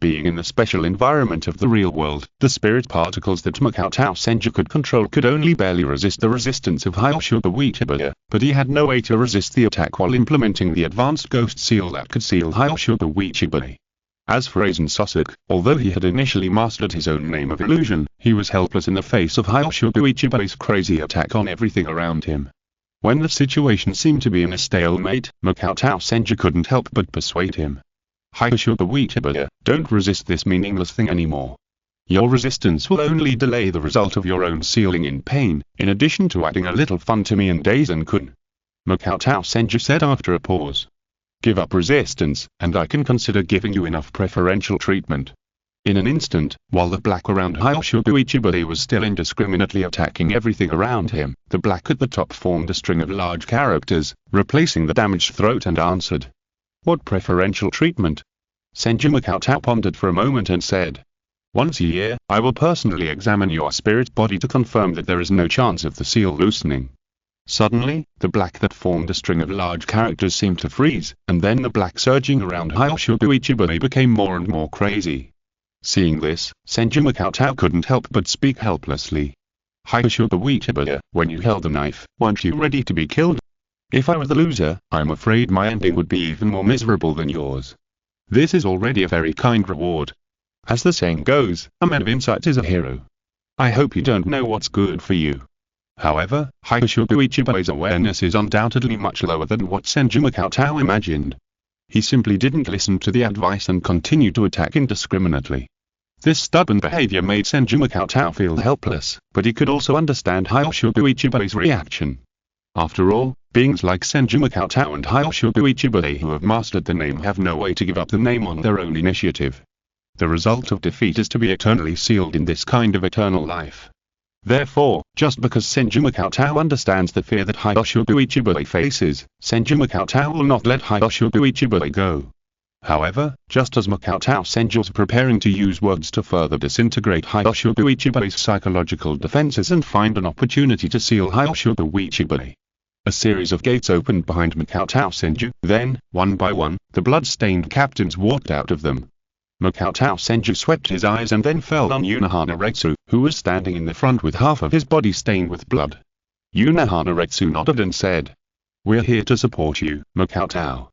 Being in the special environment of the real world, the spirit particles that Makoto Senju could control could only barely resist the resistance of Hyoshogu Ichibei, but he had no way to resist the attack while implementing the advanced ghost seal that could seal Hyoshogu Ichibei. As for Aizen Sasuke, although he had initially mastered his own name of illusion, he was helpless in the face of Hyoshogu Ichibei's crazy attack on everything around him. When the situation seemed to be in a stalemate, Makoto Senju couldn't help but persuade him. Hyoshogu Ichibei, don't resist this meaningless thing anymore. Your resistance will only delay the result of your own sealing in pain, in addition to adding a little fun to me and Aizen-kun. Makoto Senju said after a pause. Give up resistance, and I can consider giving you enough preferential treatment. In an instant, while the black around Hyoshogu Ichibei was still indiscriminately attacking everything around him, the black at the top formed a string of large characters, replacing the damaged throat and answered. What preferential treatment? Senju Makoto pondered for a moment and said. Once a year, I will personally examine your spirit body to confirm that there is no chance of the seal loosening. Suddenly, the black that formed a string of large characters seemed to freeze, and then the black surging around Hyoshogu Ichibei became more and more crazy. Seeing this, Senju Makoto couldn't help but speak helplessly. Hyoshogu Ichibei, when you held the knife, weren't you ready to be killed? If I were the loser, I'm afraid my ending would be even more miserable than yours. This is already a very kind reward. As the saying goes, a man of insight is a hero. I hope you don't know what's good for you. However, Hyoshogu Ichibei's awareness is undoubtedly much lower than what Senju Makoto imagined. He simply didn't listen to the advice and continued to attack indiscriminately. This stubborn behavior made Senju Makoto feel helpless, but he could also understand Hyoshogu Ichibei's reaction. After all, beings like Senju Makoto and Hyoshogu Ichibei who have mastered the name have no way to give up the name on their own initiative. The result of defeat is to be eternally sealed in this kind of eternal life. Therefore, just because Senju Makoto understands the fear that Hyoshogu Ichibei faces, Senju Makoto will not let Hyoshogu Ichibei go. However, just as Makoto Senju was preparing to use words to further disintegrate Hyoshogu Ichibei's psychological defenses and find an opportunity to seal Hyoshogu Ichibei, a series of gates opened behind Makoto Senju, then, one by one, the blood-stained captains walked out of them. Makoto Senju swept his eyes and then fell on Unohana Retsu, who was standing in the front with half of his body stained with blood. Unohana Retsu nodded and said, We're here to support you, Makoto.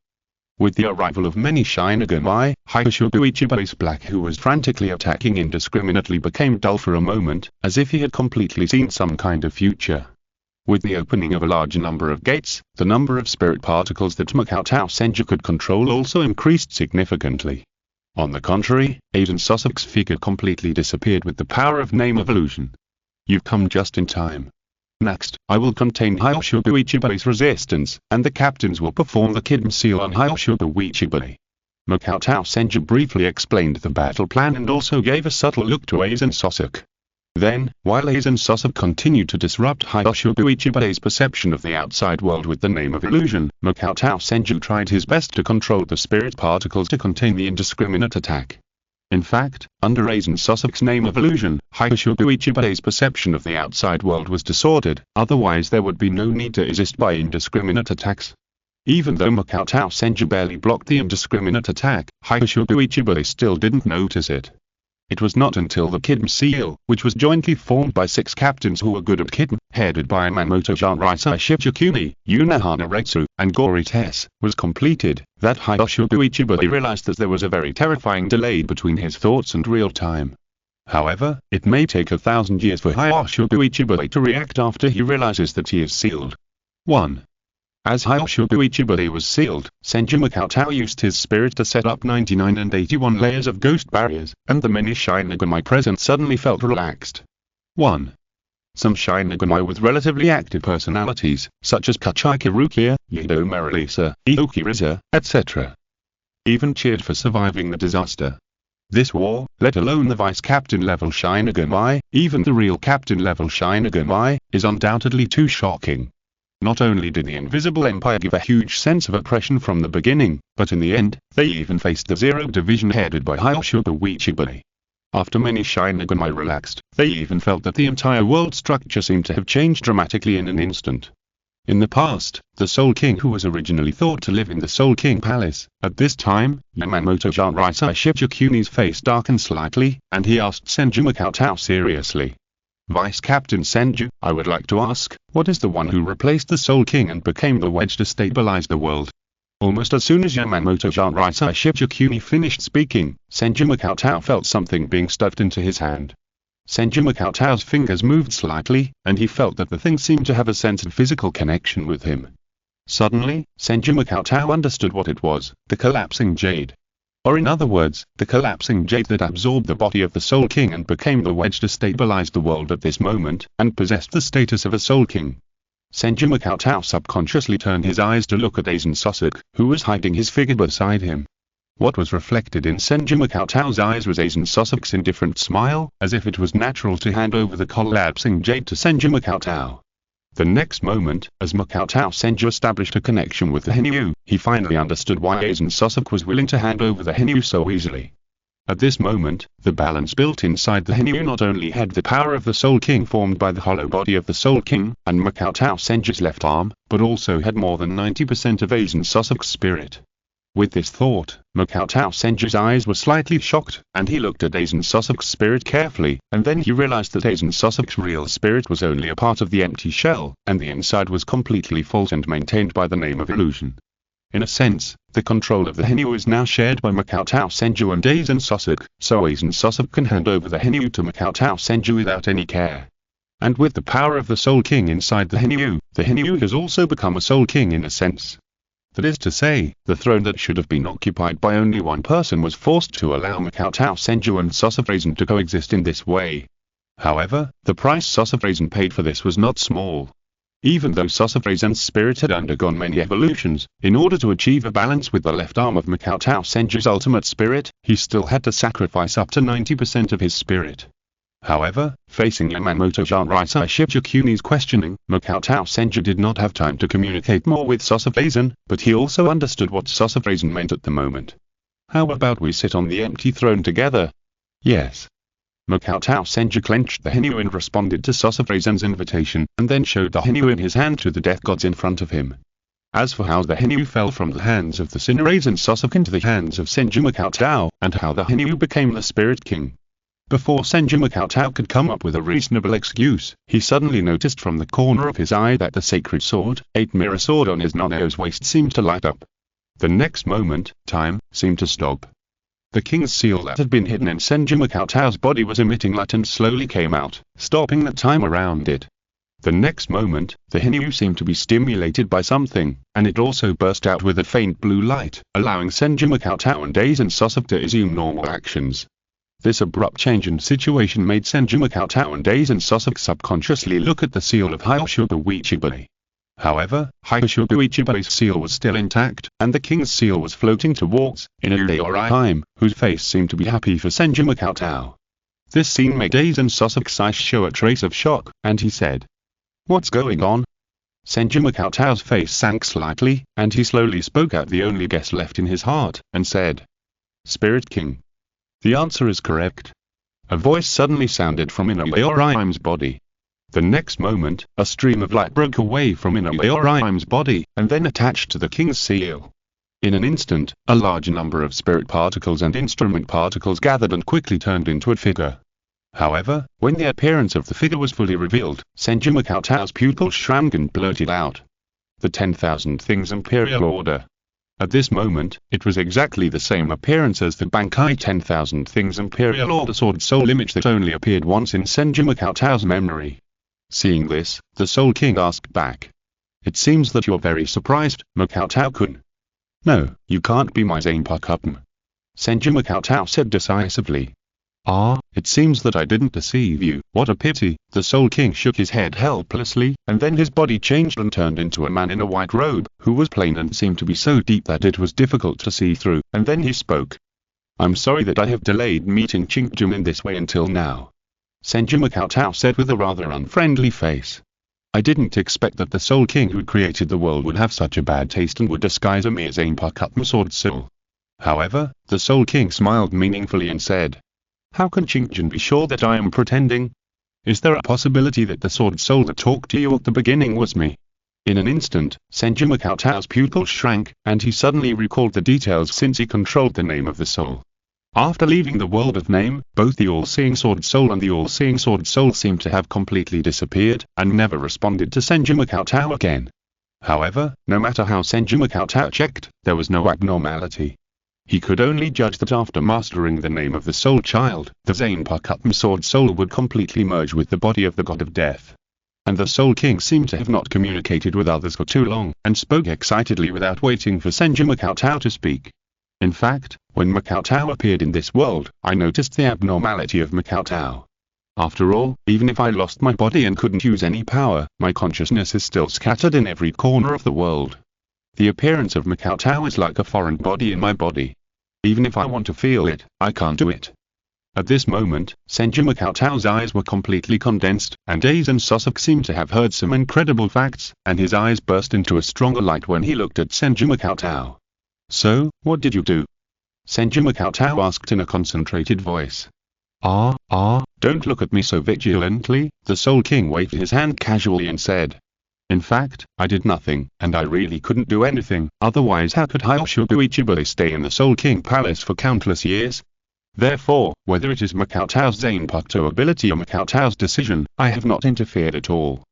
With the arrival of many Shinigami, Hyoshogu Ichibei's black who was frantically attacking indiscriminately became dull for a moment, as if he had completely seen some kind of future. With the opening of a large number of gates, the number of spirit particles that Makoto Senju could control also increased significantly. On the contrary, Aizen Sasuke's figure completely disappeared with the power of name of illusion. You've come just in time. Next, I will contain Hyoshogu Ichibei's resistance, and the captains will perform the Kidm seal on Hyoshogu Ichibei. Makoto Senju briefly explained the battle plan and also gave a subtle look to Aizen Sasuke. Then, while Aizen Sasuke continued to disrupt Hyoshogu Ichibei's perception of the outside world with the name of illusion, Makoto Senju tried his best to control the spirit particles to contain the indiscriminate attack. In fact, under Aizen Sasuke's name of illusion, Hyoshogu Ichibei's perception of the outside world was distorted, otherwise there would be no need to resist by indiscriminate attacks. Even though Makoto Senju barely blocked the indiscriminate attack, Hyoshogu Ichibei still didn't notice it. It was not until the Kidm seal, which was jointly formed by 6 captains who were good at Kidm, headed by Minamoto Jinrai Shichikuni, Unohana Retsu, and Gorites, was completed, that Hyoshogu Ichibei realized that there was a very terrifying delay between his thoughts and real time. However, it may take 1,000 years for Hyoshogu Ichibei to react after he realizes that he is sealed. 1. As Hyoshogu Ichibari was sealed, Senju Makoto used his spirit to set up 99 and 81 layers of ghost barriers, and the many Shinigami present suddenly felt relaxed. 1. Some Shinigami with relatively active personalities, such as Kachiki Rukia, Yido Merilisa, Ioki Riza, etc., even cheered for surviving the disaster. This war, let alone the vice-captain level Shinigami, even the real captain level Shinigami, is undoubtedly too shocking. Not only did the Invisible Empire give a huge sense of oppression from the beginning, but in the end, they even faced the Zero Division headed by Hyoshogu Ichibari. After many Shinigami relaxed, they even felt that the entire world structure seemed to have changed dramatically in an instant. In the past, the Soul King, who was originally thought to live in the Soul King Palace, at this time, Yamamoto Jinrai Shichikuni's face darkened slightly, and he asked Senju Makoto seriously. Vice Captain Senju, I would like to ask, what is the one who replaced the Soul King and became the wedge to stabilize the world? Almost as soon as Yamamoto Jinrai Shichikuni finished speaking, Senju Makoto felt something being stuffed into his hand. Senju Makoto's fingers moved slightly, and he felt that the thing seemed to have a sense of physical connection with him. Suddenly, Senju Makoto understood what it was, the collapsing jade. Or in other words, the collapsing jade that absorbed the body of the Soul King and became the wedge to stabilize the world at this moment, and possessed the status of a Soul King. Senju Makoto subconsciously turned his eyes to look at Aizen Sasuke, who was hiding his figure beside him. What was reflected in Senju Makoto's eyes was Aizen Sasuke's indifferent smile, as if it was natural to hand over the collapsing jade to Senju Makoto. The next moment, as Makoto Senju established a connection with the Hinyu, he finally understood why Aizen Sasuke was willing to hand over the Hinyu so easily. At this moment, the balance built inside the Hinyu not only had the power of the Soul King formed by the hollow body of the Soul King, and Makoto Senju's left arm, but also had more than 90% of Aizen Sasuke's spirit. With this thought, Makoto Senju's eyes were slightly shocked, and he looked at Aizen Sasuke's spirit carefully, and then he realized that Aizen Sasuke's real spirit was only a part of the empty shell, and the inside was completely false and maintained by the name of illusion. In a sense, the control of the Hinyu is now shared by Makoto Senju and Aizen Sasuke, so Aizen Sasuke can hand over the Hinyu to Makoto Senju without any care. And with the power of the Soul King inside the Hinyu has also become a Soul King in a sense. That is to say, the throne that should have been occupied by only one person was forced to allow Makoto Senju and Sasuke Aizen to coexist in this way. However, the price Sasuke Aizen paid for this was not small. Even though Sasuke Aizen's spirit had undergone many evolutions, in order to achieve a balance with the left arm of Makoto Senju's ultimate spirit, he still had to sacrifice up to 90% of his spirit. However, facing Yamamoto Jinrai Shichikuni's questioning, Makoto Senju did not have time to communicate more with Sasuke Aizen, but he also understood what Sasuke Aizen meant at the moment. How about we sit on the empty throne together? Yes. Makoto Senju clenched the Hinyu and responded to Sasuke Aizen's invitation, and then showed the Hinyu in his hand to the death gods in front of him. As for how the Hinyu fell from the hands of the Seireitei Sasuke into the hands of Senju Makoto, and how the Hinyu became the Spirit King. Before Senju Makoto could come up with a reasonable excuse, he suddenly noticed from the corner of his eye that the sacred sword, 8-mirror sword on his Nanao's waist seemed to light up. The next moment, time seemed to stop. The king's seal that had been hidden in Senju Makoto's body was emitting light and slowly came out, stopping the time around it. The next moment, the Hinyu seemed to be stimulated by something, and it also burst out with a faint blue light, allowing Senju Makoto and Aizen Sasuke to resume normal actions. This abrupt change in situation made Senju Makoto and Aizen Sasuke subconsciously look at the seal of Hyoshogu Ichibari. However, Hyoshogu Ichibari's seal was still intact, and the king's seal was floating towards Inaori, whose face seemed to be happy for Senju Makoto. This scene made Aizen Sasuke's eyes show a trace of shock, and he said, "What's going on?" Senju Makoto's face sank slightly, and he slowly spoke out the only guess left in his heart, and said, "Spirit King." The answer is correct. A voice suddenly sounded from Inaori's body. The next moment, a stream of light broke away from Inaori's body, and then attached to the king's seal. In an instant, a large number of spirit particles and instrument particles gathered and quickly turned into a figure. However, when the appearance of the figure was fully revealed, Senju Makoto's pupils shrank and blurted out. The 10,000 Things Imperial Order. At this moment, it was exactly the same appearance as the Bankai 10,000 Things Imperial Order Sword Soul image that only appeared once in Senju Makoto's memory. Seeing this, the Soul King asked back, It seems that you're very surprised, Makoto-kun. No, you can't be my zanpakutō. Senju Makoto said decisively. Ah, it seems that I didn't deceive you, what a pity. The Soul King shook his head helplessly, and then his body changed and turned into a man in a white robe, who was plain and seemed to be so deep that it was difficult to see through, and then he spoke. I'm sorry that I have delayed meeting Cheng-ge in this way until now. Senju Makoto said with a rather unfriendly face. I didn't expect that the Soul King who created the world would have such a bad taste and would disguise a mere zanpakutō sword soul. However, the Soul King smiled meaningfully and said, how can Cheng-ge be sure that I am pretending? Is there a possibility that the sword soul that talked to you at the beginning was me? In an instant, Senju Makoto's pupils shrank, and he suddenly recalled the details since he controlled the name of the soul. After leaving the world of name, both the all-seeing sword soul and the all-seeing sword soul seemed to have completely disappeared, and never responded to Senju Makoto again. However, no matter how Senju Makoto checked, there was no abnormality. He could only judge that after mastering the name of the soul child, the zanpakutō sword soul would completely merge with the body of the god of death. And the Soul King seemed to have not communicated with others for too long, and spoke excitedly without waiting for Senju Makoto to speak. In fact, when Makoto appeared in this world, I noticed the abnormality of Makoto. After all, even if I lost my body and couldn't use any power, my consciousness is still scattered in every corner of the world. The appearance of Makoto is like a foreign body in my body. Even if I want to feel it, I can't do it. At this moment, Senju Makoto's eyes were completely condensed, and Aizen Sosok seemed to have heard some incredible facts, and his eyes burst into a stronger light when he looked at Senju Makoto. So, what did you do? Senju Makoto asked in a concentrated voice. Don't look at me so vigilantly, the Soul King waved his hand casually and said. In fact, I did nothing, and I really couldn't do anything, otherwise how could Hyoshogu Ichibari stay in the Soul King Palace for countless years? Therefore, whether it is Makoto's zanpakutō ability or Makoto's decision, I have not interfered at all.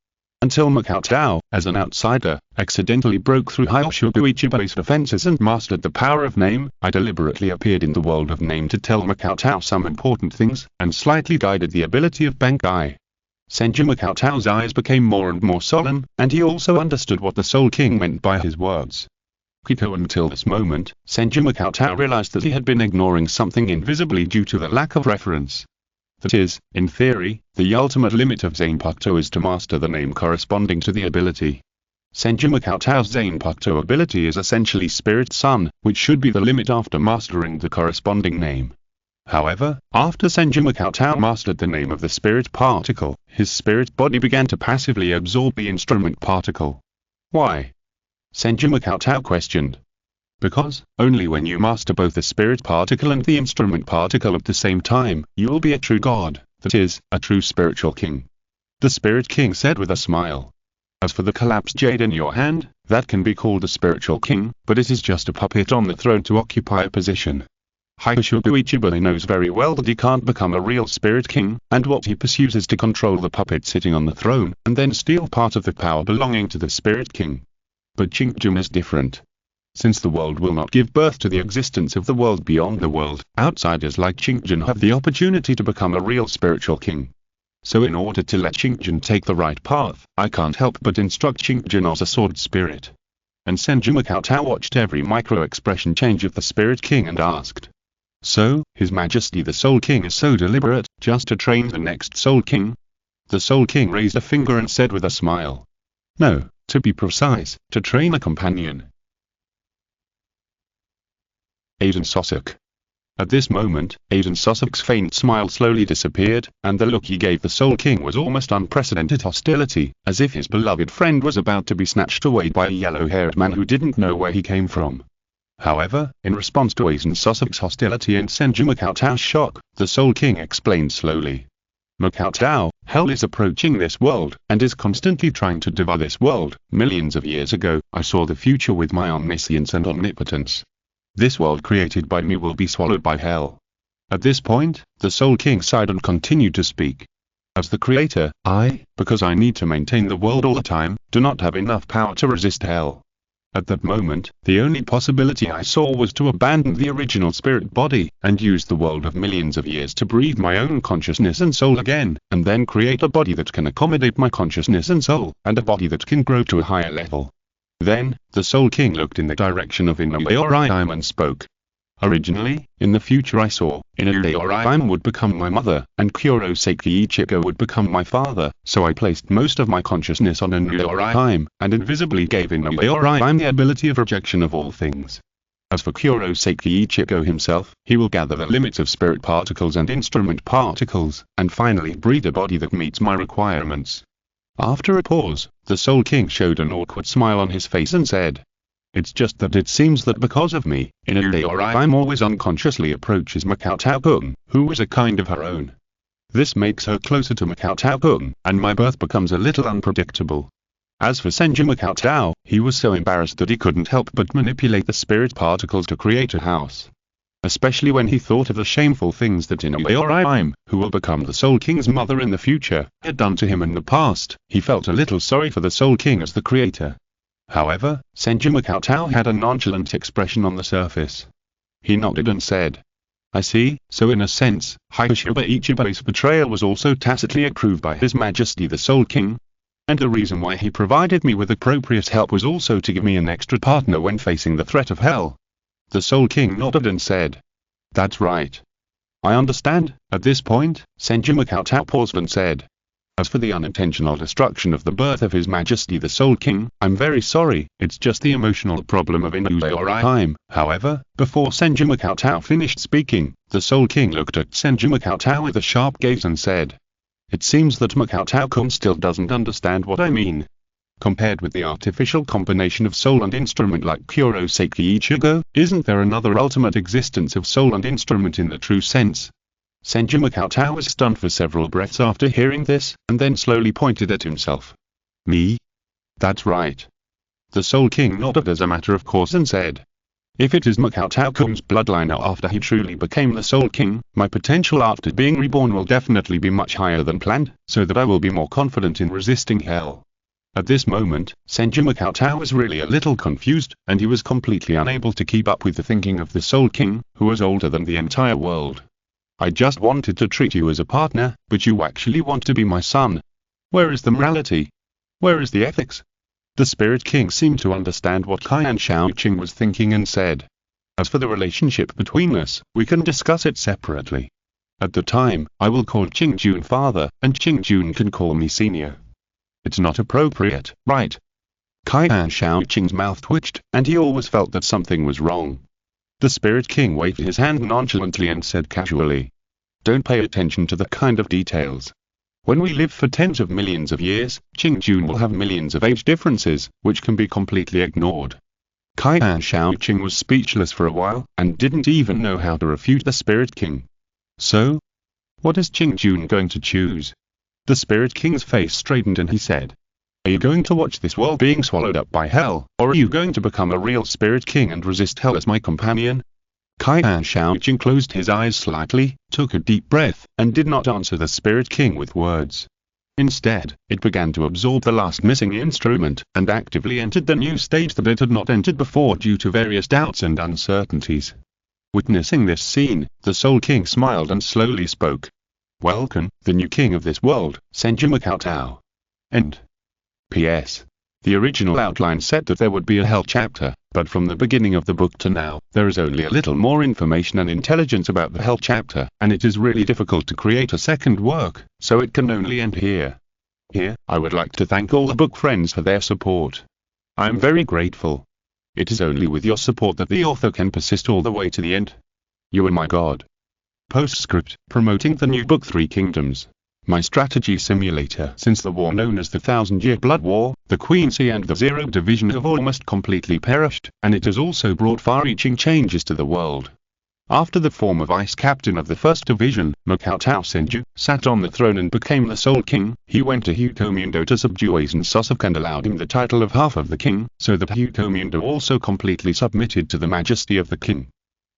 Until Makoto, as an outsider, accidentally broke through Hyoshogu Ichibari's defenses and mastered the power of name, I deliberately appeared in the world of name to tell Makoto some important things, and slightly guided the ability of Bankai. Senju Makoto's eyes became more and more solemn, and he also understood what the Soul King meant by his words. Until this moment, Senju Makoto realized that he had been ignoring something invisibly due to the lack of reference. That is, in theory, the ultimate limit of zanpakutō is to master the name corresponding to the ability. Senju Makoto's zanpakutō ability is essentially Spirit Sun, which should be the limit after mastering the corresponding name. However, after Senju Makoto mastered the name of the spirit particle, his spirit body began to passively absorb the instrument particle. Why? Senju Makoto questioned. Because, only when you master both the spirit particle and the instrument particle at the same time, you will be a true god, that is, a true spiritual king. The Spirit King said with a smile. As for the collapsed jade in your hand, that can be called a spiritual king, but it is just a puppet on the throne to occupy a position. Hyoshogu Ichibari knows very well that he can't become a real spirit king, and what he pursues is to control the puppet sitting on the throne, and then steal part of the power belonging to the spirit king. But Cheng-ge is different. Since the world will not give birth to the existence of the world beyond the world, outsiders like Cheng-ge have the opportunity to become a real spiritual king. So in order to let Cheng-ge take the right path, I can't help but instruct Cheng-ge as a sword spirit. And Senju Makoto watched every micro-expression change of the Spirit King and asked. So, His Majesty the Soul King is so deliberate, just to train the next Soul King? The Soul King raised a finger and said with a smile. No, to be precise, to train a companion. Aizen Sosok. At this moment, Aizen Sosok's faint smile slowly disappeared, and the look he gave the Soul King was almost unprecedented hostility, as if his beloved friend was about to be snatched away by a yellow-haired man who didn't know where he came from. However, in response to Aizen Sosok's hostility and Senju Makoto's shock, the Soul King explained slowly. Makoto, hell is approaching this world, and is constantly trying to devour this world. Millions of years ago, I saw the future with my omniscience and omnipotence. This world created by me will be swallowed by hell. At this point, the Soul King sighed and continued to speak. As the creator, I, because I need to maintain the world all the time, do not have enough power to resist hell. At that moment, the only possibility I saw was to abandon the original spirit body, and use the world of millions of years to breathe my own consciousness and soul again, and then create a body that can accommodate my consciousness and soul, and a body that can grow to a higher level. Then, the Soul King looked in the direction of Inoue and spoke. Originally, in the future I saw, Inoue would become my mother, and Kuroseki Ichigo would become my father, so I placed most of my consciousness on Inoue, and invisibly gave Inoue the ability of rejection of all things. As for Kuroseki Ichigo himself, he will gather the limits of spirit particles and instrument particles, and finally breed a body that meets my requirements. After a pause, the Soul King showed an awkward smile on his face and said, "It's just that it seems that because of me, Inoue always unconsciously approaches Makoto-kun, who is a kind of her own. This makes her closer to Makoto-kun, and my birth becomes a little unpredictable." As for Senju Makoto, he was so embarrassed that he couldn't help but manipulate the spirit particles to create a house. Especially when he thought of the shameful things that Inoue, who will become the Soul King's mother in the future, had done to him in the past, he felt a little sorry for the Soul King as the creator. However, Senju Makoto had a nonchalant expression on the surface. He nodded and said, "I see, so in a sense, Higashioba Ichiba's betrayal was also tacitly approved by His Majesty the Soul King? And the reason why he provided me with appropriate help was also to give me an extra partner when facing the threat of hell?" The Soul King nodded and said, "That's right. I understand." At this point, Senju Makoto paused and said, "As for the unintentional destruction of the birth of His Majesty the Soul King, I'm very sorry, it's just the emotional problem of Inoue." However, before Senju Makoto finished speaking, the Soul King looked at Senju Makoto with a sharp gaze and said, "It seems that Makoto-kun still doesn't understand what I mean. Compared with the artificial combination of soul and instrument like Kuroseki Ichigo, isn't there another ultimate existence of soul and instrument in the true sense?" Senju Makoto was stunned for several breaths after hearing this, and then slowly pointed at himself. "Me? That's right." The Soul King nodded as a matter of course and said, "If it is Makoto-kun's bloodline after he truly became the Soul King, my potential after being reborn will definitely be much higher than planned, so that I will be more confident in resisting hell." At this moment, Senju Makoto was really a little confused, and he was completely unable to keep up with the thinking of the Soul King, who was older than the entire world. "I just wanted to treat you as a partner, but you actually want to be my son. Where is the morality? Where is the ethics?" The Spirit King seemed to understand what Kaian Shaoqing was thinking and said, "As for the relationship between us, we can discuss it separately. At the time, I will call Qingjun father, and Qingjun can call me senior. It's not appropriate, right?" Kaian Shaoqing's mouth twitched, and he always felt that something was wrong. The Spirit King waved his hand nonchalantly and said casually, "Don't pay attention to the kind of details. When we live for tens of millions of years, Qingjun will have millions of age differences, which can be completely ignored." Kaian Shaoqing was speechless for a while, and didn't even know how to refute the Spirit King. "So? What is Qingjun going to choose?" The Spirit King's face straightened and he said, "Are you going to watch this world being swallowed up by hell, or are you going to become a real Spirit King and resist hell as my companion?" Kaian Shaoqing closed his eyes slightly, took a deep breath, and did not answer the Spirit King with words. Instead, it began to absorb the last missing instrument, and actively entered the new stage that it had not entered before due to various doubts and uncertainties. Witnessing this scene, the Soul King smiled and slowly spoke. "Welcome, the new king of this world, Senju Makoto. End. P.S. The original outline said that there would be a hell chapter, but from the beginning of the book to now, there is only a little more information and intelligence about the hell chapter, and it is really difficult to create a second work, so it can only end here. Here, I would like to thank all the book friends for their support. I am very grateful. It is only with your support that the author can persist all the way to the end. You are my god." Postscript, promoting the new book 3 Kingdoms. My strategy simulator. Since the war known as the 1000-Year Blood War, the Queen Sea and the 0th Division have almost completely perished, and it has also brought far-reaching changes to the world. After the former vice-captain of the 1st Division, Makoto Senju, sat on the throne and became the Soul King, he went to Hutomundo to subdue Aizen Sasuke and allowed him the title of half of the king, so that Hutomundo also completely submitted to the majesty of the king.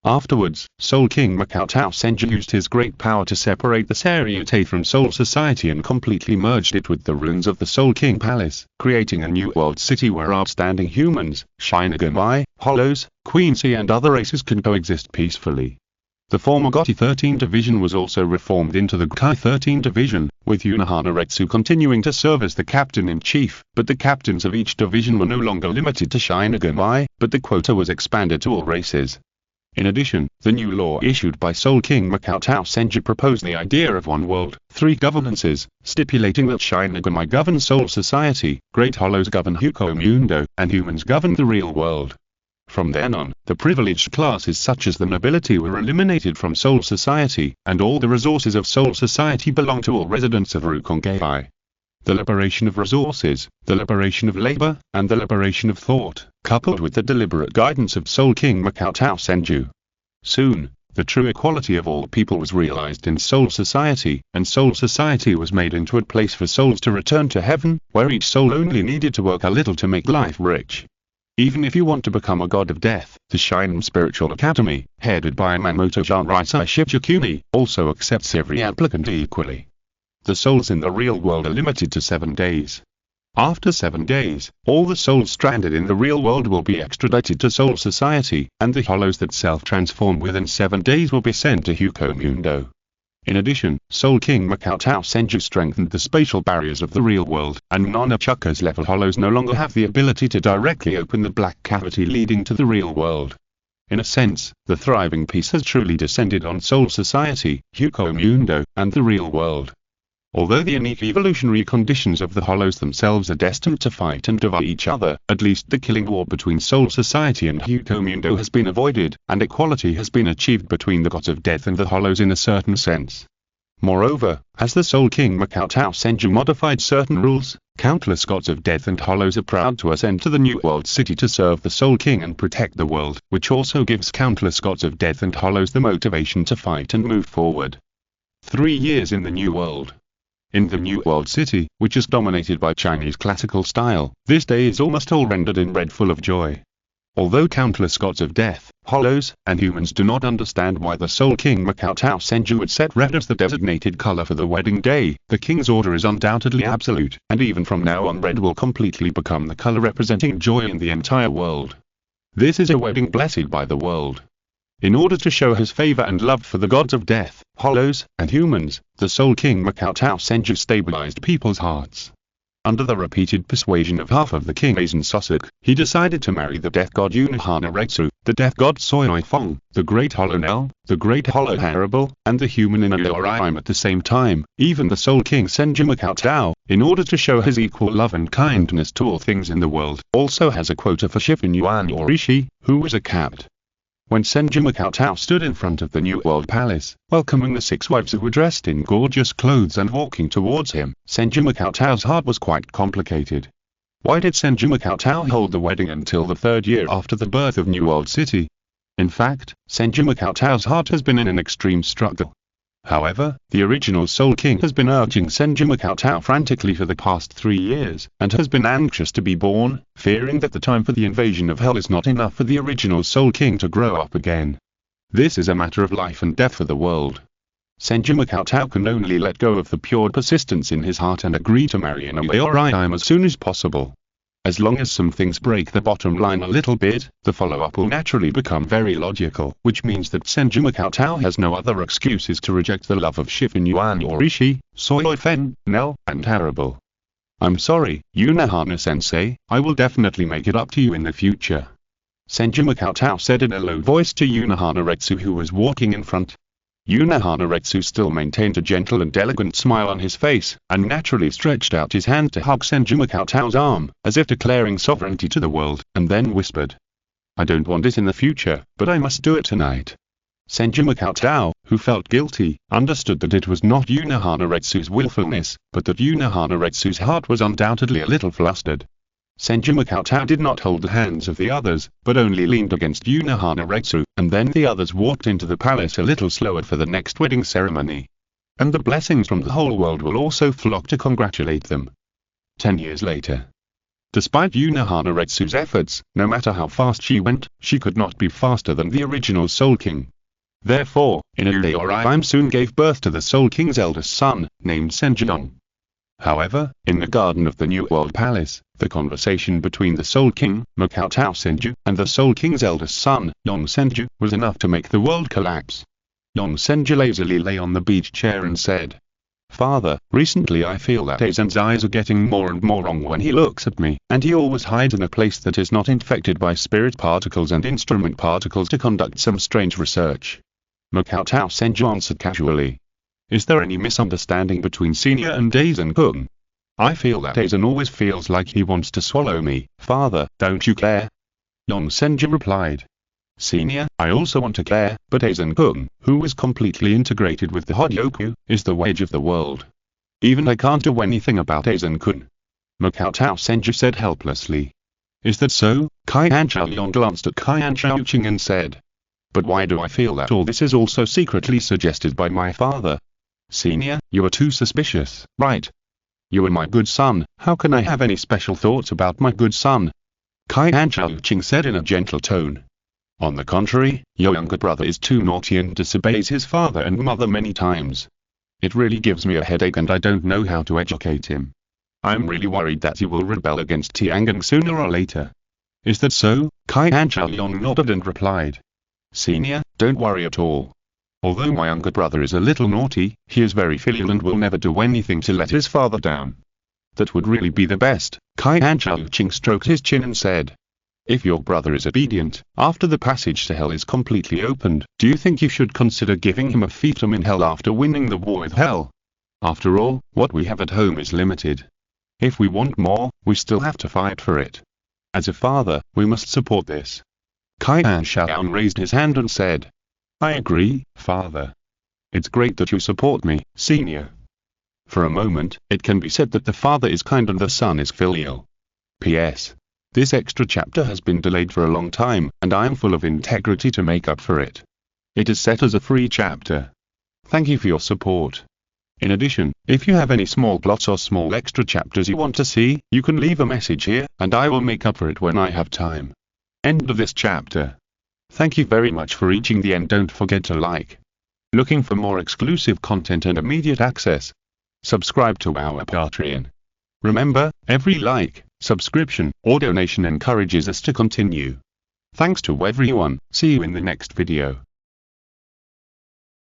Afterwards, Soul King Makao Senju used his great power to separate the Seireitei from Soul Society and completely merged it with the ruins of the Soul King Palace, creating a new world city where upstanding humans, Shinigami, Hollows, Queency and other races can coexist peacefully. The former Gotti 13 Division was also reformed into the Kai 13 Division, with Unohana Retsu continuing to serve as the captain-in-chief, but the captains of each division were no longer limited to Shinigami, but the quota was expanded to all races. In addition, the new law issued by Soul King Makao Senju proposed the idea of one world, three governances, stipulating that Shinigami govern Soul Society, Great Hollows govern Hukou, and humans govern the real world. From then on, the privileged classes such as the nobility were eliminated from Soul Society, and all the resources of Soul Society belonged to all residents of Rukongai. The liberation of resources, the liberation of labor, and the liberation of thought, coupled with the deliberate guidance of Soul King Makao Senju. Soon, the true equality of all people was realized in Soul Society, and Soul Society was made into a place for souls to return to heaven, where each soul only needed to work a little to make life rich. Even if you want to become a god of death, the Shinen Spiritual Academy, headed by Minamoto Seireitei Shichikuni, also accepts every applicant equally. The souls in the real world are limited to 7 days. After 7 days, all the souls stranded in the real world will be extradited to Soul Society, and the hollows that self-transform within 7 days will be sent to Hukou. In addition, Soul King Makao Senju strengthened the spatial barriers of the real world, and Nanachuka's level hollows no longer have the ability to directly open the black cavity leading to the real world. In a sense, the thriving peace has truly descended on Soul Society, Hukou, and the real world. Although the unique evolutionary conditions of the hollows themselves are destined to fight and devour each other, at least the killing war between Soul Society and Hukou has been avoided, and equality has been achieved between the gods of death and the hollows in a certain sense. Moreover, as the Soul King Makao Senju modified certain rules, countless gods of death and hollows are proud to ascend to the New World City to serve the Soul King and protect the world, which also gives countless gods of death and hollows the motivation to fight and move forward. 3 years in the New World. In the New World City, which is dominated by Chinese classical style, this day is almost all rendered in red, full of joy. Although countless gods of death, hollows, and humans do not understand why the Soul King Makao Senju would set red as the designated color for the wedding day, the king's order is undoubtedly absolute, and even from now on red will completely become the color representing joy in the entire world. This is a wedding blessed by the world. In order to show his favor and love for the gods of death, hollows, and humans, the Soul King Makao Senju stabilized people's hearts. Under the repeated persuasion of half of the kings in Sussex, he decided to marry the death god Unohana Retsu, the death god Soifeng, the great hollow Nell, the great hollow Hannibal, and the human Inouraim at the same time, even the Soul King Senju Makao, in order to show his equal love and kindness to all things in the world, also has a quota for Shifu Yuan Orishi, who was a capped. When Senju Makao stood in front of the New World Palace, welcoming the 6 wives who were dressed in gorgeous clothes and walking towards him, Senju Makao's heart was quite complicated. Why did Senju Makao hold the wedding until the 3rd year after the birth of New World City? In fact, Senju Makao's heart has been in an extreme struggle. However, the original Soul King has been urging Senju Makao frantically for the past 3 years, and has been anxious to be born, fearing that the time for the invasion of hell is not enough for the original Soul King to grow up again. This is a matter of life and death for the world. Senju Makao can only let go of the pure persistence in his heart and agree to marry Inouraim as soon as possible. As long as some things break the bottom line a little bit, the follow-up will naturally become very logical, which means that Senju Makao has no other excuses to reject the love of Shifu Yuan Orishi, Soifeng, Nell, and Hannibal. I'm sorry, Unohana-sensei, I will definitely make it up to you in the future. Senju Makao said in a low voice to Unohana Retsu, who was walking in front. Unohana Retsu still maintained a gentle and elegant smile on his face, and naturally stretched out his hand to hug Senju Makao's arm, as if declaring sovereignty to the world, and then whispered, I don't want it in the future, but I must do it tonight. Senju Makao, who felt guilty, understood that it was not Unohana Retsu's willfulness, but that Unohana Retsu's heart was undoubtedly a little flustered. Senju Makao did not hold the hands of the others, but only leaned against Unohana Retsu, and then the others walked into the palace a little slower for the next wedding ceremony. And the blessings from the whole world will also flock to congratulate them. 10 years later. Despite Unohana Retsu's efforts, no matter how fast she went, she could not be faster than the original Soul King. Therefore, in Uraim soon gave birth to the Soul King's eldest son, named Senju Cheng. However, in the garden of the New World Palace, the conversation between the Soul King, Makoto Senju, and the Soul King's eldest son, Young Senju, was enough to make the world collapse. Young Senju lazily lay on the beach chair and said, "Father, recently I feel that Aizen's eyes are getting more and more wrong when he looks at me, and he always hides in a place that is not infected by spirit particles and instrument particles to conduct some strange research." Makoto Senju answered casually, "Is there any misunderstanding between Senior and Aizen-kun? I feel that Aizen always feels like he wants to swallow me, father, don't you care?" Young Senju replied, "Senior, I also want to care, but Aizen-kun, who is completely integrated with the Hogyoku, is the wage of the world. Even I can't do anything about Aizen-kun." Makoto Senju said helplessly. "Is that so?" Kaihan Chaoyong glanced at Kaihan Chaoching and said, "But why do I feel that all this is also secretly suggested by my father? Senior, you are too suspicious, right? You are my good son, how can I have any special thoughts about my good son?" Kaihan Chaoching said in a gentle tone. "On the contrary, your younger brother is too naughty and disobeys his father and mother many times. It really gives me a headache and I don't know how to educate him. I'm really worried that he will rebel against Tiangang sooner or later." "Is that so?" Kaihan Chaoyong nodded and replied, "Senior, don't worry at all. Although my younger brother is a little naughty, he is very filial and will never do anything to let his father down." "That would really be the best." Kaihan Chaoching stroked his chin and said, "If your brother is obedient, after the passage to hell is completely opened, do you think you should consider giving him a fiefdom in hell after winning the war with hell? After all, what we have at home is limited. If we want more, we still have to fight for it. As a father, we must support this." Kaihan Chaoyong raised his hand and said, "I agree, father. It's great that you support me, senior." For a moment, it can be said that the father is kind and the son is filial. P.S. This extra chapter has been delayed for a long time, and I am full of integrity to make up for it. It is set as a free chapter. Thank you for your support. In addition, if you have any small plots or small extra chapters you want to see, you can leave a message here, and I will make up for it when I have time. End of this chapter. Thank you very much for reaching the end. Don't forget to like. Looking for more exclusive content and immediate access? Subscribe to our Patreon. Remember, every like, subscription, or donation encourages us to continue. Thanks to everyone, see you in the next video.